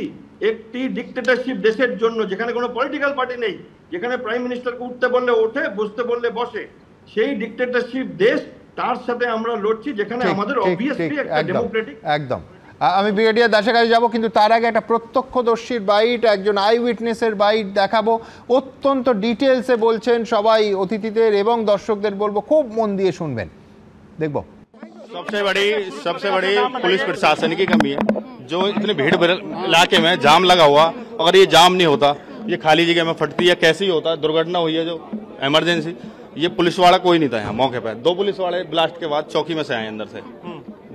একটি ডিক্টেটরশিপ দেশের জন্য, যেখানে কোনো পলিটিক্যাল পার্টি নেই, যেখানে প্রাইম মিনিস্টারকে উঠতে বললে ওঠে, বসতে বললে বসে, সেই ডিক্টেটরশিপ দেশ, তার সাথে আমরা লড়ছি, যেখানে আমাদের অবভিয়াসলি একটা ডেমোক্রেটিক। একদম। আমি ব্রিগেডিয়ার দাসের কাছে যাবো, কিন্তু তার আগে একটা প্রত্যক্ষদর্শীর বাইট, একজন আই উইটনেসের বাইট দেখাবো। অত্যন্ত ডিটেলসে বলছেন সবাই অতিথিদের এবং দর্শকদের বলবো খুব মন দিয়ে শুনবেন। দেখবো। सबसे बड़ी पुलिस प्रशासन की कमी है, जो इतने भीड़ इलाके में जाम लगा हुआ, अगर ये जाम नहीं होता, ये खाली जगह में फटती है, कैसे ही होता, दुर्घटना हुई है जो इमरजेंसी, ये पुलिस वाला कोई नहीं था यहाँ मौके पे। 2 पुलिस वाले ब्लास्ट के बाद चौकी में से आए अंदर से,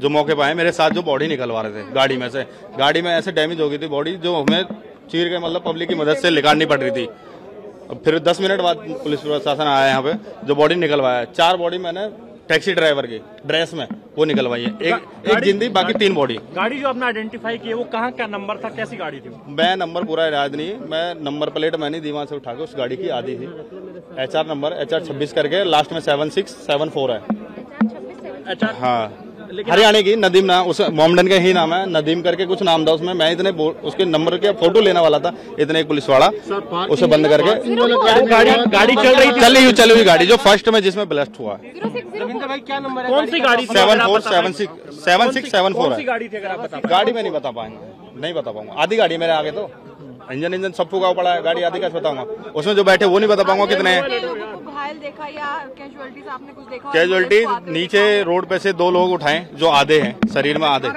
जो मौके पे आए, मेरे साथ जो बॉडी निकलवा रहे थे गाड़ी में से। गाड़ी में ऐसे डैमेज हो गई थी बॉडी, जो हमें चीर के मतलब पब्लिक की मदद से निकालनी पड़ रही थी। फिर 10 मिनट बाद पुलिस प्रशासन आया यहाँ पे, जो बॉडी निकलवाया। 4 बॉडी मैंने टैक्सी ड्राइवर की ड्रेस में वो निकलवाई है, एक जिंदी, बाकी 3 बॉडी। गाड़ी जो आपने आइडेंटिफाई की है वो कहाँ का नंबर था, कैसी गाड़ी थी? मैं नंबर पूरा याद नहीं, मैं नंबर प्लेट मैंने दीवार से उठा के उस गाड़ी की आधी थी। HR नंबर HR 26 करके लास्ट में 7674 है। हाँ, हरियाणा की नदीम ना, उस मोमडन का ही नाम है, नदीम करके कुछ नाम था उसमें। मैं इतने उसके नंबर के फोटो लेने वाला था, इतने एक पुलिस वाला उसे बंद करके गाड़ी चल रही गाड़ी जो फर्स्ट में जिसमें ब्लास्ट हुआ। कौन सी गाड़ी? 7674 है। गाड़ी में नहीं बता पाएंगे, नहीं बता पाऊंगा। आधी गाड़ी मेरे आगे, तो इंजन सब फूका पड़ा है, गाड़ी आधी कैसे बताऊंगा। उसमें जो बैठे वो नहीं बता पाऊंगा कितने हैं। घायल देखा या कैजुअलिटीज आपने कुछ देखा? कैजुअलिटी नीचे रोड पे से 2 लोग उठाए, जो आधे हैं, शरीर में आधे,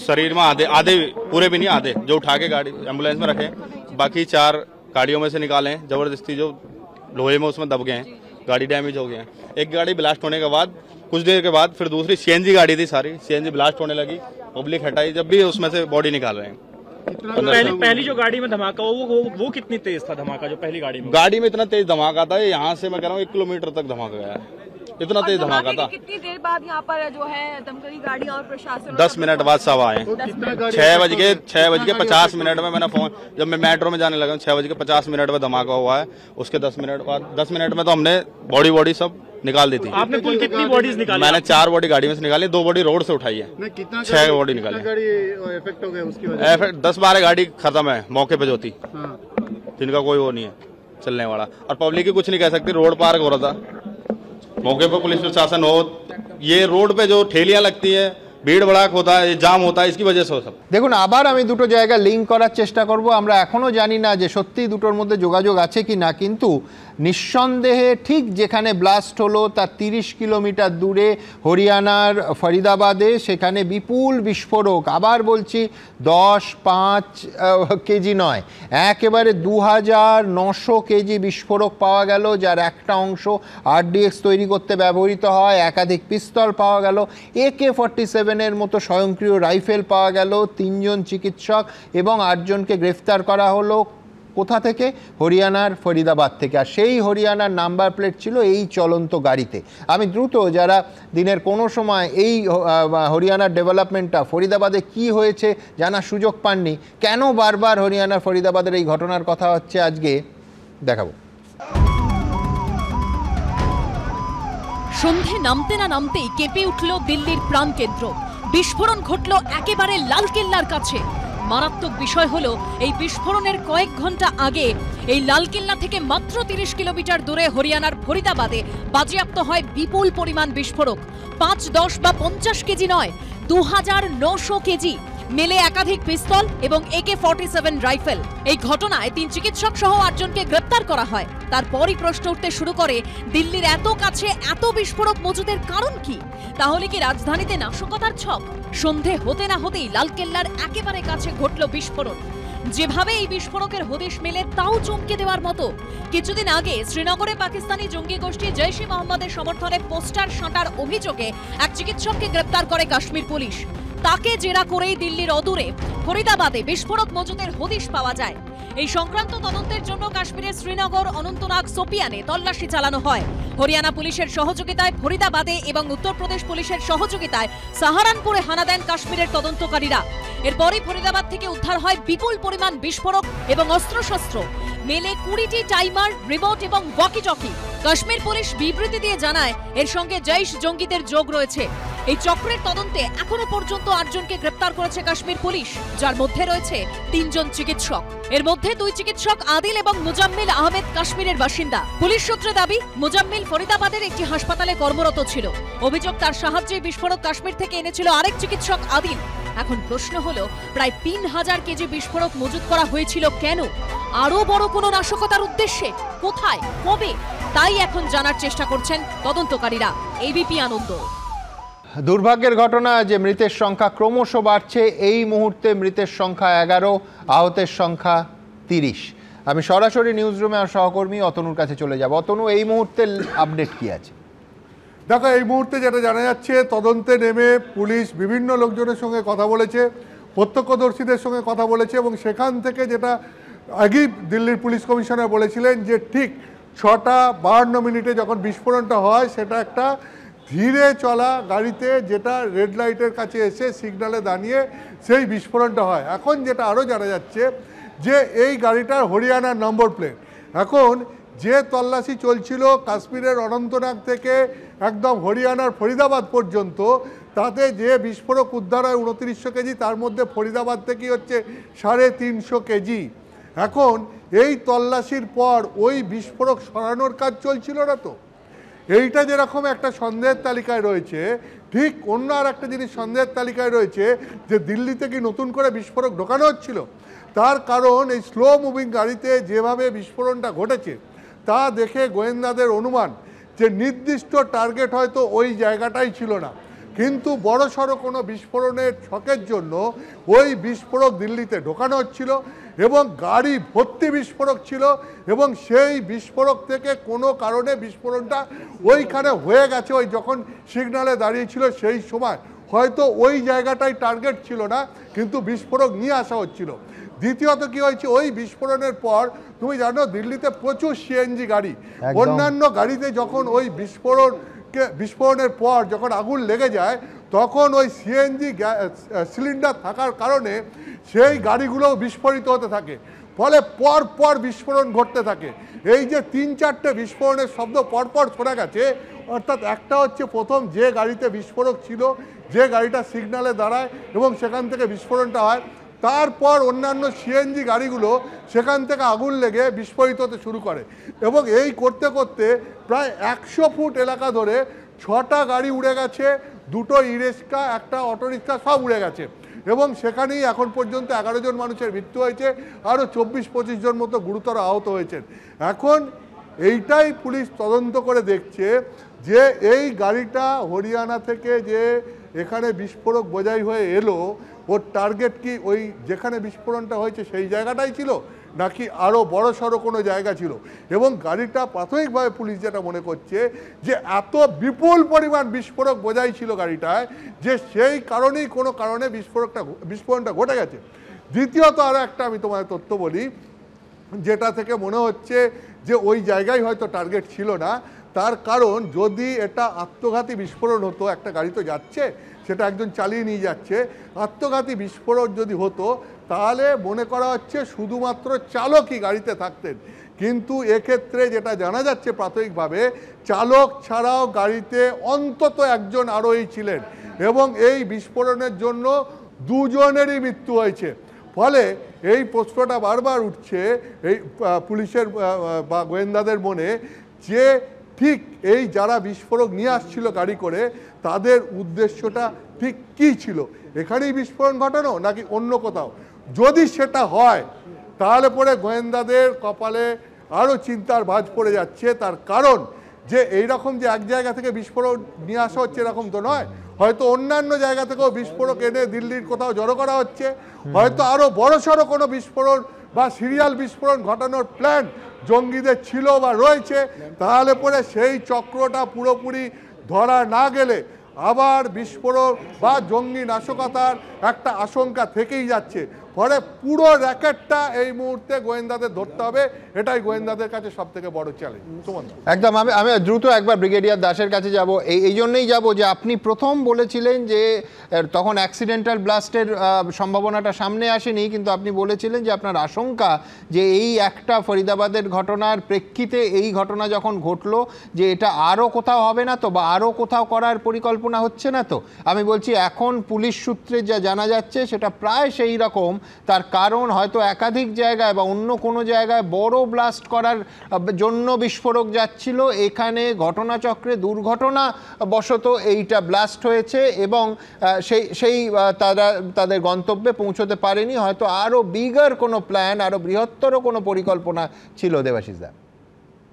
शरीर में आधे पूरे भी नहीं, आधे जो उठा के गाड़ी एम्बुलेंस में रखे। बाकी 4 गाड़ियों में से निकाले हैं जबरदस्ती, जो लोहे में उसमें दब गए हैं, गाड़ी डैमेज हो गए हैं। एक गाड़ी ब्लास्ट होने के बाद कुछ देर के बाद फिर दूसरी CNG गाड़ी थी, सारी CNG ब्लास्ट होने लगी, पब्लिक हटाई, जब भी उसमें से बॉडी निकाल रहे हैं। पहली जो गाड़ी में धमाका वो कितनी तेज था धमाका, जो पहली गाड़ी में? गाड़ी में इतना तेज धमाका था, यहाँ से मैं कह रहा हूँ 1 किलोमीटर तक धमाका गया है, इतना तेज धमाका था। कितनी देर बाद यहाँ पर जो है दमकली गाड़ी और प्रशासन? 10 मिनट बाद सब आए। 6:50 में मैंने फोन, जब मैं मेट्रो में जाने लगा 6:50 में धमाका हुआ है। उसके 10 मिनट बाद, 10 मिनट में तो हमने बॉडी सब निकाल दी थी। आपने कुल कितनी बॉडीज निकाली? मैंने 4 बॉडी गाड़ी में से निकाली, 2 बॉडी रोड से उठाई है। 6 बॉडी निकाली। 10-12 गाड़ी खत्म है मौके पे जो थी, जिनका कोई वो नहीं है चलने वाला, और पब्लिक की कुछ नहीं कह सकती। रोड पार्क हो रहा था, मौके पर पुलिस प्रशासन हो, ये रोड पे जो ठेलियां लगती है, ভিড় ভড়াক होता है, जाम होता है, इसकी वजह से सब। দেখুন, আবার আমি দুটো জায়গা লিঙ্ক করার চেষ্টা করব। আমরা এখনো জানি না যে সত্যি দুটোর মধ্যে যোগাযোগ আছে কি না, কিন্তু নিঃসন্দেহে ঠিক যেখানে ব্লাস্ট হলো তার 30 কিলোমিটার দূরে হরিয়ানার ফরিদাবাদে, সেখানে বিপুল বিস্ফোরক, আবার বলছি 10-5 কেজি নয়, একেবারে 2900 কেজি বিস্ফোরক পাওয়া গেল, যার একটা অংশ RDX তৈরি করতে ব্যবহৃত হয়। একাধিক পিস্তল পাওয়া গেল, AK-47 এর মতো স্বয়ংক্রিয় রাইফেল পাওয়া গেল, 3 জন চিকিৎসক এবং 8 জনকে গ্রেফতার করা হলো। কোথা থেকে? হরিয়ানার ফরিদাবাদ থেকে। আর সেই হরিয়ানার নাম্বার প্লেট ছিল এই চলন্ত গাড়িতে। আমি দ্রুত, যারা দিনের কোনো সময় এই হরিয়ানার ডেভেলপমেন্টটা, ফরিদাবাদে কি হয়েছে জানার সুযোগ পাননি, কেন বারবার হরিয়ানার ফরিদাবাদের এই ঘটনার কথা হচ্ছে, আজকে দেখাবো। সন্ধে নামতে না নামতেই কেঁপে উঠল দিল্লির প্রাণকেন্দ্র। বিস্ফোরণ ঘটল একেবারে লালকেল্লার কাছে। মারাত্মক বিষয় হলো, এই বিস্ফোরণের কয়েক ঘন্টা আগে এই লালকেল্লা থেকে মাত্র 30 কিলোমিটার দূরে হরিয়ানার ফরিদাবাদে বাজেয়াপ্ত হয় বিপুল পরিমাণ বিস্ফোরক। 5, 10 বা 50 কেজি নয়, 2900 কেজি। মেলে একাধিক পিস্তল এবং AK-47 রাইফেল। এই ঘটনায় 3 চিকিৎসক সহ 8 জনকে গ্রেপ্তার করা হয়। তারপরই প্রশ্ন উঠতে শুরু করে, দিল্লির এত কাছে এত বিস্ফোরক মজুদের কারণ কি? তাহলে কি রাজধানীতে নাশকতার ছক? সন্ধে হতে না হতেই লালকেল্লার একেবারে কাছে ঘটল বিস্ফোরণ। যেভাবে এই বিস্ফোরকের হদিশ মেলে তাও চমকে দেওয়ার মতো। কিছুদিন আগে শ্রীনগরে পাকিস্তানি জঙ্গি গোষ্ঠী জৈশ-ই মোহাম্মদের সমর্থনে পোস্টার সাঁটার অভিযোগে এক চিকিৎসককে গ্রেপ্তার করে কাশ্মীর পুলিশ। তাকে জেরা করেই দিল্লির অদূরে ফরিদাবাদে বিস্ফোরক মজুদের হদিশ পাওয়া যায়। এই সংক্রান্ত তদন্তের জন্য কাশ্মীরের শ্রীনগর, অনন্তনাগ, সোপিয়ানে তল্লাশি চালানো হয়। হরিয়ানা পুলিশের সহযোগিতায় ফরিদাবাদে এবং উত্তরপ্রদেশ পুলিশের সহযোগিতায় সাহারানপুরে হানা দেন কাশ্মীরের তদন্তকারীরা। এরপরই ফরিদাবাদ থেকে উদ্ধার হয় বিপুল পরিমাণ বিস্ফোরক এবং অস্ত্রশস্ত্র। মেলে 20টি টাইমার, রিমোট এবং ওয়াকি-টকি। কাশ্মীর পুলিশ বিবৃতি দিয়ে জানায়, এর সঙ্গে জৈশ জঙ্গিদের যোগ রয়েছে। এই চক্রের তদন্তে এখনো পর্যন্ত 8 জনকে গ্রেপ্তার করেছে কাশ্মীর পুলিশ, যার মধ্যে রয়েছে 3 জন চিকিৎসক। এর মধ্যে 2 চিকিৎসক আদিল এবং মুজাম্মিল আহমেদ কাশ্মীরের বাসিন্দা। পুলিশ সূত্রে দাবি, মুজাম্মিল ফরিদাবাদের একটি হাসপাতালে কর্মরত ছিল। অভিযোগ, তার সাহায্যে বিস্ফোরক কাশ্মীর থেকে এনেছিল আরেক চিকিৎসক আদিল। এখন প্রশ্ন হলো, প্রায় 3000 কেজি বিস্ফোরক মজুত করা হয়েছিল কেন? আরো বড় কোনো নাশকতার উদ্দেশ্যে? কোথায়, কবে? তাই এখন জানার চেষ্টা করছেন তদন্তকারীরা। এবিপি আনন্দ। দুর্ভাগ্যের ঘটনা যে মৃতের সংখ্যা ক্রমশ বাড়ছে। এই মুহূর্তে মৃতের সংখ্যা 11, আহতের সংখ্যা 30। আমি সরাসরি নিউজ রুমে আর সহকর্মী অতনুর কাছে চলে যাব। অতনু, এই মুহূর্তে আপডেট কি আছে? দেখো, এই মুহূর্তে যেটা জানা যাচ্ছে, তদন্তে নেমে পুলিশ বিভিন্ন লোকজনের সঙ্গে কথা বলেছে, প্রত্যক্ষদর্শীদের সঙ্গে কথা বলেছে, এবং সেখান থেকে যেটা আগেই দিল্লির পুলিশ কমিশনার বলেছিলেন যে ঠিক 6:52 যখন বিস্ফোরণটা হয়, সেটা একটা ধীরে চলা গাড়িতে, যেটা রেড লাইটের কাছে এসে সিগন্যালে দাঁড়িয়ে সেই বিস্ফোরণটা হয়। এখন যেটা আরও জানা যাচ্ছে যে এই গাড়িটার হরিয়ানার নম্বর প্লেট। এখন যে তল্লাশি চলছিল কাশ্মীরের অনন্তনাগ থেকে একদম হরিয়ানার ফরিদাবাদ পর্যন্ত, তাতে যে বিস্ফোরক উদ্ধার হয় 2900 কেজি, তার মধ্যে ফরিদাবাদ থেকেই হচ্ছে 350 কেজি। এখন এই তল্লাশির পর ওই বিস্ফোরক সরানোর কাজ চলছিল না তো? এইটা যেরকম একটা সন্দেহের তালিকায় রয়েছে, ঠিক অন্য আর একটা জিনিস সন্দেহের তালিকায় রয়েছে, যে দিল্লিতে কি নতুন করে বিস্ফোরক ঢোকানো হচ্ছিল। তার কারণ এই স্লো মুভিং গাড়িতে যেভাবে বিস্ফোরণটা ঘটেছে, তা দেখে গোয়েন্দাদের অনুমান যে নির্দিষ্ট টার্গেট হয়তো ওই জায়গাটাই ছিল না, কিন্তু বড়সড় কোনো বিস্ফোরণের ছকের জন্য ওই বিস্ফোরক দিল্লিতে ঢোকানো হচ্ছিল, এবং গাড়ি ভর্তি বিস্ফোরক ছিল, এবং সেই বিস্ফোরক থেকে কোনো কারণে বিস্ফোরণটা ওইখানে হয়ে গেছে। ওই যখন সিগন্যালে দাঁড়িয়েছিল সেই সময় হয়তো ওই জায়গাটাই টার্গেট ছিল না, কিন্তু বিস্ফোরক নিয়ে আসা হচ্ছিল। দ্বিতীয়ত কি হয়েছে, ওই বিস্ফোরণের পর তুমি জানো দিল্লিতে প্রচুর সিএনজি গাড়ি, অন্যান্য গাড়িতে যখন ওই বিস্ফোরণের পর যখন আগুন লেগে যায়, তখন ওই সিএনজি সিলিন্ডার থাকার কারণে সেই গাড়িগুলোও বিস্ফোরিত হতে থাকে, ফলে পর বিস্ফোরণ ঘটতে থাকে। এই যে 3-4টে বিস্ফোরণের শব্দ পরপর শোনা গেছে, অর্থাৎ একটা হচ্ছে প্রথম যে গাড়িতে বিস্ফোরক ছিল, যে গাড়িটা সিগন্যালে দাঁড়ায় এবং সেখান থেকে বিস্ফোরণটা হয়, তারপর অন্যান্য সিএনজি গাড়িগুলো সেখান থেকে আগুন লেগে বিস্ফোরিত হতে শুরু করে, এবং এই করতে করতে প্রায় 100 ফুট এলাকা ধরে 6টা গাড়ি উড়ে গেছে, 2টো ই-রিক্সা, একটা অটোরিক্সা, সব উড়ে গেছে, এবং সেখানেই এখন পর্যন্ত 11 জন মানুষের মৃত্যু হয়েছে, আরও 24-25 জন মতো গুরুতর আহত হয়েছেন। এখন এইটাই পুলিশ তদন্ত করে দেখছে যে এই গাড়িটা হরিয়ানা থেকে যে এখানে বিস্ফোরক বোঝাই হয়ে এলো, ওর টার্গেট কি ওই যেখানে বিস্ফোরণটা হয়েছে সেই জায়গাটাই ছিল, নাকি আরও বড়সড় কোনো জায়গা ছিল। এবং গাড়িটা প্রাথমিকভাবে পুলিশ যেটা মনে করছে যে এত বিপুল পরিমাণ বিস্ফোরক বোঝাই ছিল গাড়িটায়, যে সেই কারণেই কোনো কারণে বিস্ফোরণটা ঘটে গেছে। দ্বিতীয়ত আরও একটা আমি তোমায় তথ্য বলি, যেটা থেকে মনে হচ্ছে যে ওই জায়গায় হয়তো টার্গেট ছিল না। তার কারণ যদি এটা আত্মঘাতী বিস্ফোরণ হতো, একটা গাড়ি তো যাচ্ছে, সেটা একজন চালিয়ে নিয়ে যাচ্ছে, আত্মঘাতী বিস্ফোরণ যদি হতো তাহলে মনে করা হচ্ছে শুধুমাত্র চালকই গাড়িতে থাকতেন, কিন্তু এক্ষেত্রে যেটা জানা যাচ্ছে প্রাথমিকভাবে, চালক ছাড়াও গাড়িতে অন্তত একজন আরোহী ছিলেন, এবং এই বিস্ফোরণের জন্য 2 জনেরই মৃত্যু হয়েছে। ফলে এই প্রশ্নটা বারবার উঠছে এই পুলিশের বা গোয়েন্দাদের মনে যে ঠিক এই যারা বিস্ফোরক নিয়ে আসছিল গাড়ি করে তাদের উদ্দেশ্যটা ঠিক কী ছিল, এখানেই বিস্ফোরণ ঘটানো নাকি অন্য কোথাও? যদি সেটা হয় তাহলে পরে গোয়েন্দাদের কপালে আরও চিন্তার ভাঁজ পড়ে যাচ্ছে। তার কারণ যে এইরকম যে এক জায়গা থেকে বিস্ফোরণ নিয়ে আসা হচ্ছে এরকম তো নয়, হয়তো অন্যান্য জায়গা থেকেও বিস্ফোরক এনে দিল্লির কোথাও জড়ো করা হচ্ছে, হয়তো আরও বড়সড় কোনো বিস্ফোরণ বা সিরিয়াল বিস্ফোরণ ঘটানোর প্ল্যান জঙ্গিদের ছিল বা রয়েছে। তাহলে পরে সেই চক্রটা পুরোপুরি ধরা না গেলে আবার বিস্ফোরণ বা জঙ্গি নাশকতার একটা আশঙ্কা থেকেই যাচ্ছে। ফলে পুরো র্যাকেটটা এই মুহূর্তে গোয়েন্দাদের ধরতে হবে, এটাই গোয়েন্দাদের কাছে সব থেকে বড় চ্যালেঞ্জ। একদম। আমি দ্রুত একবার ব্রিগেডিয়ার দাসের কাছে যাব, এই জন্যই যাব যে আপনি প্রথম বলেছিলেন যে তখন অ্যাক্সিডেন্টাল ব্লাস্টের সম্ভাবনাটা সামনে আসেনি, কিন্তু আপনি বলেছিলেন যে আপনার আশঙ্কা যে এই একটা ফরিদাবাদের ঘটনার প্রেক্ষিতে এই ঘটনা যখন ঘটলো যে এটা আরও কোথাও হবে না তো, বা আরও কোথাও করার পরিকল্পনা হচ্ছে না তো। আমি বলছি এখন পুলিশ সূত্রে যা জানা যাচ্ছে সেটা প্রায় সেই রকম। তার কারণ হয়তো একাধিক জায়গায় বা অন্য কোনো জায়গায় বড় ব্লাস্ট করার জন্য বিস্ফোরক যাচ্ছিল, এখানে ঘটনাচক্রে দুর্ঘটনা বশত এইটা ব্লাস্ট হয়েছে এবং সেই তারা তাদের গন্তব্যে পৌঁছতে পারেনি। হয়তো আরও বিগার কোনো প্ল্যান, আরও বৃহত্তর কোনো পরিকল্পনা ছিল। দেবাশিস দা,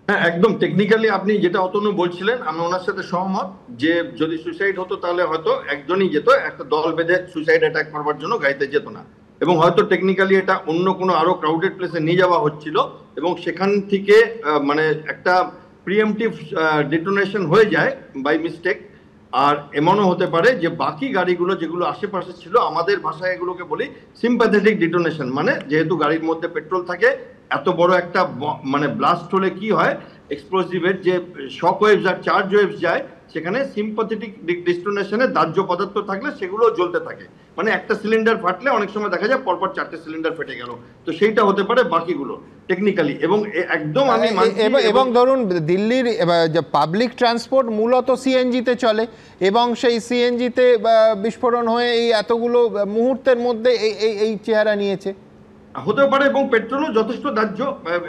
হ্যাঁ একদম টেকনিক্যালি আপনি যেটা অতনু বলছিলেন আমি ওনার সাথে সহমত যে যদি সুইসাইড হতো তাহলে হয়তো একজনই যেত, একটা দল বেঁধে সুইসাইড অ্যাটাক করবার জন্য গাড়িতে যেত না, এবং হয়তো টেকনিক্যালি এটা অন্য কোনো আরো ক্রাউডেড প্লেসে নিয়ে যাওয়া হচ্ছিল এবং সেখান থেকে মানে একটা প্রিএমটিভ ডিটোনেশন হয়ে যায় বাই মিস্টেক। আর এমনও হতে পারে যে বাকি গাড়িগুলো যেগুলো আশেপাশে ছিল, আমাদের ভাষায় এগুলোকে বলি সিম্প্যাথেটিক ডিটোনেশন, মানে যেহেতু গাড়ির মধ্যে পেট্রোল থাকে, এত বড় একটা মানে ব্লাস্ট হলে কি হয় এক্সপ্লোসিভের যে শক ওয়েভস আর চার্জ ওয়েভস যায়, সেখানে সিম্প্যাথেটিক ডিটোনেশনে দাহ্য পদার্থ থাকলে সেগুলো জ্বলতে থাকে, মানে একটা সিলিন্ডার ফাটলে অনেক সময় দেখা যায় পরপর 4টে সিলিন্ডার ফেটে গেল, তো সেইটা হতে পারে বাকিগুলো টেকনিক্যালি। এবং একদম আমি এবং ধরুন দিল্লির পাবলিক ট্রান্সপোর্ট মূলত সিএনজিতে চলে এবং সেই সিএনজিতে বিস্ফোরণ হয়ে এই এতগুলো মুহূর্তের মধ্যে এই চেহারা নিয়েছে হতে পারে। এবং পেট্রোলও যথেষ্ট দাহ্য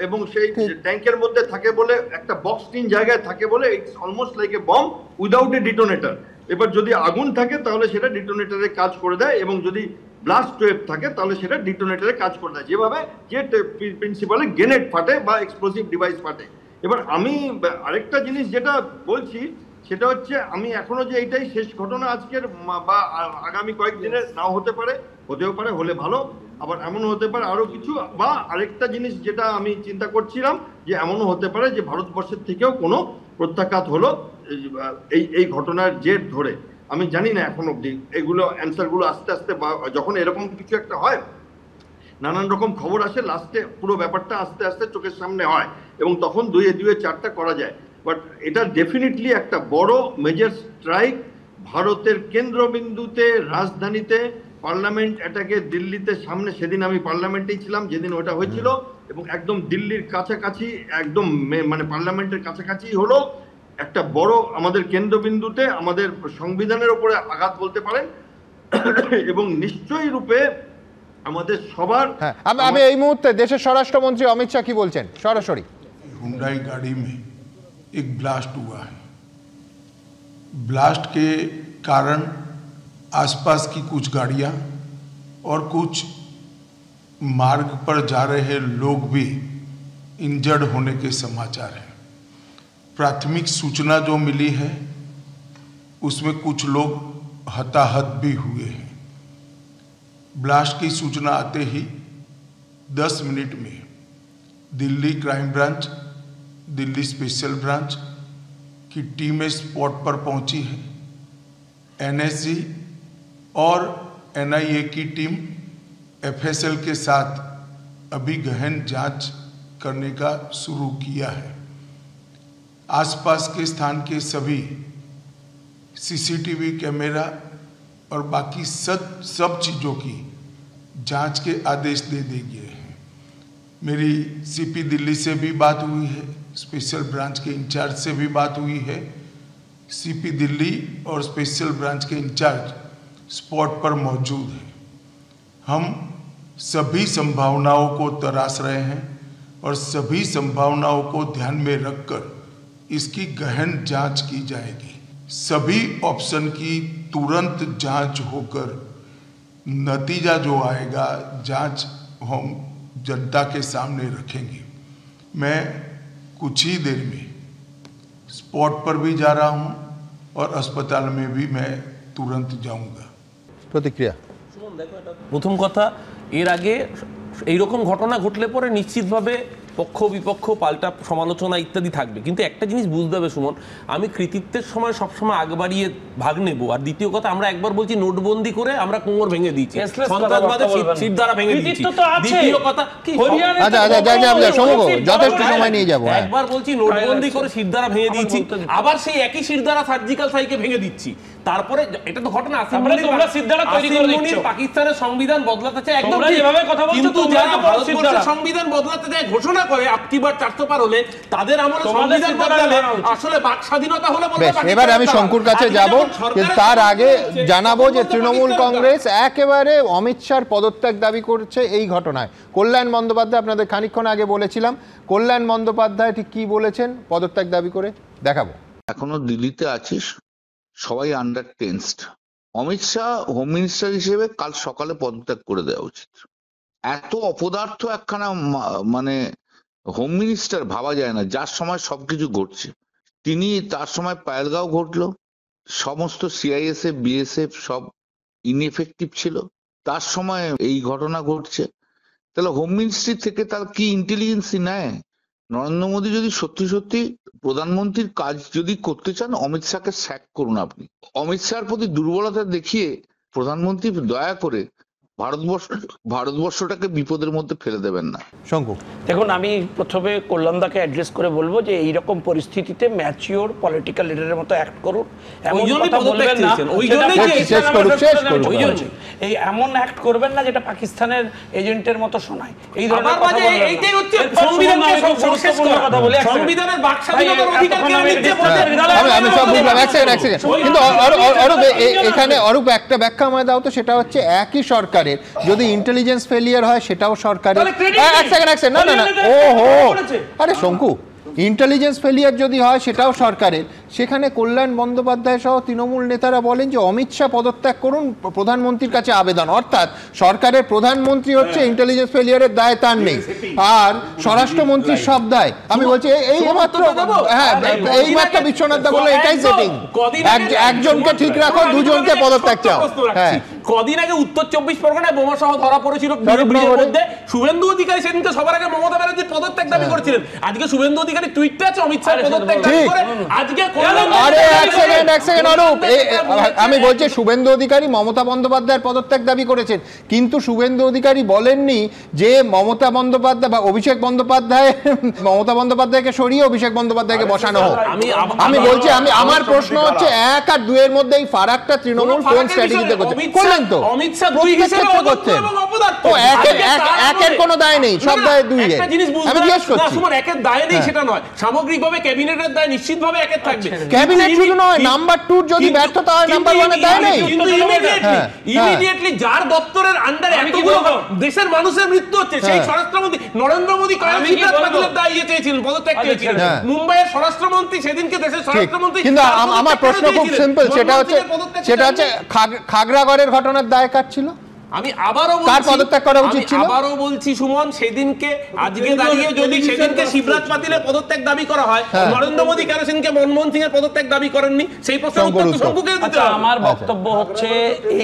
এবং সেই ট্যাঙ্কের মধ্যে থাকে বলে একটা বক্স টিন জায়গায় থাকে বলে it's almost like a bomb without a detonator. এবার যদি আগুন থাকে তাহলে সেটা ডিটোনেটরে কাজ করে দেয়, এবং যদি ব্লাস্ট ওয়েভ থাকে তাহলে সেটা ডিটোনেটরে কাজ করে দেয়, যেভাবে যে প্রিন্সিপালে গ্রেনেড ফাটে বা এক্সপ্লোসিভ ডিভাইস ফাটে। এবার আমি আরেকটা জিনিস যেটা বলছি সেটা হচ্ছে আমি এখনো যে এইটাই শেষ ঘটনা আজকের বা আগামী কয়েকদিনের নাও হতে পারে, হতেও পারে, হলে ভালো, আবার এমনও হতে পারে আরো কিছু। বা আরেকটা জিনিস যেটা আমি চিন্তা করছিলাম যে এমনও হতে পারে যে ভারতবর্ষের থেকেও কোনো প্রত্যাঘাত হলো এই ঘটনার জের ধরে। আমি জানি না এখন অব্দি, এগুলো অ্যান্সারগুলো আস্তে আস্তে যখন এরকম কিছু একটা হয় নানান রকম খবর আসে, লাস্টে পুরো ব্যাপারটা আস্তে আস্তে চোখের সামনে হয় এবং তখন দুয়ে চারটা করা যায়। বাট এটা ডেফিনেটলি একটা বড় মেজর স্ট্রাইক ভারতের কেন্দ্রবিন্দুতে, রাজধানীতে, পার্লামেন্ট অ্যাটাকে দিল্লিতে সামনে। সেদিন আমি পার্লামেন্টেই ছিলাম যেদিন ওটা হয়েছিল, এবং একদম দিল্লির কাছাকাছি, একদম মানে পার্লামেন্টের কাছাকাছি হলো একটা বড় আমাদের কেন্দ্রবিন্দুতে আমাদের সংবিধানের উপরে আঘাত বলতে পারেন, এবং নিশ্চয়ই রূপে আমাদের সবার। আমি এই মুহূর্তে দেশের স্বরাষ্ট্রমন্ত্রী অমিত শাহ কি বলছেন সরাসরি। हुंडई गाड़ी में एक ब्लास्ट हुआ है। ब्लास्ट के कारण आसपास की कुछ गाड़ियां और कुछ मार्ग पर जा रहे लोग भी इंजर्ड होने के समाचार हैं। प्राथमिक सूचना जो मिली है उसमें कुछ लोग हताहत भी हुए हैं। ब्लास्ट की सूचना आते ही 10 मिनट में Delhi crime branch, Delhi special branch की टीमें स्पॉट पर पहुंची है। एनएसजी और एनआईए की टीम एफएसएल के साथ अभी गहन जांच करने का शुरू किया है। आसपास के स्थान के सभी सीसीटीवी कैमरा और बाकी सब चीज़ों की जांच के आदेश दे दिए हैं। मेरी सीपी दिल्ली से भी बात हुई है, स्पेशल ब्रांच के इंचार्ज से भी बात हुई है। सीपी दिल्ली और स्पेशल ब्रांच के इंचार्ज स्पॉट पर मौजूद हैं। हम सभी संभावनाओं को तराश रहे हैं और सभी संभावनाओं को ध्यान में रखकर इसकी गहन जांच की जाएगी। सभी ऑप्शन की तुरंत जांच होकर नतीजा जो आएगा जांच हम जनता के सामने रखेंगे। मैं कुछ ही देर में स्पॉट पर भी जा रहा हूं और अस्पताल में भी मैं तुरंत जाऊंगा। प्रतिक्रिया प्रथम कथा एर आगे এইরকম ঘটনা ঘটলে পরে নিশ্চিতভাবে পক্ষ বিপক্ষ পাল্টা সমালোচনা ইত্যাদি থাকবে, কিন্তু একটা জিনিস বুঝতে হবে সুমন, আমি কৃতিত্বের সময় সবসময় আগ বাড়িয়ে ভাগ নেব। আর দ্বিতীয় কথা, আমরা একবার বলছি নোটবন্দি করে আমরা কোমর ভেঙে দিয়েছি, সন্ত্রাসবাদে শিরদাঁড়া ভেঙে দিয়েছি। দ্বিতীয় কথা কি, যথেষ্ট সময় নিয়ে যাব, একবার বলছি নোটবন্দি করে শিরদাঁড়া ভেঙে দিয়েছি, আবার সেই একই শিরদাঁড়া সার্জিক্যাল স্ট্রাইকে ভেঙে দিচ্ছি। তারপরে এটা তো ঘটনা পাকিস্তানের সংবিধান বদলাতে চায়, একদম কিন্তু যারা ভারতবর্ষের সংবিধান বদলাতে চায় ঘোষণা করে আক্টিবার 400 পার হলে তাদের আমলে সংবিধান বদলালে আসলে বাক স্বাধীনতা হলে বলতে পারে। এবার আমি শঙ্কুর কাছে যাব, কিন্তু তার আগে জানাবো যে তৃণমূল কংগ্রেস একেবারে অমিত শাহর পদত্যাগ দাবি করছে এই ঘটনায়। কল্যাণ বন্দ্যোপাধ্যায়, আপনাদের খানিকক্ষণ আগে বলেছিলাম, কল্যাণ বন্দ্যোপাধ্যায় ঠিক কি বলেছেন পদত্যাগ দাবি করে দেখাবো। এখনো দিল্লিতে আছিস, সবাই under tensed. Amit Shah home minister হিসেবে কাল সকালে পদত্যাগ করে দেওয়া উচিত। এত অপদার্থ একখানা মানে হোম মিনিস্টার ভাবা যায় না, যার সময় সবকিছু ঘটছে। তিনি তার সময় পায়েলগাঁও ঘটলো, সমস্ত সিআইএসএফ বিএসএফ সব ইনএফেক্টিভ ছিল, তার সময় এই ঘটনা ঘটছে। তাহলে হোম মিনিস্ট্রি থেকে তার কি ইন্টেলিজেন্সি নেয়? নরেন্দ্র মোদী যদি সত্যি সত্যি প্রধানমন্ত্রীর কাজ যদি করতে চান, অমিত শাহকে স্যাক করুন আপনি। অমিত শাহর প্রতি দুর্বলতা দেখিয়ে প্রধানমন্ত্রী দয়া করে ভারতবর্ষটাকে বিপদের মধ্যে ফেলে দেবেন না। শঙ্কু, দেখুন, আমি প্রথমে কল্যাণদাকে অ্যাড্রেস করে বলবো যে এইরকম পরিস্থিতিতে ম্যাচিওর পলিটিক্যাল লিডারের মতো অ্যাক্ট করুন, এমন কথা বলবেন না, এই এমন অ্যাক্ট করবেন না যেটা পাকিস্তানের এজেন্টের মতো শোনায়। এই ধরনের কথা বলবেন না। এইটাই হচ্ছে সংবিধানের কথা বলে সংবিধানের বাক স্বাধীনতার অধিকার কে নিতে বলতে আমি সব বুঝলাম। এক সেকেন্ড কিন্তু অরূপ, এখানে অরূপ একটা ব্যাখ্যা আমায় দাও তো, সেটা হচ্ছে একই সরকার যদি ইন্টেলিজেন্স ফেলিয়ার হয় সেটাও সরকারের। এক সেকেন্ড, না, ওহো, আরে শঙ্কু, ইন্টেলিজেন্স ফেলিয়ার যদি হয় সেটাও সরকারের। সেখানে কল্যাণ বন্দ্যোপাধ্যায় সহ তৃণমূল নেতারা বলেন যে অমিত শাহ পদত্যাগ করুন, প্রধানমন্ত্রীর কাছে আবেদন। অর্থাৎ সরকারের প্রধানমন্ত্রী হচ্ছে, ইন্টেলিজেন্স ফেলিয়ারের দায় তার নেই, আর স্বরাষ্ট্রমন্ত্রীর সব দায়। আমি বলছি এইমাত্র বিশ্বনাথ দা বলে এটাই সেটিং, একজনকে ঠিক রাখো, দুজনকে পদত্যাগ চাও। হ্যাঁ, কদিন আগে উত্তর 24 পরগনায় বোমা সহ ধরা পড়েছিল শুভেন্দু অধিকারী, সেদিনকে সবার আগে মমতা ব্যানার্জির পদত্যাগ দাবি করেছিলেন। আজকে শুভেন্দু অধিকারী টুইটে আছে অমিত শাহ পদত্যাগ দাবি করে। আজকে এক সেকেন্ড অরূপ, আমি বলছি শুভেন্দু অধিকারী মমতা বন্দ্যোপাধ্যায়ের পদত্যাগ দাবি করেছেন, কিন্তু শুভেন্দু অধিকারী বলেননি যে মমতা বন্দ্যোপাধ্যায় বা অভিষেক বন্দ্যোপাধ্যায় মমতা বন্দ্যোপাধ্যায়কে সরিয়ে অভিষেক বন্দ্যোপাধ্যায়কে বসানো হোক। আমি বলছি, আমার প্রশ্ন হচ্ছে 1 আর 2 এর মধ্যে এই ফারাকটা তৃণমূল কোন স্ট্র্যাটেজিতে করছে? করলেন তো অমিত শাহ দুই হিসেবে করছেন, ও একের কোনো দায় নেই, সব দায় 2 এর। আমি জিজ্ঞেস করছি, একের দায় নেই সেটা নয়, সামগ্রিকভাবে ক্যাবিনেটের দায় নিশ্চিতভাবে একের থাকবে। ক্যাবিনেট শুধু নয়, নাম্বার 2 যদি ব্যর্থতা হয় নাম্বার 1 এর দায় নেই। কিন্তু ইমিডিয়েটলি যার দপ্তরের আন্ডারে এতগুলো দেশের মানুষের মৃত্যু হচ্ছে, সেই স্বরাষ্ট্রমন্ত্রী নরেন্দ্র মোদী কয়েকবার দায় চেয়েছিলেন, পদত্যাগ চেয়েছিলেন। মুম্বাইয়ের স্বরাষ্ট্রমন্ত্রী সেদিনকে দেশের স্বরাষ্ট্রমন্ত্রী। কিন্তু আমার প্রশ্ন খুব সিম্পল, সেটা হচ্ছে খাগড়াগড়ের ঘটনার দায় কার ছিল? আমি আবারও বলছি সুমন, সেদিনকে আজকে দাঁড়িয়ে যদি সেদিনকে শিবরাজ পাতিলের পদত্যাগ দাবি করা হয়, নরেন্দ্র মোদী কেন সেদিনকে মনমোহন সিং এর পদত্যাগ দাবি করেননি? সেই প্রশ্নের উত্তর তো শঙ্কুকে দিতে হবে। আমার বক্তব্য হচ্ছে,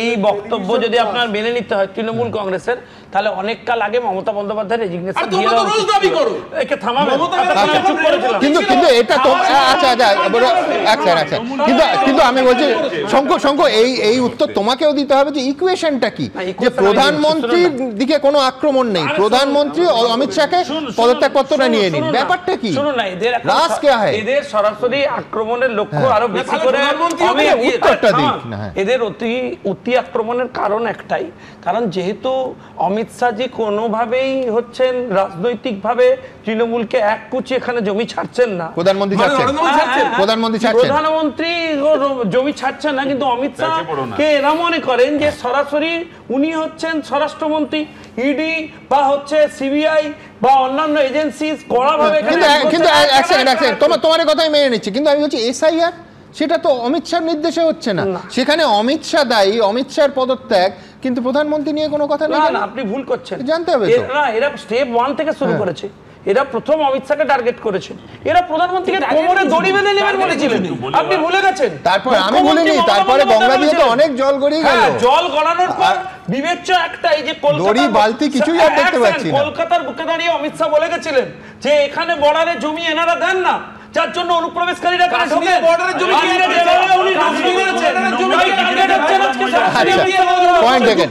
এই বক্তব্য যদি আপনার মেনে নিতে হয় তৃণমূল কংগ্রেসের, তাহলে অনেক কাল আগে মমতা বন্দ্যোপাধ্যায় রেজিগনেশন দিয়ে দাও। রোজ দাবি করো, একে থামাবে। কিন্তু এটা তো আচ্ছা কিন্তু আমি বলছি শঙ্কু, এই উত্তর তোমাকেও দিতে হবে যে ইকুয়েশনটা কি, যে প্রধানমন্ত্রীর দিকে কোনো আক্রমণ নেই, প্রধানমন্ত্রী অমিত শাহকে পদত্যাগপত্রটা নিয়ে নিন, ব্যাপারটা কি? শুনুন না, এদের সরাসরি আক্রমণের লক্ষ্য আরো বেশি করে উত্তরটা দিন। এদের অতি আক্রমণের কারণ একটাই, কারণ যেহেতু অমিত শাহজি কোনোভাবেই হচ্ছেন রাজনৈতিকভাবে তৃণমূলকে এক কুচি এখানে জমি ছাড়ছেন না, প্রধানমন্ত্রী জমি ছাড়ছেন না, কিন্তু অমিত শাহকে এরা মনে করেন যে সরাসরি উনি হচ্ছেন স্বরাষ্ট্রমন্ত্রী, ইডি বা হচ্ছে সিবিআই বা অন্যান্য এজেন্সি কড়াভাবে কিন্তু তোমার কথাই মেনে নিচ্ছি, কিন্তু আমি বলছি এসআইআর সেটা তো অমিত শাহর নির্দেশে হচ্ছে না, সেখানে অমিত শাহ দায়ী, অমিত শাহর পদত্যাগ, কিন্তু প্রধানমন্ত্রী নিয়ে কোনো কথা নেই। না, আপনি ভুল করছেন, জানতে হবে তো। না, এরা স্টেপ 1 থেকে শুরু করেছে, এরা প্রথম অমিত শাহকে টার্গেট করেছে, এরা প্রধানমন্ত্রীকে কোমরে দড়ি বেঁধে নেবেন বলেছিলেন, আপনি ভুলে গেছেন। তারপর আমি বলিনি, তারপরে গঙ্গা দিয়ে তো অনেক জল গড়িয়ে গেল। জল গড়ানোর পর বিবেচ্য একটাই যে দড়ি বালতি কিছুই আর দেখতে পাচ্ছি না। কলকাতার বুকে দাঁড়িয়ে অমিত শাহ বলে গেছিলেন যে এখানে বর্ডারে জমি এনারা দেন না, যার জন্য অনুপ্রবেশকারীরা এখানে ঢোকে, বর্ডারের জমি উনি পয়েন্ট দেখেন।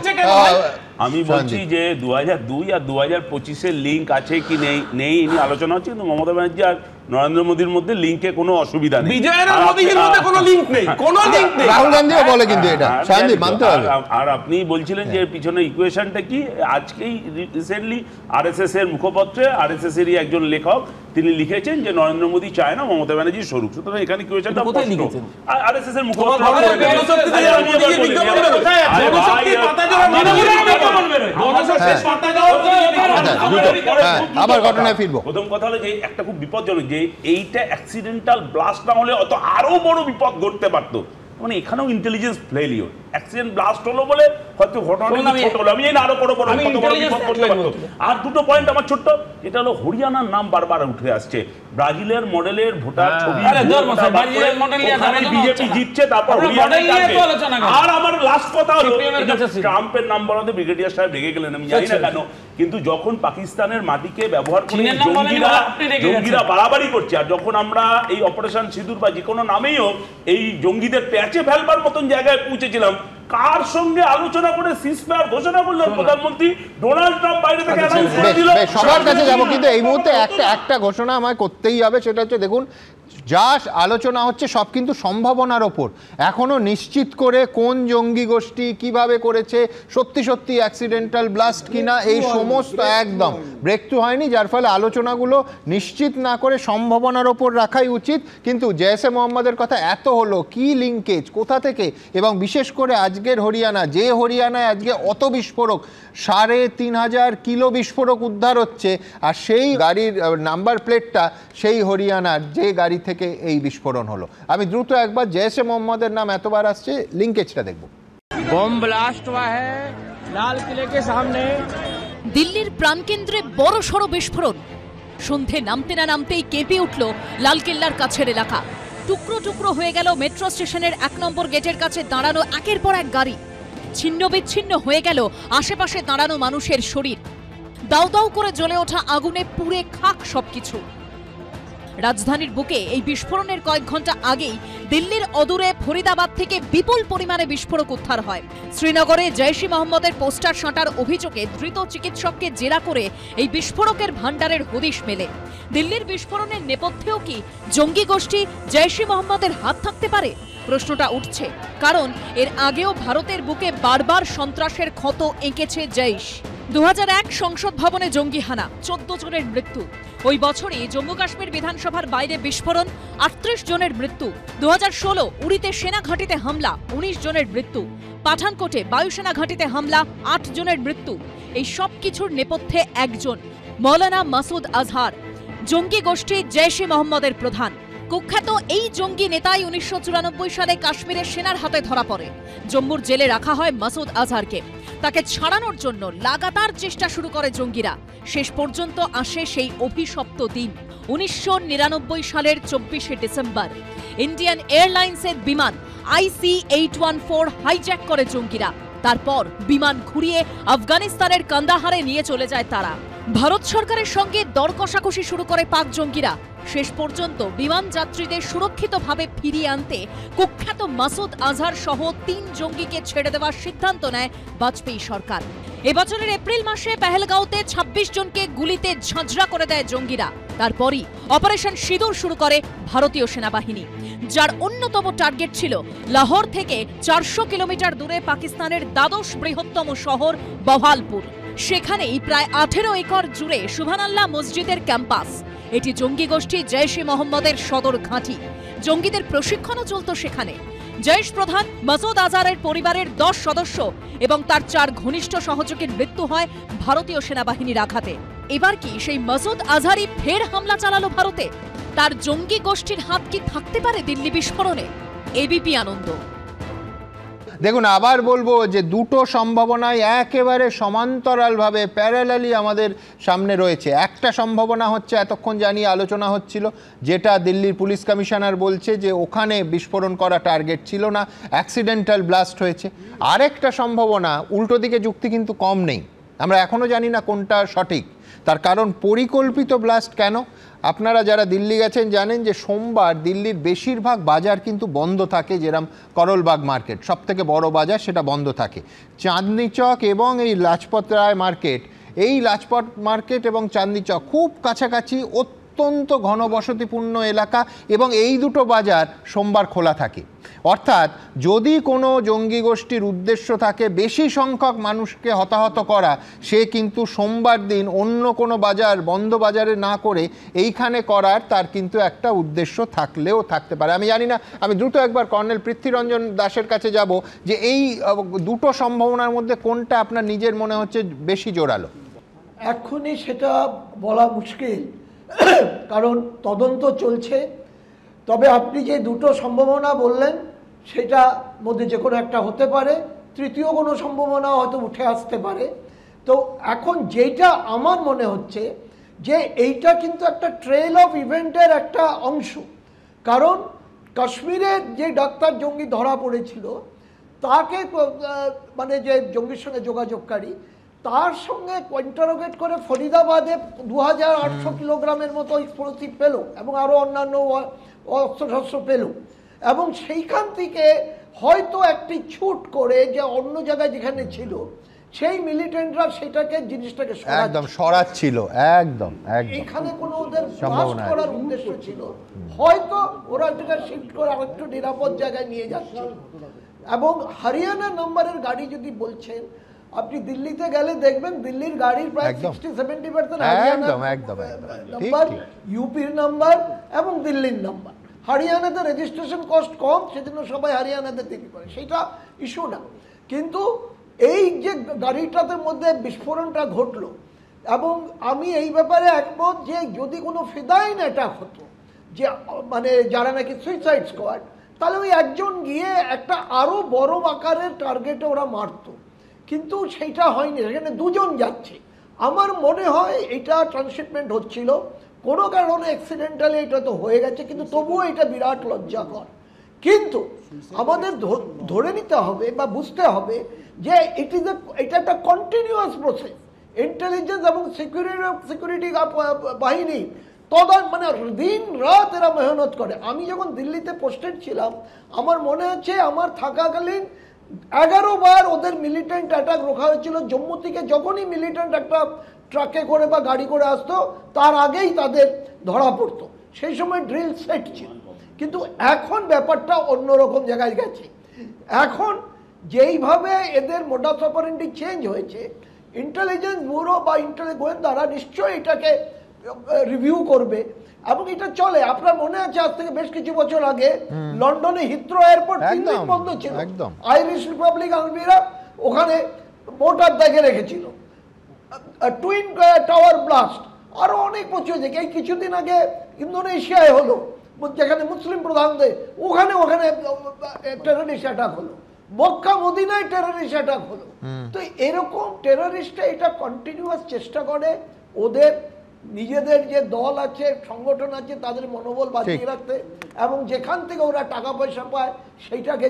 আমি বলছি যে 2002 আর 2025-এর লিঙ্ক আছে কি নেই নেই আলোচনা হচ্ছে, কিন্তু মমতা ব্যানার্জি আর নরেন্দ্র মোদীর মধ্যে লিঙ্কে কোনো অসুবিধা নেই, বিজয়ের আর মোদীর মধ্যে কোনো লিঙ্ক নেই, কোনো লিঙ্ক নেই। রাহুল গান্ধীও বলে কিন্তু এটা শান্তি মানতে হবে। আর আপনি বলছিলেন যে পিছনে ইকুয়েশনটা কি, আজকেই রিসেন্টলি আরএসএস এর মুখপত্রে আরএসএস এরই একজন লেখক তিনি লিখেছেন যে নরেন্দ্র মোদী চায় না মমতা ব্যানার্জি সরুক, সুতরাং এখানে ইকুয়েশনটা কোথায় লিখেছেন? আরএসএস এর মুখপত্র। আবার ঘটনায় ফিরবো। প্রথম কথা হলো যে একটা খুব বিপজ্জনক যে এইটা অ্যাক্সিডেন্টাল ব্লাস্ট না হলে অত আরো বড় বিপদ ঘটতে পারতো, মানে এখানেও ইন্টেলিজেন্স ফেলিওর। অ্যাক্সিডেন্ট ব্লাস্ট হলো বলে হয়তো ঘটনাটা ছোট হলো, আমি আরো বড় বড় বিপদ করতে পারতো। আর দুটো পয়েন্ট আমার ছোট্ট, এটা হলো হরিয়ানার নাম বারবার উঠে আসছে, ব্রাজিলের মডেলের ভোটার ছবি, বিজেপি জিতছে, তারপর আর আমার লাস্ট কথা হলো ট্রাম্পের নাম বলাতে ব্রিগেডিয়ার সাহেব রেগে গেলেন, আমি জানি না কেন, কিন্তু যখন পাকিস্তানের মাটিকে ব্যবহার করে জঙ্গিরা বাড়াবাড়ি করছে, আর যখন আমরা এই অপারেশন সিঁদুর বা যে কোনো নামেই হোক এই জঙ্গিদের প্যাচে ফেলবার মতন জায়গায় পৌঁছেছিলাম, কার সঙ্গে আলোচনা করে সিজফায়ার ঘোষণা করলেন প্রধানমন্ত্রী ডোনাল্ড ট্রাম্প বাইরে থেকে অ্যানাউন্স করে দিল। সবার কাছে যাব, কিন্তু এই মুহূর্তে একটা ঘোষণা আমায় করতেই হবে, সেটা হচ্ছে দেখুন যা আলোচনা হচ্ছে সব কিন্তু সম্ভাবনার ওপর, এখনো নিশ্চিত করে কোন জঙ্গি গোষ্ঠী কিভাবে করেছে, সত্যি সত্যি অ্যাক্সিডেন্টাল ব্লাস্ট কিনা, এই সমস্ত একদম ব্রেক থ্রু হয়নি, যার ফলে আলোচনাগুলো নিশ্চিত না করে সম্ভাবনার ওপর রাখাই উচিত। কিন্তু জেএসএ মোহাম্মদের কথা এত হলো, কি লিঙ্কেজ কোথা থেকে, এবং বিশেষ করে আজকের হরিয়ানা, যে হরিয়ানায় আজকে অত বিস্ফোরক, 3500 কিলো বিস্ফোরক উদ্ধার হচ্ছে, আর সেই গাড়ির নাম্বার প্লেটটা সেই হরিয়ানার যে গাড়ি থেকে এই বিস্ফোরণ হলো। আমি দ্রুত একবার জেএসএ মোহাম্মদের নাম এতবার আসছে, লিঙ্কেজটা দেখব। বম ব্লাস্ট हुआ है লাল কিলে के सामने। দিল্লির প্রাণকেন্দ্রে বড় সড় বিস্ফোরণ, সন্ধে নামতে না নামতেই কেঁপে উঠল লালকেল্লার কাছের এলাকা। টুকরো টুকরো হয়ে গেল মেট্রো স্টেশনের 1 নম্বর গেটের কাছে দাঁড়ানো একের পর এক গাড়ি, ছিন্ন বিচ্ছিন্ন হয়ে গেল আশেপাশে দাঁড়ানো মানুষের শরীর, দাউ দাউ করে জ্বলে ওঠা আগুনে পুড়ে খাক সবকিছু। রাজধানীর বুকে এই বিস্ফোরণের কয়েক ঘন্টা আগেই দিল্লির অদূরে ফরিদাবাদ থেকে বিপুল পরিমাণে বিস্ফোরক উদ্ধার হয়। শ্রীনগরে জৈশ-ই মোহাম্মদের পোস্টার সাঁটার অভিযোগে ধৃত চিকিৎসককে জেরা করে এই বিস্ফোরকের ভান্ডারের হদিশ মেলে। দিল্লির বিস্ফোরণের নেপথ্যেও কি জঙ্গি গোষ্ঠী জৈশ-ই মোহাম্মদের হাত থাকতে পারে? প্রশ্নটা উঠছে, কারণ এর আগেও ভারতের বুকে বারবার সন্ত্রাসের ক্ষত এঁকেছে জৈশ। 2001 সংসদ ভবনে জঙ্গি হানা, 14 জনের মৃত্যু। ওই বছরই জম্মু কাশ্মীর বিধানসভার বাইরে বিস্ফোরণ, 38 জনের মৃত্যু। 2016 উড়িতে সেনা ঘাঁটিতে হামলা, 19 জনের মৃত্যু। পাঠানকোটে বায়ুসেনা ঘাঁটিতে হামলা, 8 জনের মৃত্যু। এই সব কিছুর নেপথ্যে একজন, মৌলানা মাসুদ আজহার, জঙ্গি গোষ্ঠী জৈশ-ই মোহাম্মদের প্রধান। কুখ্যাত এই জঙ্গি নেতাই 1994 সালে কাশ্মীরের সেনার হাতে ধরা পড়ে। জম্মুর জেলে রাখা হয় মাসুদ আজহারকে। তাকে ছাড়ানোর জন্য লাগাতার চেষ্টা শুরু করে জঙ্গিরা। শেষ পর্যন্ত আসে সেই অভিশপ্ত দিন, 1999 সালের 24শে ডিসেম্বর। ইন্ডিয়ান এয়ারলাইন্সের বিমান IC-814 হাইজ্যাক করে জঙ্গিরা। তারপর বিমান ঘুরিয়ে আফগানিস্তানের কান্দাহারে নিয়ে চলে যায় তারা। ভারত সরকারের সঙ্গে দর কষাকষি শুরু করে পাক জঙ্গিরা। শেষ পর্যন্ত বিমান যাত্রীদের সুরক্ষিতভাবে ফিরিয়ে আনতে কুখ্যাত মাসুদ আজহার সহ 3 জঙ্গিকে ছেড়ে দেওয়ার সিদ্ধান্ত নেয় বাজপেয়ী সরকার। এবছরের এপ্রিল মাসে পেহেলগাঁওতে 26 জনকে গুলিতে ঝাঁঝরা করে দেয় জঙ্গিরা। তারপরই অপারেশন সিঁদুর শুরু করে ভারতীয় সেনাবাহিনী, যার অন্যতম টার্গেট ছিল লাহোর থেকে 400 কিলোমিটার দূরে পাকিস্তানের দ্বাদশ বৃহত্তম শহর বহালপুর। সেখানেই প্রায় 18 একর জুড়ে সুবহানাল্লাহ মসজিদের ক্যাম্পাস। এটি জঙ্গি গোষ্ঠী জৈশ-ই মোহাম্মদের সদর ঘাঁটি। জঙ্গিদের প্রশিক্ষণও চলত সেখানে। জৈশ প্রধান মাসুদ আজহারের পরিবারের 10 সদস্য এবং তার 4 ঘনিষ্ঠ সহযোগীর মৃত্যু হয় ভারতীয় সেনাবাহিনীর আঘাতে। এবার কি সেই মাসুদ আজহারই ফের হামলা চালালো ভারতে? তার জঙ্গি গোষ্ঠীর হাত কি থাকতে পারে দিল্লি বিস্ফোরণে? এবিপি আনন্দ। দেখুন, আবার বলবো যে দুটো সম্ভাবনাই একেবারে সমান্তরালভাবে প্যারালালি আমাদের সামনে রয়েছে। একটা সম্ভাবনা হচ্ছে, এতক্ষণ জানিয়ে আলোচনা হচ্ছিল, যেটা দিল্লির পুলিশ কমিশনার বলছে যে ওখানে বিস্ফোরণ করা টার্গেট ছিল না, অ্যাক্সিডেন্টাল ব্লাস্ট হয়েছে। আরেকটা সম্ভাবনা, উল্টো দিকে যুক্তি কিন্তু কম নেই, আমরা এখনও জানি না কোনটা সঠিক। তার কারণ পরিকল্পিত ব্লাস্ট কেন? আপনারা যারা দিল্লি গেছেন জানেন যে সোমবার দিল্লির বেশিরভাগ বাজার কিন্তু বন্ধ থাকে, যেরকম করলবাগ মার্কেট সবথেকে বড় বাজার, সেটা বন্ধ থাকে। চাঁদনি চক এবং এই লাজপত রায় মার্কেট, এই লাজপত মার্কেট এবং চাঁদনি চক খুব কাছাকাছি, অত্যন্ত ঘনবসতিপূর্ণ এলাকা, এবং এই দুটো বাজার সোমবার খোলা থাকে। অর্থাৎ যদি কোনো জঙ্গি গোষ্ঠীর উদ্দেশ্য থাকে বেশি সংখ্যক মানুষকে হতাহত করা, সে কিন্তু সোমবার দিন অন্য কোনো বাজার বন্ধ বাজারে না করে এইখানে করার তার কিন্তু একটা উদ্দেশ্য থাকলেও থাকতে পারে। আমি জানি না, আমি দ্রুত একবার কর্নেল পৃথ্বীরঞ্জন দাসের কাছে যাব যে এই দুটো সম্ভাবনার মধ্যে কোনটা আপনার নিজের মনে হচ্ছে বেশি জোরালো? এক্ষুনি সেটা বলা মুশকিল, কারণ তদন্ত চলছে। তবে আপনি যে দুটো সম্ভাবনা বললেন সেটা মধ্যে যে কোনো একটা হতে পারে, তৃতীয় কোনো সম্ভাবনা হয়তো উঠে আসতে পারে। তো এখন যেটা আমার মনে হচ্ছে যে এইটা কিন্তু একটা ট্রেল অফ ইভেন্টের একটা অংশ। কারণ কাশ্মীরের যে ডাক্তার জঙ্গি ধরা পড়েছিল, তাকে মানে যে জঙ্গির সঙ্গে যোগাযোগকারী, তার সঙ্গে ইন্টারোগেট করে ফরিদাবাদে 2800 কিলোগ্রামের মতো এক্সপ্লোসিভ পেল এবং আরও অন্যান্য অস্ত্রশস্ত্র পেল। এবং সেইখান থেকে হয়তো একটি ছুট করে যে অন্য জায়গায় যেখানে ছিল সেই মিলিটেন্টরা সেটাকে জিনিসটাকে একদম সরাচ্ছিল, একদম এখানে কোনো ওদের ব্লাস্ট করার উদ্দেশ্য ছিল, হয়তো ওরা এটাকে শিফট করে আরেকটু নিরাপদ জায়গায় নিয়ে যাচ্ছে। এবং হরিয়ানা নম্বরের গাড়ি যদি বলছেন, আপনি দিল্লিতে গেলে দেখবেন দিল্লির গাড়ির প্রায় 60-70% হরিয়ানা নাম্বার, ইউপির নাম্বার এবং দিল্লির নাম্বার। হরিয়ানাতে রেজিস্ট্রেশন কস্ট কম, সেজন্য সবাই হরিয়ানাতে দিল্লি করে, সেটা ইস্যু না। কিন্তু এই যে গাড়িটাতে মধ্যে বিস্ফোরণটা ঘটলো, এবং আমি এই ব্যাপারে একমত যে যদি কোনো ফিদাইন অ্যাটাক হতো, যে মানে যারা নাকি সুইসাইড স্কোয়াড, তাহলে ওই একজন গিয়ে একটা আরও বড় আকারের টার্গেটে ওরা মারতো। কিন্তু সেইটা হয়নি, সেখানে দুজন যাচ্ছে। আমার মনে হয় এটা ট্রান্সশিপমেন্ট হচ্ছিল, কোনো কারণে অ্যাক্সিডেন্টালি এটা তো হয়ে গেছে, কিন্তু তবুও এটা বিরাট লজ্জাকর। কিন্তু আমাদের ধরে নিতে হবে বা বুঝতে হবে যে এটা একটা কন্টিনিউয়াস প্রসেস। ইন্টেলিজেন্স এবং সিকিউরিটি বাহিনী মানে দিন রাত এরা মেহনত করে। আমি যখন দিল্লিতে পোস্টেড ছিলাম, আমার মনে আছে আমার থাকাকালীন 11 বার ওদের মিলিটেন্ট অ্যাটাক রোখা হয়েছিল। জম্মু থেকে যখনই মিলিটেন্ট একটা ট্রাকে করে বা গাড়ি করে আসতো, তার আগেই তাদের ধরা পড়তো। সেই সময় ড্রিল সেট ছিল। কিন্তু এখন ব্যাপারটা অন্যরকম জায়গায় গেছে। এখন যেইভাবে এদের মোডাস অপারেন্ডি চেঞ্জ হয়েছে, ইন্টেলিজেন্স ব্যুরো বা গোয়েন্দারা নিশ্চয়ই এটাকে রিভিউ করবে এবং এটা চলে। আপনার মনে আছে আজ থেকে বেশ কিছু বছর আগে লন্ডনে হিথ্রো এয়ারপোর্ট 3 দিন বন্ধ ছিল, আইরিশ রিপাবলিক আর্মিরা ওখানে মোটার দেখে রেখেছিল। টুইন টাওয়ার ব্লাস্ট, আরো অনেক বছর থেকে, এই কিছুদিন আগে ইন্দোনেশিয়ায় হলো, যেখানে মুসলিম প্রধান দেশ, ওখানে টেররিস্ট অ্যাটাক হলো। মক্কা মদিনায় টেররিস্ট অ্যাটাক হলো। তো এরকম টেররিস্টরা এটা কন্টিনিউয়াস চেষ্টা করে ওদের নিজেদের যে দল আছে, সংগঠন আছে, তাদের মনোবল বাঁচিয়ে রাখতে, এবং যেখান থেকে ওরা টাকা পয়সা পায় সেইটাকে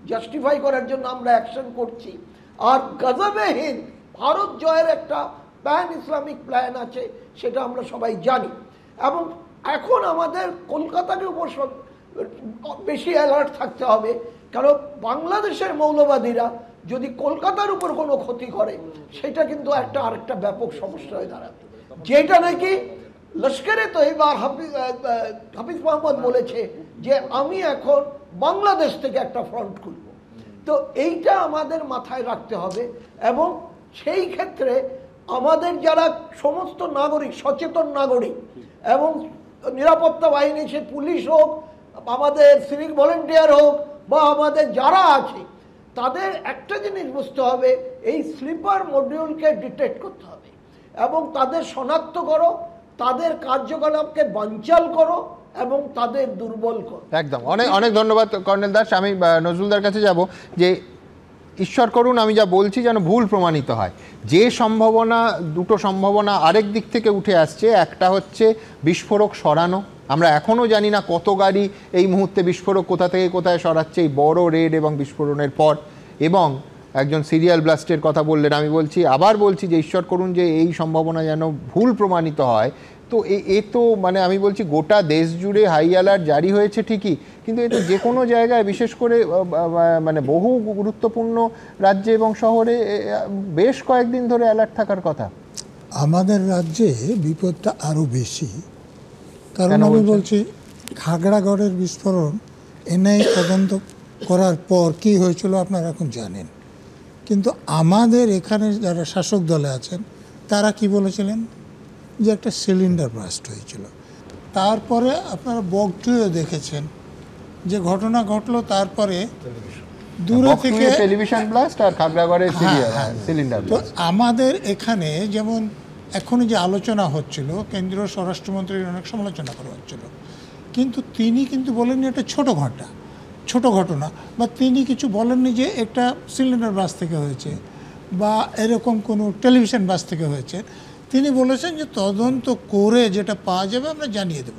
জাস্টিফাই করার জন্য আমরা অ্যাকশন করছি। আর গজবে হিন্দ, ভারত জয়ের একটা প্যান ইসলামিক প্ল্যান আছে, সেটা আমরা সবাই জানি। এবং এখন আমাদের কলকাতাকে উপর বেশি অ্যালার্ট থাকতে হবে, কারণ বাংলাদেশের মৌলবাদীরা যদি কলকাতার উপর কোনো ক্ষতি করে, সেটা কিন্তু আরেকটা ব্যাপক সমস্যা হয়ে দাঁড়াবে। যেটা নাকি লস্করে তৈবা হাফিজ মোহাম্মদ বলেছে যে আমি এখন বাংলাদেশ থেকে একটা ফ্রন্ট খুলব। তো এইটা আমাদের মাথায় রাখতে হবে, এবং সেই ক্ষেত্রে আমাদের যারা সমস্ত নাগরিক, সচেতন নাগরিক এবং নিরাপত্তা বাহিনী, সে পুলিশ হোক, আমাদের সিভিক ভলেন্টিয়ার হোক, বা আমাদের যারা আছে তাদের একটা জিনিস বুঝতে হবে, এই স্লিপার মডিউলকে ডিটেক্ট করতে হবে এবং তাদের শনাক্ত করো, তাদের কার্যকলাপকে বানচাল করো এবং তাদের দুর্বল করো। একদম, অনেক অনেক ধন্যবাদ কর্নেল দাস। আমি নজরুলদার কাছে যাব যে ঈশ্বর করুন আমি যা বলছি যেন ভুল প্রমাণিত হয়। যে সম্ভাবনা, দুটো সম্ভাবনা আরেক দিক থেকে উঠে আসছে। একটা হচ্ছে বিস্ফোরক সরানো, আমরা এখনও জানি না কত গাড়ি এই মুহূর্তে বিস্ফোরক কোথা থেকে কোথায় সরাচ্ছে এই বড় রেড এবং বিস্ফোরণের পর। এবং একজন সিরিয়াল ব্লাস্টের কথা বললেন, আমি বলছি আবার বলছি যে ঈশ্বর করুন যে এই সম্ভাবনা যেন ভুল প্রমাণিত হয়। তো এ তো মানে আমি বলছি গোটা দেশ জুড়ে হাই অ্যালার্ট জারি হয়েছে ঠিকই, কিন্তু এ তো যে কোনো জায়গায় বিশেষ করে মানে বহু গুরুত্বপূর্ণ রাজ্যে এবং শহরে বেশ কয়েকদিন ধরে অ্যালার্ট থাকার কথা। আমাদের রাজ্যে বিপদটা আরও বেশি, কারণ আমি বলছি খাগড়াগড়ের বিস্ফোরণ এনআইএ তদন্ত করার পর কী হয়েছিল আপনারা এখন জানেন, কিন্তু আমাদের এখানে যারা শাসক দলে আছেন তারা কি বলেছিলেন যে একটা সিলিন্ডার ব্লাস্ট হয়েছিল। তারপরে আপনারা বগটুয়েও দেখেছেন যে ঘটনা ঘটলো, তারপরে দূরে থেকে টেলিভিশন ব্লাস্ট আর খাগড়াগড়ের সিলিন্ডার। তো আমাদের এখানে যেমন এখনই যে আলোচনা হচ্ছিল, কেন্দ্রীয় স্বরাষ্ট্রমন্ত্রীর অনেক সমালোচনা করা হচ্ছিল, কিন্তু তিনি কিন্তু বলেননি এটা ছোট ঘটনা, বা তিনি কিছু বলেননি যে একটা সিলিন্ডার ব্লাস্ট থেকে হয়েছে বা এরকম কোনো টেলিভিশন ব্লাস্ট থেকে হয়েছে। তিনি বলেছেন যে তদন্ত করে যেটা পাওয়া যাবে আমরা জানিয়ে দেব।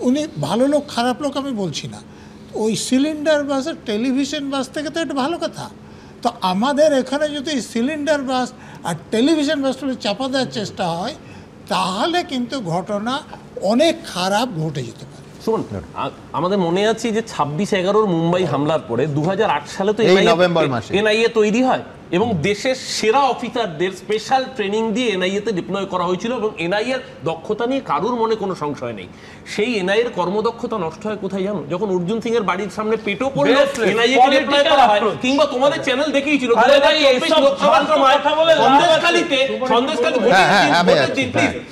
উনি ভালো লোক খারাপ লোক আমি বলছি না, ওই সিলিন্ডার বাস আর টেলিভিশন বাস থেকে তো এটা ভালো কথা। তো আমাদের এখানে যদি সিলিন্ডার বাস আর টেলিভিশন বাসগুলো চাপা দেওয়ার চেষ্টা হয় তাহলে কিন্তু ঘটনা অনেক খারাপ ঘটে যেতে পারে। শুনুন, আমাদের মনে আছে যে 26/11 মুম্বাই হামলার পরে 2008 সালে তো এনআইএ তৈরি হয় এবং দেশের সেরা অফিসারদের স্পেশাল ট্রেনিং দিয়ে এনআইএতে ডিপ্লয় করা হয়েছিল এবং এনআইএর দক্ষতা নিয়ে কারুর মনে কোনো সংশয় নেই। সেই এনআইএর কর্মদক্ষতা নষ্ট হয় কোথায় জানো? যখন অর্জুন সিং এর বাড়ির সামনে পেটো পড়লো এনআইএ কে ডিপ্লয় করা হয়। কিংবা তোমাদের চ্যানেল দেখিয়েছিল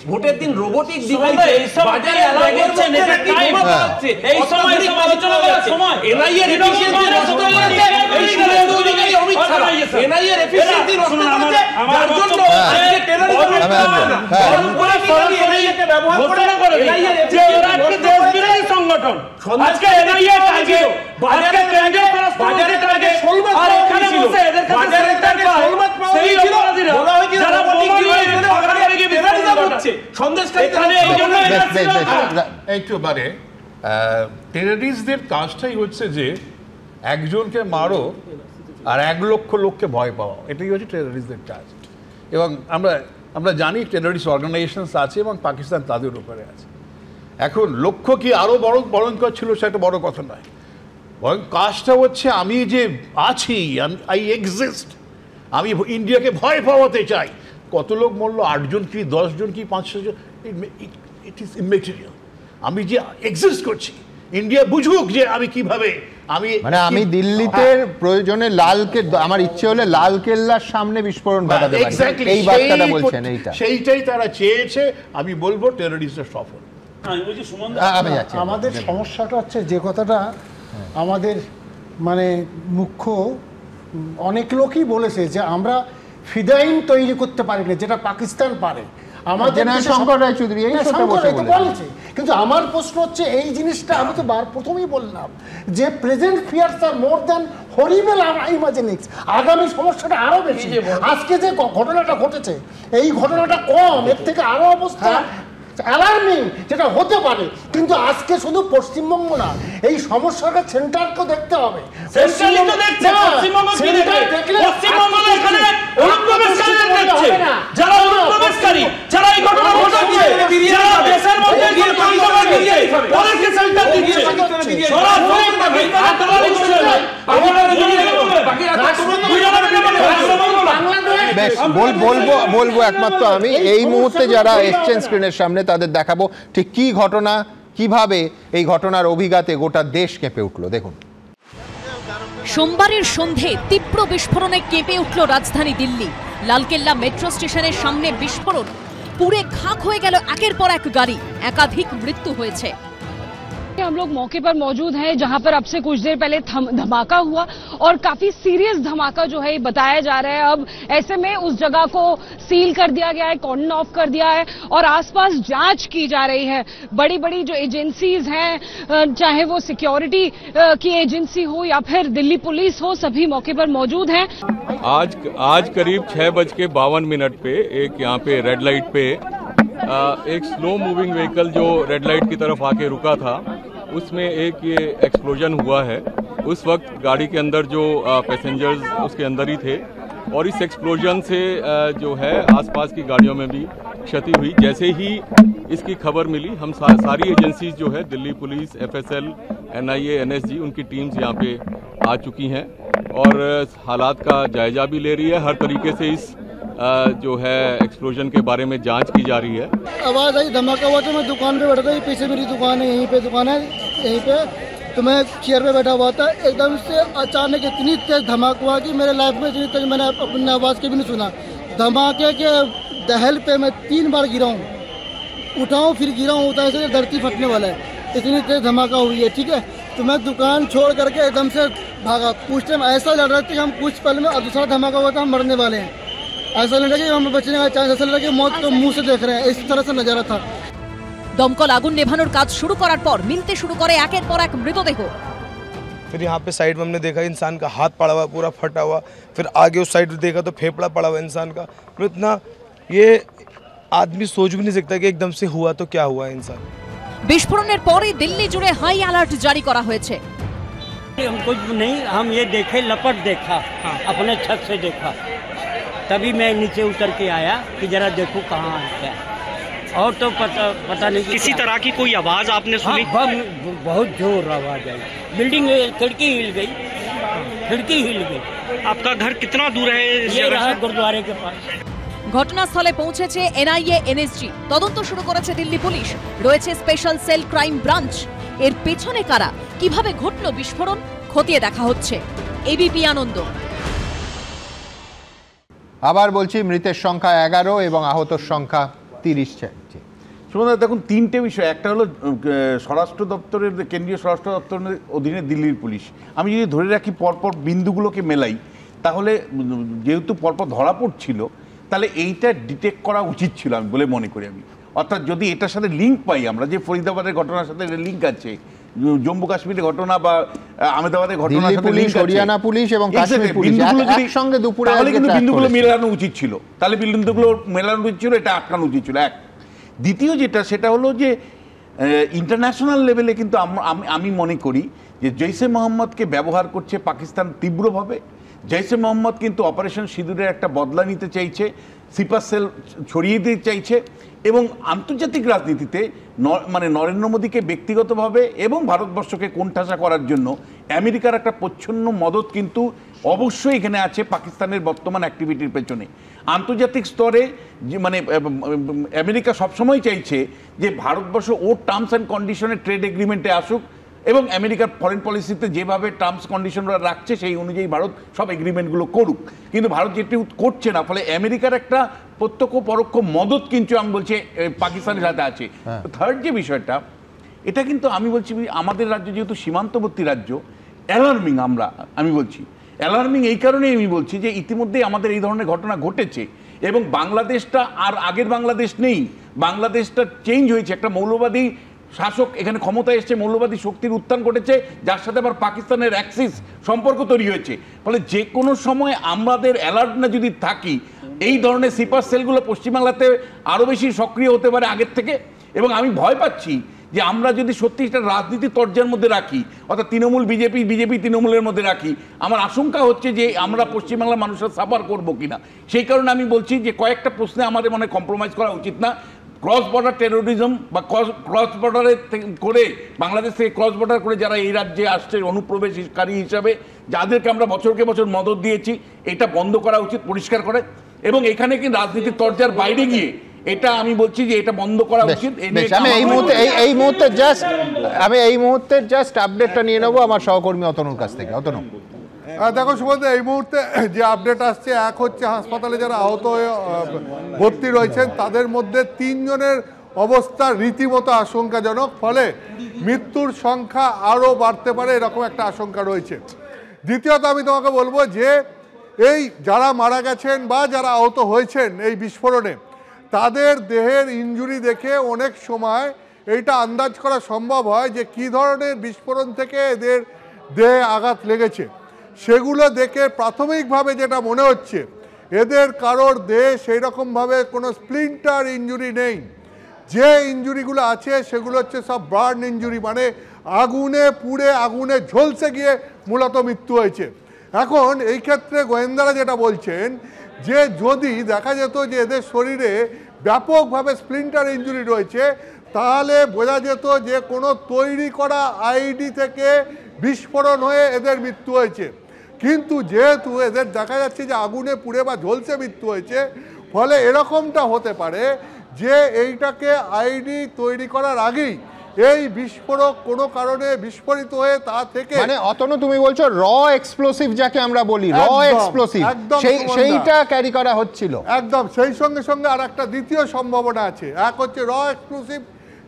ভোটের দিন রোবোটিক ডিভাইসে বাজারে অ্যালাউ করছেন, এটা টাইম পাচ্ছে এই সময় আলোচনা করার সময় এনআইএর এফিশিয়েন্সি নষ্ট হয়েছে। এই শুভেন্দু অধিকারী অমিত শাহ এনআইএর এফিশিয়েন্সি নষ্ট করেছে, যার জন্য আজকে টেররিজম এনআইএকে ব্যবহার করে এনআইএর এফিশিয়েন্সি দেশ বিরোধী সংগঠন আজকে এনআইএ টার্গেট বাজারে টার্গেট সোলমাত আর এখানে বসে এদের কাছে বাজারে টার্গেট সোলমাত সেই অপরাধীরা যারা বোমা ডিভাইসে সরকারে গিয়ে বিরোধিতা করছে সন্দেশকারী এখানে এই জন্য এইবারে টেররিস্টদের কাজটাই হচ্ছে যে একজনকে মারো আর 1 লক্ষ লোককে ভয় পাওয়া, এটাই হচ্ছে টেররিস্টদের কাজ। এবং আমরা জানি টেররিস্ট অর্গানাইজেশনস আছে এবং পাকিস্তান তাদের উপরে আছে। এখন লক্ষ্য কি আরও ভয়ঙ্কর ছিল সেটা বড় কথা নয়, বরং কাজটা হচ্ছে আমি যে আছি, আই এক্সিস্ট, আমি ইন্ডিয়াকে ভয় পাওয়াতে চাই। কত লোক মরলো, 8 জন কি 10 জন কি 500 জন, ইট ইজ ইমেটেরিয়াল। আমি যে এক্সিস্ট করছি, ইন্ডিয়া বুঝুক যে আমি কিভাবে আমি দিল্লিতে প্রয়োজনে আমার ইচ্ছে হলে লাল কেল্লার সামনে বিস্ফোরণ ঘটাতে পারি, এই বার্তাটা বলছেন। সেইটাই তারা চেয়েছে। আমি বলবো টেররিস্টরা সফল। আমাদের সমস্যাটা হচ্ছে যে কথাটা আমাদের মানে মুখ্য অনেক লোকই বলেছে যে আমরা ফিদাইন তৈরি করতে পারি না, যেটা পাকিস্তান পারে। কিন্তু আমার প্রশ্ন হচ্ছে এই জিনিসটা আমি তো প্রথমেই বললাম যে প্রেজেন্ট ফিয়ার্স আর মোর দ্যান হরিবেল ইমাজিনিংস। আগামী সমস্যাটা আরো বেশি। আজকে যে ঘটনাটা ঘটেছে এই ঘটনাটা কম, এর থেকে আরো অবস্থা অ্যালার্মিং যেটা হতে পারে। কিন্তু আজকে শুধু পশ্চিমবঙ্গ না, এই সমস্যাটা সেন্টারকেও দেখতে হবে। বলবো একমাত্র আমি এই মুহূর্তে যারা এসছেন স্ক্রিনের সামনে তাদের দেখাবো ঠিক কি ঘটনা, কিভাবে এই ঘটনার অভিঘাতে গোটা দেশ কেঁপে উঠল। দেখুন, সোমবারের সন্ধে তীব্র বিস্ফোরণে কেঁপে উঠল রাজধানী দিল্লি। লালকেল্লা মেট্রো স্টেশনের সামনে বিস্ফোরণ, পুড়ে খাক হয়ে গেল একের পর এক গাড়ি, একাধিক মৃত্যু হয়েছে। हम लोग मौके पर मौजूद हैं जहां पर अब से कुछ देर पहले धमाका हुआ और काफी सीरियस धमाका जो है बताया जा रहा है। अब ऐसे में उस जगह को सील कर दिया गया है, कॉर्डन ऑफ कर दिया है और आसपास जांच की जा रही है। बड़ी बड़ी जो एजेंसीज हैं, चाहे वो सिक्योरिटी की एजेंसी हो या फिर दिल्ली पुलिस हो, सभी मौके पर मौजूद हैं। आज करीब 6:52 पे एक यहाँ पे रेड लाइट पे एक स्लो मूविंग व्हीकल जो रेड लाइट की तरफ आके रुका था, उसमें एक ये एक्सप्लोजन हुआ है। उस वक्त गाड़ी के अंदर जो पैसेंजर्स उसके अंदर ही थे और इस एक्सप्लोजन से जो है आसपास की गाड़ियों में भी क्षति हुई। जैसे ही इसकी खबर मिली, हम सारी एजेंसीज जो है Delhi police, FSL, NIA, NSG, उनकी टीम्स यहाँ पे आ चुकी हैं और हालात का जायजा भी ले रही है। हर तरीके से इस जो है एक्सप्लोजन के बारे में जांच की जा रही है। आवाज़ आई, धमाका हुआ तो मैं दुकान पे बैठा था, पीछे मेरी दुकान है, यहीं पे दुकान है, यहीं पे तो मैं चेयर पे बैठा हुआ था। एकदम से अचानक इतनी तेज धमाका हुआ कि मेरे लाइफ में इतनी तेज मैंने अपनी आवाज़ के भी नहीं सुना। धमाके के दहल पे मैं 3 बार गिरा हूँ, उठाऊँ फिर गिरा हूँ, उठा से धरती फटने वाला है, इतनी तेज धमाका हुई है। ठीक है, तो मैं दुकान छोड़ करके एकदम से भागा। कुछ टाइम ऐसा लग रहा था कि हम कुछ पल में दूसरा धमाका हुआ था, हम मरने वाले हैं, ऐसा लग रहा कि हम बचने का चांस, ऐसा लग रहा कि मौत तो मुंह से देख रहे हैं, इस तरह से नजारा था। দমকল আগুন নেভানোর কাজ শুরু করার পর মিলতে শুরু করে একের পর এক মৃতদেহ। फिर यहाँ पे साइड में हमने देखा इंसान का हाथ पड़ा हुआ, पूरा फटा हुआ। फिर आगे उस साइड देखा तो फेफड़ा पड़ा हुआ इंसान का। तो इतना ये आदमी सोच भी नहीं सकता कि एकदम से हुआ तो क्या हुआ इंसान। বিস্ফোরণের পরই দিল্লি জুড়ে হাই অ্যালার্ট জারি করা হয়েছে। कुछ नहीं, हम ये देखे, लपट देखा, अपने छत से देखा, तभी मैं नीचे उतर के आया कि जरा देखूं कहाँ क्या, और तो पता नहीं किसी तरह की कोई आवाज आपने सुनी? बहुत जोर आवाज आई, बिल्डिंग खिड़की हिल गई, खिड़की हिल गई। आपका घर कितना दूर है? ये रहा गुरुद्वारे के पास। ঘটনাস্থলে পৌঁছেছে NIA, NSG, তদন্ত শুরু করেছে দিল্লি পুলিশ, রয়েছে স্পেশাল সেল ক্রাইম ব্রাঞ্চ। এর পেছনে কারা, কিভাবে ঘটলো বিস্ফোরণ, খতিয়ে দেখা হচ্ছে। ABP আনন্দ। আবার বলছি, মৃতের সংখ্যা 11 এবং আহতর সংখ্যা 30 ছাড়ছে। সুমন, দেখুন তিনটে বিষয়। একটা হলো স্বরাষ্ট্র দপ্তরের, কেন্দ্রীয় স্বরাষ্ট্র দপ্তরের অধীনে দিল্লির পুলিশ। আমি যদি ধরে রাখি পরপর বিন্দুগুলোকে মেলাই, তাহলে যেহেতু পরপর ধরা পড়ছিল, তাহলে এইটা ডিটেক্ট করা উচিত ছিল আমি বলে মনে করি আমি। অর্থাৎ যদি এটার সাথে লিঙ্ক পাই আমরা, যে ফরিদাবাদের ঘটনার সাথে লিঙ্ক আছে, জম্মু কাশ্মীরের ঘটনা বা আহমেদাবাদের ঘটনার সাথে লিঙ্ক আছে, হরিয়ানা পুলিশ এবং কাশ্মীর পুলিশ একসঙ্গে দুপুরে, তাহলে কিন্তু বিন্দুগুলো মেলানো উচিত ছিল, তাহলে বিন্দুগুলো মেলানো উচিত ছিল, এটা আটকানো উচিত ছিল। এক। দ্বিতীয় যেটা, সেটা হলো যে ইন্টারন্যাশনাল লেভেলে কিন্তু আমি মনে করি যে জৈশে মোহাম্মদকে ব্যবহার করছে পাকিস্তান তীব্রভাবে। জৈশে মোহাম্মদ কিন্তু অপারেশন সিঁদুরের একটা বদলা নিতে চাইছে, সিপার সেল ছড়িয়ে দিতে চাইছে এবং আন্তর্জাতিক রাজনীতিতে মানে নরেন্দ্র মোদীকে ব্যক্তিগতভাবে এবং ভারতবর্ষকে কোণঠাসা করার জন্য আমেরিকার একটা প্রচ্ছন্ন মদত কিন্তু অবশ্যই এখানে আছে পাকিস্তানের বর্তমান অ্যাক্টিভিটির পেছনে। আন্তর্জাতিক স্তরে যে মানে আমেরিকা সবসময় চাইছে যে ভারতবর্ষ ওর টার্মস অ্যান্ড কন্ডিশনে ট্রেড এগ্রিমেন্টে আসুক এবং আমেরিকার ফরেন পলিসিতে যেভাবে টার্মস কন্ডিশনরা রাখছে সেই অনুযায়ী ভারত সব এগ্রিমেন্টগুলো করুক। কিন্তু ভারত যেটি করছে না, ফলে আমেরিকার একটা প্রত্যক্ষ পরোক্ষ মদত কিন্তু আমি বলছি পাকিস্তানের সাথে আছে। থার্ড যে বিষয়টা, এটা কিন্তু আমি বলছি আমাদের রাজ্য যেহেতু সীমান্তবর্তী রাজ্য, অ্যালার্মিং আমি বলছি অ্যালার্মিং এই কারণেই আমি বলছি যে ইতিমধ্যেই আমাদের এই ধরনের ঘটনা ঘটেছে এবং বাংলাদেশটা আর আগের বাংলাদেশ নেই, বাংলাদেশটা চেঞ্জ হয়েছে। একটা মৌলবাদী শাসক এখানে ক্ষমতায় এসছে, মৌলবাদী শক্তির উত্থান ঘটেছে, যার সাথে আবার পাকিস্তানের অ্যাক্সিস সম্পর্ক তৈরি হয়েছে। ফলে যে কোনো সময় আমাদের অ্যালার্ট না যদি থাকি, এই ধরনের সিপার সেলগুলো পশ্চিমবাংলাতে আরও বেশি সক্রিয় হতে পারে আগের থেকে। এবং আমি ভয় পাচ্ছি যে আমরা যদি সত্যি এটা রাজনীতি তর্জের মধ্যে রাখি, অর্থাৎ তৃণমূল বিজেপি, বিজেপি তৃণমূলের মধ্যে রাখি, আমার আশঙ্কা হচ্ছে যে আমরা পশ্চিমবাংলার মানুষের সাফার করবো কিনা। সেই কারণে আমি বলছি যে কয়েকটা প্রশ্নে আমাদের মনে কম্প্রোমাইজ করা উচিত না। ক্রস বর্ডার টেরোরিজম বা ক্রস বর্ডারে করে বাংলাদেশ থেকে ক্রস বর্ডার করে যারা এই রাজ্যে আসছে অনুপ্রবেশকারী হিসাবে, যাদেরকে আমরা বছরকে বছর মদত দিয়েছি, এটা বন্ধ করা উচিত পরিষ্কার করে। এবং এখানে কি রাজনীতির তর্জার বাইরে গিয়ে এটা আমি বলছি যে এটা বন্ধ করা উচিত। আমি এই মুহূর্তে জাস্ট আপডেটটা নিয়ে নেবো আমার সহকর্মী অতনুর কাছ থেকে। অতনু, দেখো সুবোধ, এই মুহূর্তে যে আপডেট আসছে, এক হচ্ছে হাসপাতালে যারা আহত হয়ে ভর্তি রয়েছেন তাদের মধ্যে 3 জনের অবস্থা রীতিমতো আশঙ্কাজনক, ফলে মৃত্যুর সংখ্যা আরও বাড়তে পারে এরকম একটা আশঙ্কা রয়েছে। দ্বিতীয়ত আমি তোমাকে বলবো যে এই যারা মারা গেছেন বা যারা আহত হয়েছেন এই বিস্ফোরণে, তাদের দেহের ইনজুরি দেখে অনেক সময় এইটা আন্দাজ করা সম্ভব হয় যে কী ধরনের বিস্ফোরণ থেকে এদের দেহে আঘাত লেগেছে। সেগুলো দেখে প্রাথমিকভাবে যেটা মনে হচ্ছে, এদের কারোর দেহে সেই রকমভাবে কোনো স্প্লিন্টার ইনজুরি নেই। যে ইনজুরিগুলো আছে সেগুলো হচ্ছে সব বার্ন ইনজুরি, মানে আগুনে পুড়ে আগুনে ঝলসে গিয়ে মূলত মৃত্যু হয়েছে। এখন এই ক্ষেত্রে গোয়েন্দারা যেটা বলছেন যে যদি দেখা যেত যে এদের শরীরে ব্যাপকভাবে স্প্লিন্টার ইনজুরি রয়েছে, তাহলে বোঝা যেত যে কোনো তৈরি করা আইডি থেকে বিস্ফোরণ হয়ে এদের মৃত্যু হয়েছে। কিন্তু যেহেতু এদের দেখা যাচ্ছে যে আগুনে পুড়ে বা ঝলসে মৃত্যু হয়েছে, ফলে এরকমটা হতে পারে যে এইটাকে আইডি তৈরি করার আগেই এই বিস্ফোরক কোনো কারণে বিস্ফোরিত হয়ে তা থেকে, মানে অতনু তুমি বলছো র এক্সপ্লোসিভ যাকে আমরা বলি, র এক্সপ্লোসিভ, সেইটা ক্যারি করা হচ্ছিল। একদম। সেই সঙ্গে সঙ্গে আর একটা দ্বিতীয় সম্ভাবনা আছে, এক হচ্ছে র এক্সপ্লোসিভ,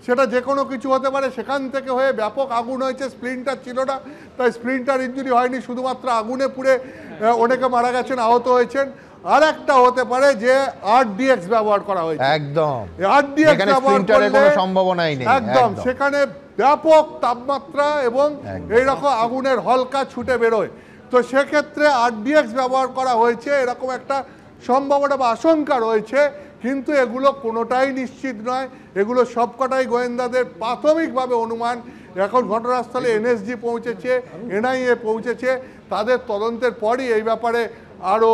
সেটা যে কোনো কিছু হতে পারে, সেখান থেকে হয়ে ব্যাপক আগুন হয়েছে, স্প্লিন্টার ছিল না, তাই স্প্লিন্টার ইনজুরি হয়নি, শুধুমাত্র আগুনে পুড়ে অনেকে মারা গেছেন, আহত হয়েছেন। আর একটা হতে পারে যে আরডিএক্স ব্যবহার করা হয়েছে। একদম, আরডিএক্স ব্যবহার করলে কোনো সম্ভাবনাই নেই। একদম, সেখানে ব্যাপক তাপমাত্রা এবং এইরকম আগুনের হলকা ছুটে বেরোয়। তো সেক্ষেত্রে আরডিএক্স ব্যবহার করা হয়েছে এরকম একটা সম্ভাবনা বা আশঙ্কা রয়েছে, কিন্তু এগুলো কোনোটাই নিশ্চিত নয়। এগুলো সবকটাই গোয়েন্দাদের প্রাথমিকভাবে অনুমান। এখন ঘটনাস্থলে এনএসজি পৌঁছেছে, এনআইএ পৌঁছেছে, তাদের তদন্তের পরই এই ব্যাপারে আরও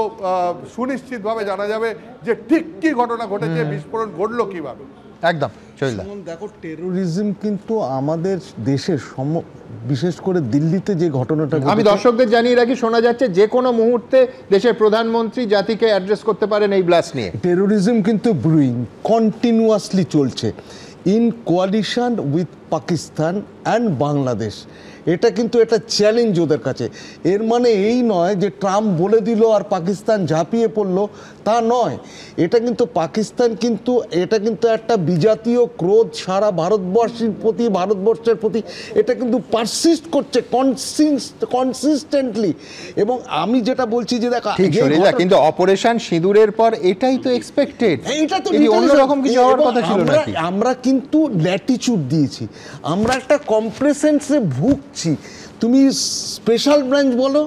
সুনিশ্চিতভাবে জানা যাবে যে ঠিক কী ঘটনা ঘটেছে, বিস্ফোরণ ঘটলো কীভাবে। একদম। দেখো, টেরোরিজম কিন্তু আমাদের দেশের বিশেষ করে দিল্লিতে যে ঘটনাটা, আমি দর্শকদের জানিয়ে রাখি, শোনা যাচ্ছে যে কোনো মুহূর্তে দেশের প্রধানমন্ত্রী জাতিকে অ্যাড্রেস করতে পারেন এই ব্লাস্ট নিয়ে। টেরোরিজম কিন্তু ব্রুইং কন্টিনিউয়াসলি চলছে in coalition with Pakistan and Bangladesh. এটা কিন্তু একটা চ্যালেঞ্জ ওদের কাছে। এর মানে এই নয় যে ট্রাম্প বলে দিল আর পাকিস্তান ঝাঁপিয়ে পড়লো, তা নয়। এটা কিন্তু পাকিস্তান কিন্তু এটা কিন্তু একটা বিজাতীয় ক্রোধ সারা ভারতবর্ষের প্রতি এটা কিন্তু পারসিস্ট করছে কনসিস্টেন্টলি। এবং আমি যেটা বলছি যে দেখা, কিন্তু অপারেশন সিঁদুরের পর এটাই তো এক্সপেক্টেড, এইটা তো অন্যরকম কিছু হওয়ার কথা ছিল না। আমরা কিন্তু ল্যাটিচিউড দিয়েছি, আমরা একটা কমপ্লেসেন্সে ভুগছি। তুমি স্পেশাল ব্রাঞ্চ বলো,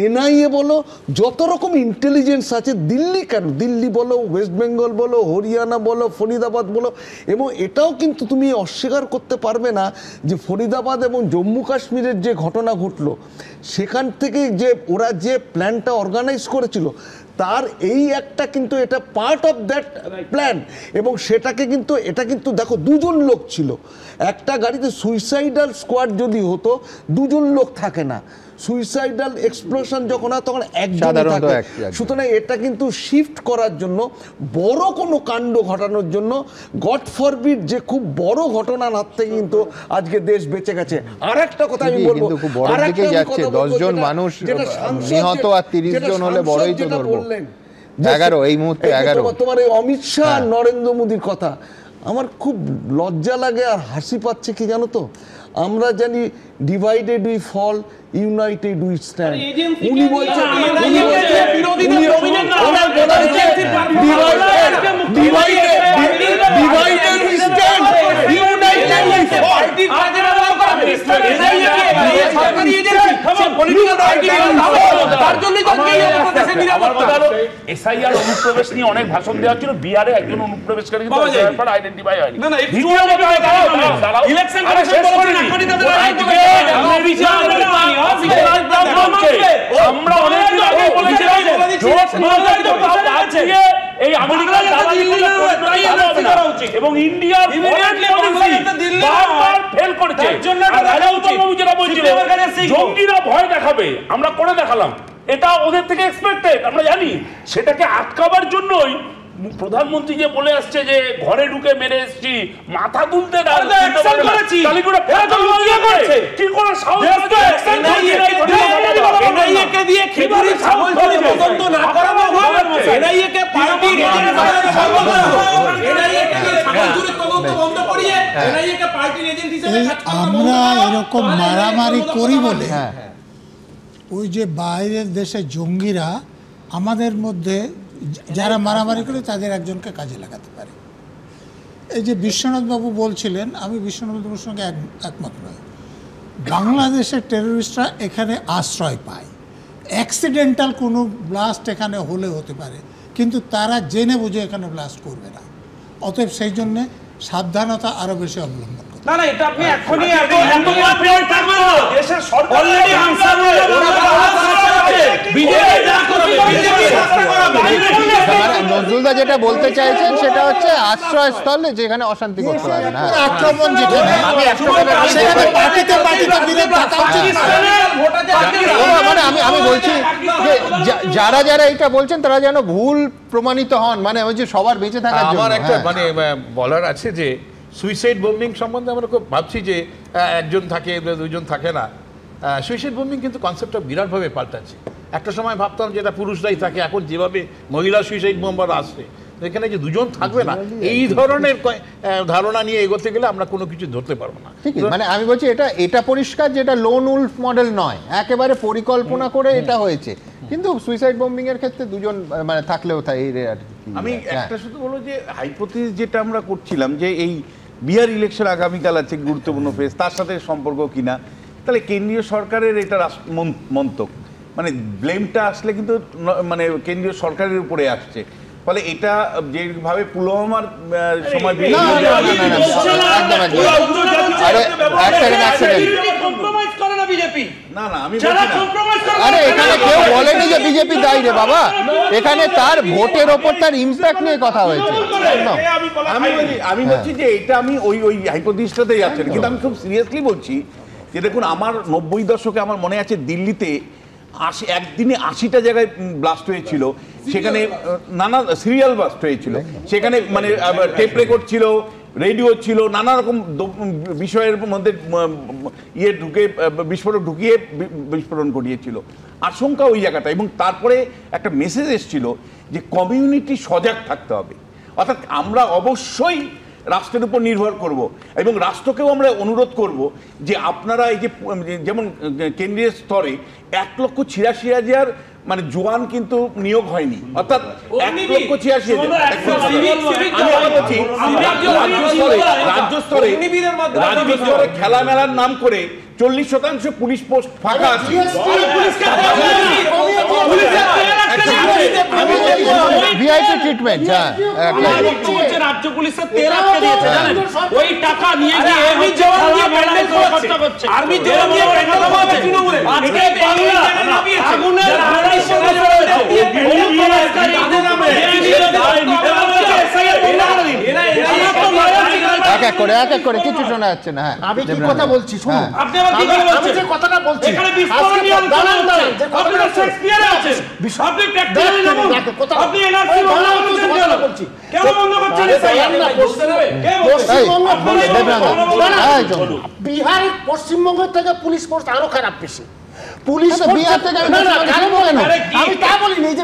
এনআইএ বলো, যত রকম ইন্টেলিজেন্স আছে, দিল্লি কেন, দিল্লি বলো, ওয়েস্ট বেঙ্গল বলো, হরিয়ানা বলো, ফরিদাবাদ বলো। এবং এটাও কিন্তু তুমি অস্বীকার করতে পারবে না যে ফরিদাবাদ এবং জম্মু কাশ্মীরের যে ঘটনা ঘটলো, সেখান থেকে যে ওরা যে প্ল্যানটা অর্গানাইজ করেছিল, তার এই একটা কিন্তু এটা পার্ট অফ দ্যাট প্ল্যান। এবং সেটাকে কিন্তু এটা কিন্তু দেখো, দুজন লোক ছিল একটা গাড়িতে। সুইসাইডাল স্কোয়াড যদি হতো, দুজন লোক থাকে না। সুইসাইডাল এক্সপ্লোশন যখন হয় তখন একজন থাকে। সুতরাং এটা কিন্তু শিফট করার জন্য, বড় কোনো কাণ্ড ঘটানোর জন্য, গড ফরবিড যে খুব বড় ঘটনার হাত থেকে কিন্তু আজকে দেশ বেঁচে গেছে। আর একটা কথা আমি বলবো, 10 জন মানুষ নিহত আর 30 জন হলে বড়ই তো ধরবো। 11 এই মুহূর্তে 11। তোমার এই অমিত শাহ নরেন্দ্র মোদীর কথা আমার খুব লজ্জা লাগে আর হাসি পাচ্ছে। কি জানো তো, আমরা জানি divided we fall, united we stand. উনি বলছেন divided we stand, united we fall. SIR অনুপ্রবেশ নিয়ে অনেক ভাষণ দেওয়া ছিল, বিহারে একজন অনুপ্রবেশকারী আইডেন্টিফাই হয়নি। আমরা এবং ইন্ডিয়ার ফেল করেছে। জঙ্গিরা ভয় দেখাবে, আমরা করে দেখালাম, এটা ওদের থেকে এক্সপেক্টেড, আমরা জানি। সেটাকে আটকাবার জন্যই প্রধানমন্ত্রী যে বলে আসছে যে ঘরে ঢুকে মেরে এসছি, মাথা তুলতে আমরা এরকম মারামারি করি বলে ওই যে বাইরের দেশে জঙ্গিরা আমাদের মধ্যে যারা মারামারি করে তাদের একজনকে কাজে লাগাতে পারে। এই যে বিশ্বনাথ বাবু বলছিলেন, আমি বিশ্বনাথ বাবুর সঙ্গে একমত নই। বাংলাদেশের টেররিস্টরা এখানে আশ্রয় পায়, অ্যাক্সিডেন্টাল কোনো ব্লাস্ট এখানে হলে হতে পারে, কিন্তু তারা জেনে বুঝে এখানে ব্লাস্ট করবে না। অতএব সেই জন্যে সাবধানতা আরো বেশি অবলম্বন করতে। না না, এটা আপনি এখনই দেশের সরকার অলরেডি আনসার নজরুলদা যেটা বলতে চাইছেন সেটা হচ্ছে আশ্রয়স্থলে যেখানে অশান্তি করতে পারবে না, আক্রমণ যেখানে আমি বলছি যে যারা যারা এটা বলছেন তারা যেন ভুল প্রমাণিত হন, মানে ওই যে সবার বেঁচে থাকার জন্য। আমার একটা মানে বলার আছে যে সুইসাইড বোম্বিং সম্বন্ধে আমরা খুব ভাবছি যে একজন থাকে দুইজন থাকে না। সুইসাইড বোম্বিং কিন্তু কনসেপ্টটা বিরাটভাবে পাল্টাচ্ছে। একটা সময় ভাবতাম যে এটা পুরুষরাই থাকে, এখন যেভাবে মহিলা সুইসাইড বোম্বার আসছে এখানে যে দুজন থাকবে না, এই ধরনের ধারণা নিয়ে এগোতে গেলে আমরা কোনো কিছু ধরতে পারবো না। মানে আমি বলছি এটা পরিষ্কার যেটা লোন উলফ মডেল নয়, একেবারে পরিকল্পনা করে এটা হয়েছে। কিন্তু সুইসাইড বোম্বিং এর ক্ষেত্রে দুজন মানে থাকলেও তাই। আমি একটা শুধু বলবো যে হাইপোথিস যেটা আমরা করছিলাম যে এই বিহার ইলেকশন আগামীকাল আছে, গুরুত্বপূর্ণ ফেজ, তার সাথে সম্পর্ক কিনা, তাহলে কেন্দ্রীয় সরকারের এটা মন্তব্য, মানে ব্লেমটা আসলে কিন্তু মানে কেন্দ্রীয় সরকারের উপরে আসছে। ফলে এটা যেভাবে পুলওয়ামার সময় এখানে কেউ বলেনি যে বিজেপি দায়ী রে বাবা, এখানে তার ভোটের ওপর তার ইমপ্যাক্ট নিয়ে কথা হয়েছে। আমি বলছি যে এটা আমি ওই হাইপোথিসটাতে যাচ্ছি, কিন্তু আমি খুব সিরিয়াসলি বলছি যে দেখুন, আমার 90 দশকে আমার মনে আছে দিল্লিতে একদিনে 80টা জায়গায় ব্লাস্ট হয়েছিল, সেখানে নানা সিরিয়াল ব্লাস্ট হয়েছিল, সেখানে মানে টেপ রেকর্ড ছিল, রেডিও ছিল, নানা রকম বিষয়ের মধ্যে বিস্ফোরক ঢুকিয়ে বিস্ফোরণ ঘটিয়েছিল। আশঙ্কা ওই জায়গাটা, এবং তারপরে একটা মেসেজ এসেছিল যে কমিউনিটি সজাগ থাকতে হবে। অর্থাৎ আমরা অবশ্যই রাষ্ট্রের উপর নির্ভর করব, এবং রাষ্ট্রকেও আমরা অনুরোধ করব যে আপনারা এই যে যেমন কেন্দ্রীয় স্তরে 1,86,000 মানে জওয়ান কিন্তু নিয়োগ হয়নি, অর্থাৎ 1,86,000। রাজ্য স্তরে খেলা মেলার নাম করে 40% পুলিশ পোস্ট ফাঁকা আছে। ভিআইপি ট্রিটমেন্ট, রাজ্য পুলিশের 13 দিয়েছে জানেন, ওই টাকা নিয়ে গিয়ে আর্মি জওয়ান দিয়ে ব্যান্ডেজ খরচা করছে, আর্মি জওয়ান দিয়ে ব্যান্ডেজ করছে তৃণমূলে। আজকে বাংলা আগুনের আগুনের সঙ্গে জড়িত এক এক করে কিছু শোনা যাচ্ছে না। আমি কি কথা বলছি শুনুন, আপনি আবার কি কথা বলছেন? আমি যে কথাটা বলছি এখানে বিস্ফোরণীয় আলোচনা হচ্ছে, আপনি শেক্সপিয়ারে আছেন, আপনি প্র্যাকটিক্যালি নামুন, আপনি এনআরসি বন্ধ করছেন কেন? কেন বন্ধ করছেন? বিহার পশ্চিমবঙ্গের থেকে পুলিশ ফোর্স আরো খারাপ বেশি। পুলিশ বিহার থেকে আমি তা বলিনি যে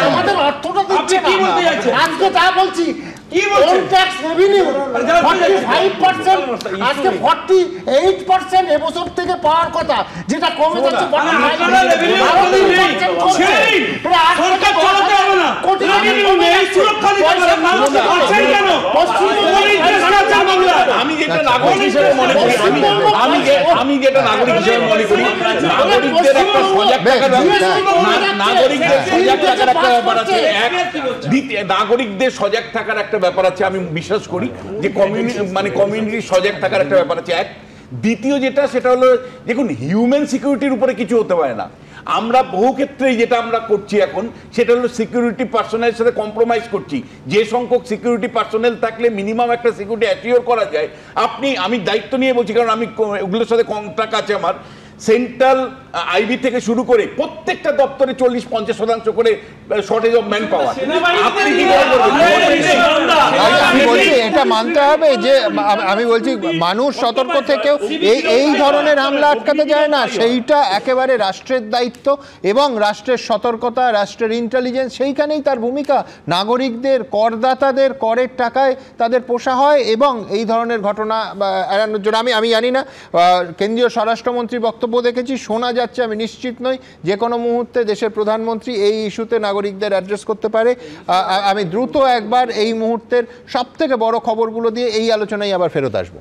আমাদের অর্থটা দিচ্ছে না। আজকে তা বলছি ট্যাক্স রেভিনিউ 45%, আজকে 48% এবছর থেকে পাওয়ার কথা, যেটা কমে যাচ্ছে। আমি যেটা নাগরিক হিসেবে মনে করি, আমি যেটা নাগরিক হিসেবে মনে করি, নাগরিকদের একটা সজাগ থাকার নাগরিকদের সজাগ থাকার একটা ব্যাপার আছে। নাগরিকদের সজাগ থাকার একটা ব্যাপার আছে, আমি বিশ্বাস করি যে কমিউনিটি সজাগ থাকার একটা ব্যাপার আছে। এক, দ্বিতীয় যেটা সেটা হলো দেখুন, হিউম্যান সিকিউরিটির উপরে কিছু হতে পারে না। আমরা বহু ক্ষেত্রেই যেটা আমরা করছি এখন সেটা হলো সিকিউরিটি পার্সোনালের সাথে কম্প্রোমাইজ করছি। যে সংখ্যক সিকিউরিটি পার্সোনাল থাকলে মিনিমাম একটা সিকিউরিটি অ্যাসিওর করা যায়। আমি দায়িত্ব নিয়ে বলছি, কারণ আমি ওগুলোর সাথে কন্ট্রাক্ট আছে আমার। সেন্ট্রাল আইবি থেকে শুরু করে প্রত্যেকটা দপ্তরে 40-50% করে শর্টেজ অফ ম্যান পাওয়ার। আপনি কি আমি বলছি এটা মানতে হবে যে আমি বলছি মানুষ সতর্ক থেকেও এই ধরনের হামলা আটকাতে যায় না, সেইটা একেবারে রাষ্ট্রের দায়িত্ব এবং রাষ্ট্রের সতর্কতা, রাষ্ট্রের ইন্টেলিজেন্স, সেইখানেই তার ভূমিকা। নাগরিকদের, করদাতাদের করের টাকায় তাদের পোষা হয় এবং এই ধরনের ঘটনা এড়ানোর জন্য আমি জানি না, কেন্দ্রীয় স্বরাষ্ট্রমন্ত্রীর বক্তব্য দেখেছি, শোনা যাচ্ছে, আমি নিশ্চিত নই, যে কোনো মুহূর্তে দেশের প্রধানমন্ত্রী এই ইস্যুতে নাগরিকদের অ্যাড্রেস করতে পারে। আমি দ্রুত একবার এই মুহূর্তের সবথেকে বড় খবরগুলো দিয়ে এই আলোচনায় আবার ফেরত আসবো।